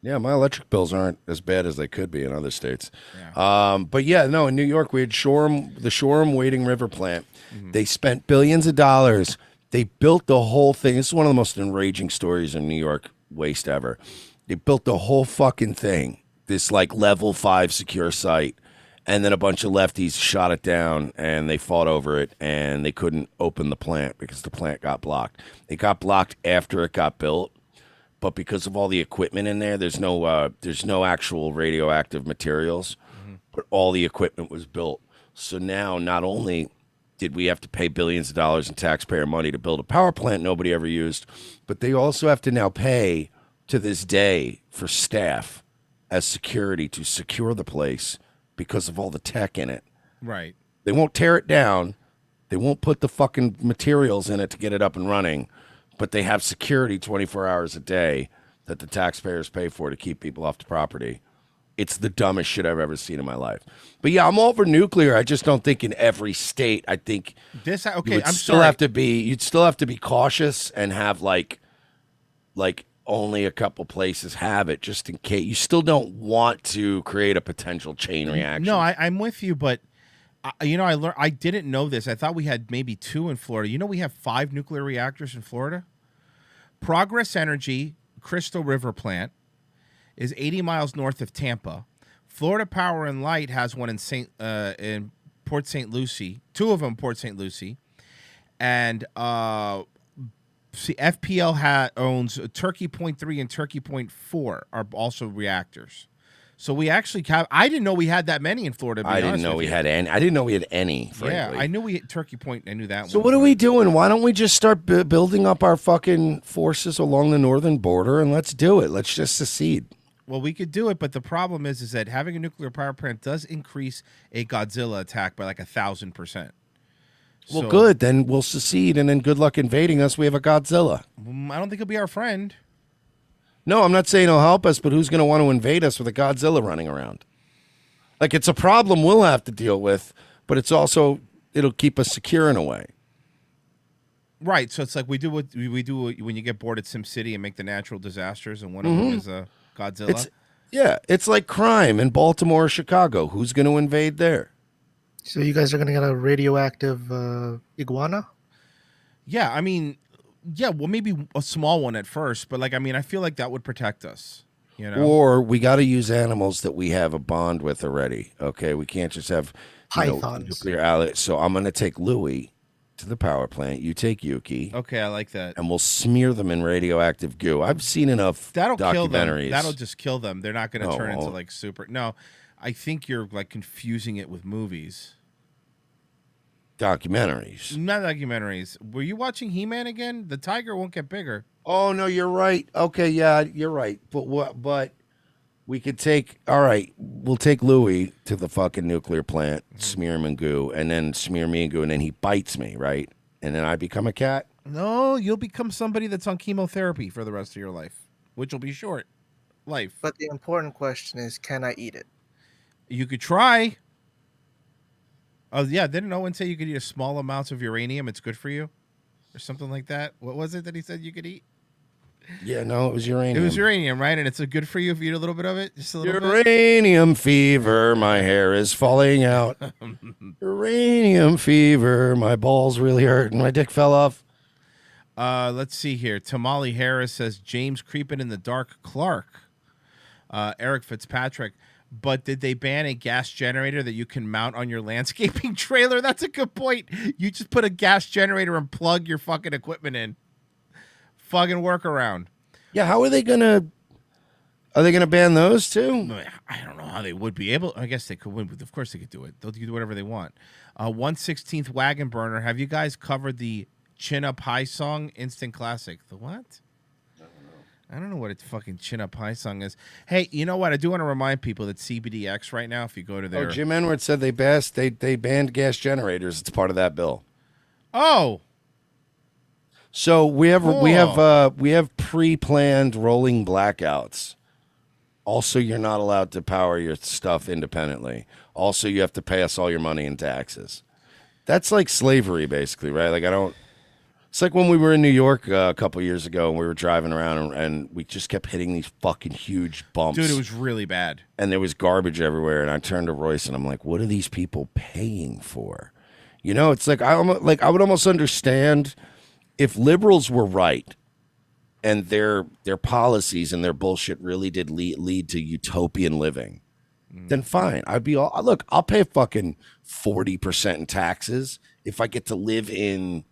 Yeah, my electric bills aren't as bad as they could be in other states. Yeah. But yeah, no, in New York, we had the Shoreham Wading River plant. Mm-hmm. They spent billions of dollars. They built the whole thing. This is one of the most enraging stories in New York waste ever. They built the whole fucking thing, this like level 5 secure site, and then a bunch of lefties shot it down, and they fought over it, and they couldn't open the plant because the plant got blocked. It got blocked after it got built, but because of all the equipment in there, there's no actual radioactive materials, but all the equipment was built. So now not only did we have to pay billions of dollars in taxpayer money to build a power plant nobody ever used, but they also have to now pay to this day for staff as security to secure the place because of all the tech in it. Right. They won't tear it down. They won't put the fucking materials in it to get it up and running, but they have security 24 hours a day that the taxpayers pay for to keep people off the property. It's the dumbest shit I've ever seen in my life. But yeah, I'm all for nuclear. I just don't think in every state. I think you'd still have to be cautious and have like only a couple places have it just in case. You still don't want to create a potential chain reaction. No, I'm with you, but I didn't know this. I thought we had maybe 2 in Florida. We have 5 nuclear reactors in Florida. Progress Energy Crystal River plant is 80 miles north of Tampa. Florida Power and Light has one in Port St. Lucie. Two of them Port St. Lucie. And FPL owns Turkey Point 3 and Turkey Point 4 are also reactors. So we actually have. I didn't know we had that many in Florida. I didn't know we had any. I didn't know we had any. Frankly. Yeah, I knew we had Turkey Point. I knew that one. So what are we doing? Why don't we just start building up our fucking forces along the northern border and let's do it. Let's just secede. Well, we could do it, but the problem is that having a nuclear power plant does increase a Godzilla attack by like 1,000%. Well, good. Then we'll secede, and then good luck invading us. We have a Godzilla. I don't think he'll be our friend. No, I'm not saying he'll help us, but who's going to want to invade us with a Godzilla running around? Like, it's a problem we'll have to deal with, but it's also, it'll keep us secure in a way. Right. So it's like we do what we do when you get bored at SimCity and make the natural disasters, and one of them is a Godzilla. It's like crime in Baltimore or Chicago. Who's going to invade there? So you guys are going to get a radioactive iguana? Yeah, I mean, yeah, well, maybe a small one at first, but like, I mean, I feel like that would protect us. You know? Or we got to use animals that we have a bond with already. Okay, we can't just have nuclear allies. So I'm going to take Louie to the power plant. You take Yuki. Okay, I like that. And we'll smear them in radioactive goo. I've seen enough That'll kill them. documentaries. That'll just kill them. They're not going to turn into won't. like super. No, I think you're like confusing it with movies. Documentaries. Not documentaries. Were you watching He-Man again? The tiger won't get bigger. Oh no, you're right. Okay, yeah, you're right. But what? But we could take. All right, we'll take Louie to the fucking nuclear plant, smear him in goo, and then smear me in goo, and then he bites me, right? And then I become a cat. No, you'll become somebody that's on chemotherapy for the rest of your life, which will be short life. But the important question is, can I eat it? You could try. Oh yeah, didn't no one say you could eat a small amounts of uranium? It's good for you, or something like that. What was it that he said you could eat? Yeah, no, it was uranium. It was uranium, right? And it's good for you if you eat a little bit of it, just a little bit. Uranium fever, my hair is falling out. Uranium fever, my balls really hurt, and my dick fell off. Let's see here. Tamale Harris says James creeping in the dark. Clark. Eric Fitzpatrick. But did they ban a gas generator that you can mount on your landscaping trailer? That's a good point. You just put a gas generator and plug your fucking equipment in. Fucking workaround. Yeah, how are they gonna? Are they gonna ban those too? I don't know how they would be able. I guess they could. Of course they could do it. They'll do whatever they want. 1/16 wagon burner. Have you guys covered the Chin Up High song? Instant classic. The what? I don't know what a fucking Chin Up High song is. Hey, you know what? I do want to remind people that CBDX right now, if you go to their... Oh, Jim Enward said they banned gas generators. It's part of that bill. Oh. So we have pre-planned rolling blackouts. Also, you're not allowed to power your stuff independently. Also, you have to pay us all your money in taxes. That's like slavery, basically, right? Like it's like when we were in New York a couple years ago and we were driving around and we just kept hitting these fucking huge bumps. Dude, it was really bad. And there was garbage everywhere. And I turned to Royce and I'm like, what are these people paying for? You know, it's like I would almost understand if liberals were right and their policies and their bullshit really did lead to utopian living. Then fine. I'll pay fucking 40% in taxes if I get to live in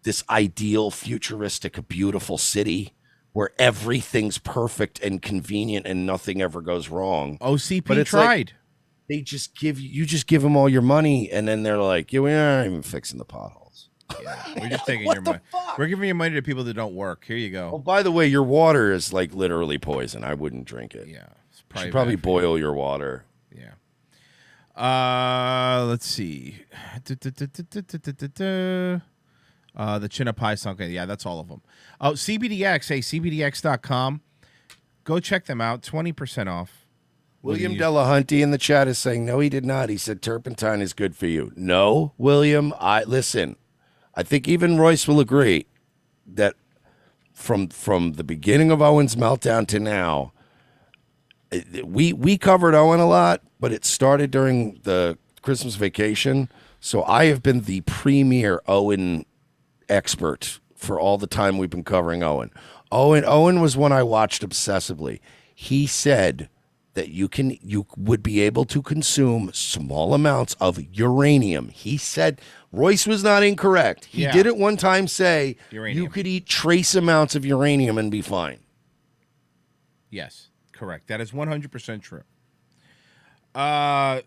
this ideal, futuristic, beautiful city where everything's perfect and convenient and nothing ever goes wrong. OCP tried. They just you just give them all your money, and then they're like, "Yeah, we're not even fixing the potholes." Yeah, we're just taking your money. We're giving your money to people that don't work. Here you go. Oh, by the way, your water is like literally poison. I wouldn't drink it. Yeah, you should probably boil your water. Yeah. Let's see. The Chin Up High song. Okay, yeah, that's all of them. Oh, CBDX. Hey, CBDX.com. Go check them out. 20% off. William Delahunty in the chat is saying, no, he did not. He said turpentine is good for you. No, William, listen. I think even Royce will agree that from the beginning of Owen's meltdown to now, we covered Owen a lot, but it started during the Christmas vacation. So I have been the premier Owen expert for all the time we've been covering Owen. Owen was one I watched obsessively. He said that you would be able to consume small amounts of uranium. He said Royce was not incorrect. He did at one time say you could eat trace amounts of uranium and be fine. Yes, correct. That is 100% true. Try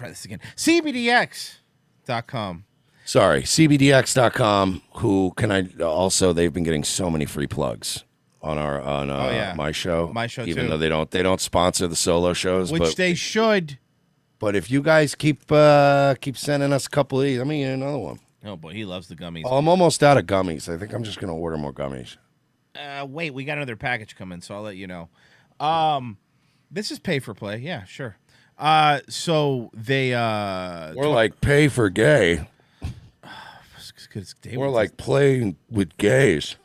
this again. CBDX.com. Sorry, CBDX.com, who can I also, they've been getting so many free plugs on my show. My show even too. though they don't sponsor the solo shows. Which they should. But if you guys keep sending us a couple of these, let me get another one. Oh boy, he loves the gummies. Oh, I'm almost out of gummies. I think I'm just gonna order more gummies. Wait, we got another package coming, so I'll let you know. This is pay for play. Yeah, sure. So they More like pay for gay. More like playing with gays.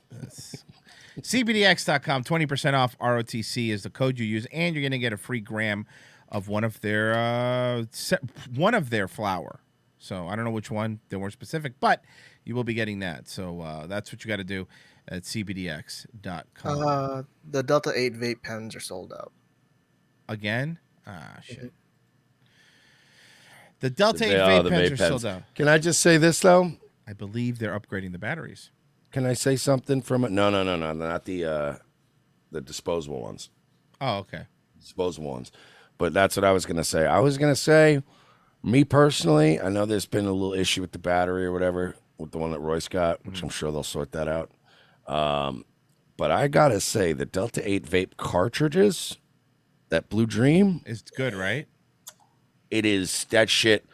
CBDX.com, 20% off ROTC is the code you use, and you're going to get a free gram of one of their flour. So I don't know which one, they weren't specific, but you will be getting that. So that's what you got to do at CBDX.com. The Delta 8 vape pens are sold out. Again? Shit. The Delta 8 vape pens are sold out. Can I just say this, though? I believe they're upgrading the batteries. Can I say something from it? No, not the disposable ones. Oh, okay. Disposable ones. But that's what I was going to say. I was going to say, me personally, I know there's been a little issue with the battery or whatever, with the one that Royce got, which I'm sure they'll sort that out. But I got to say, the Delta 8 vape cartridges, that Blue Dream. It's good, right? It is. That shit,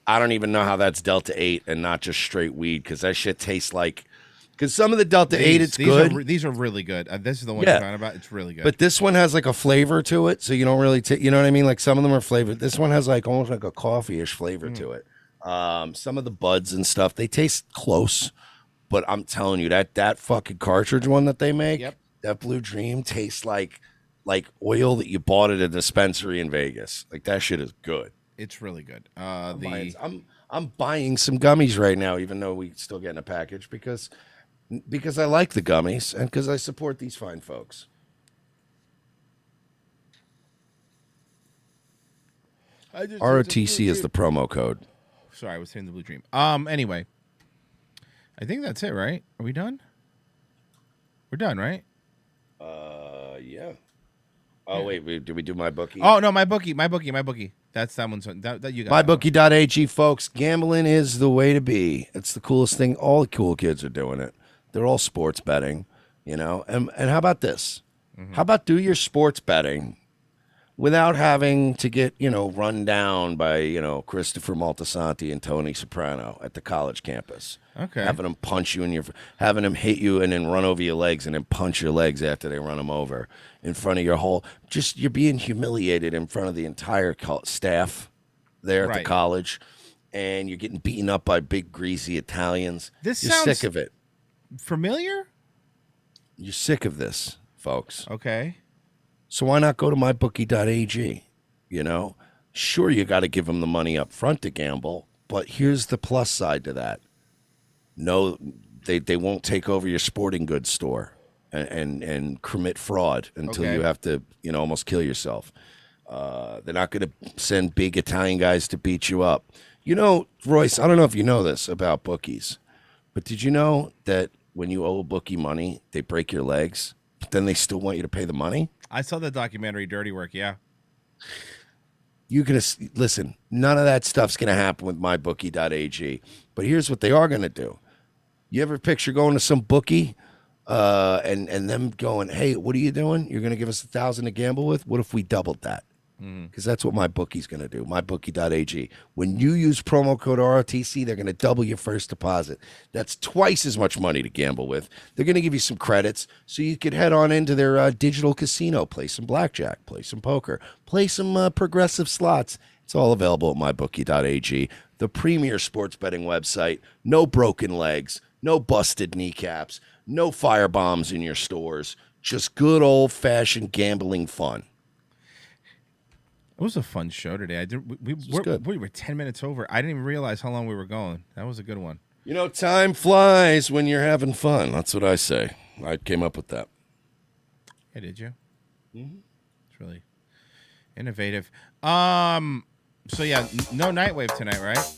I don't even know how that's Delta 8 and not just straight weed, because that shit tastes like... Because some of the Delta 8, it's good. These are really good. This is the one you're talking about. It's really good. But this one has like a flavor to it, so you don't really you know what I mean? Like some of them are flavored. This one has like almost like a coffee-ish flavor to it. Some of the buds and stuff, they taste close. But I'm telling you, that fucking cartridge one that they make, that Blue Dream tastes like oil that you bought at a dispensary in Vegas. Like that shit is good. It's really good. I'm buying some gummies right now, even though we still getting a package because I like the gummies and because I support these fine folks. ROTC is the promo code. Sorry, I was saying the Blue Dream. Anyway, I think that's it, right? Are we done? We're done, right? Yeah. Oh, wait, did we do my bookie? Oh, no, my bookie. That's that one's that you got. MyBookie.ag, folks. Gambling is the way to be. It's the coolest thing. All the cool kids are doing it. They're all sports betting, you know. And how about this? How about do your sports betting without having to get, run down by, Christopher Maltasanti and Tony Soprano at the college campus. Okay. Having them having them hit you and then run over your legs and then punch your legs after they run them over in front of your you're being humiliated in front of the entire staff there at the college, and you're getting beaten up by big greasy Italians. You're sick of it. Familiar? You're sick of this, folks. Okay. So why not go to mybookie.ag? Sure, you got to give them the money up front to gamble, but here's the plus side to that. No, they won't take over your sporting goods store and commit fraud until you have to, almost kill yourself. They're not going to send big Italian guys to beat you up. Royce, I don't know if you know this about bookies, but did you know that when you owe a bookie money, they break your legs, but then they still want you to pay the money? I saw the documentary Dirty Work, yeah. You're going to listen, none of that stuff's going to happen with mybookie.ag. But here's what they are going to do. You ever picture going to some bookie and them going, hey, what are you doing? You're going to give us $1,000 to gamble with? What if we doubled that? Because that's what MyBookie's going to do, mybookie.ag. When you use promo code ROTC, they're going to double your first deposit. That's twice as much money to gamble with. They're going to give you some credits so you could head on into their digital casino, play some blackjack, play some poker, play some progressive slots. It's all available at mybookie.ag, the premier sports betting website. No broken legs, no busted kneecaps, no firebombs in your stores, just good old-fashioned gambling fun. It was a fun show today. We were 10 minutes over. I didn't even realize how long we were going. That was a good one. You know, time flies when you're having fun. That's what I say. I came up with that. Hey, did you? Mm-hmm. It's really innovative. So yeah, no Nightwave tonight, right?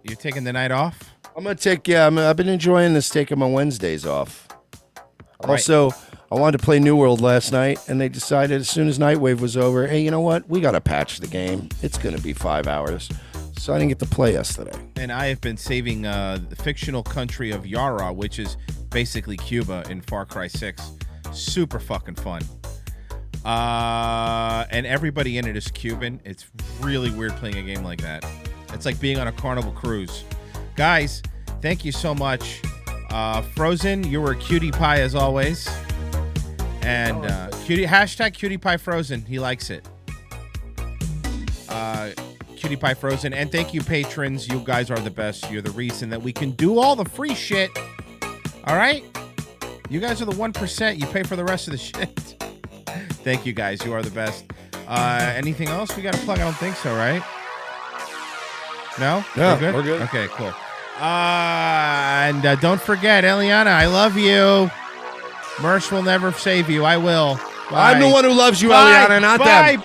You're taking the night off? I'm gonna take. Yeah, I've been enjoying this, taking my Wednesdays off. Right. Also, I wanted to play New World last night, and they decided as soon as Nightwave was over, hey, you know what? We gotta patch the game. It's gonna be 5 hours, so I didn't get to play yesterday. And I have been saving the fictional country of Yara, which is basically Cuba in Far Cry 6. Super fucking fun. And everybody in it is Cuban. It's really weird playing a game like that. It's like being on a Carnival cruise. Guys, thank you so much. Frozen, you were a cutie pie as always. And hashtag cutie pie frozen. He likes it. Cutie pie frozen. And thank you, patrons. You guys are the best. You're the reason that we can do all the free shit. All right? You guys are the 1%. You pay for the rest of the shit. Thank you, guys. You are the best. Anything else we got to plug? I don't think so, right? No? No, We're good? we're good. Okay, cool. And don't forget, Eliana, I love you. Mersh will never save you. I will. Bye. I'm the one who loves you, Bye. Eliana, not Bye. them.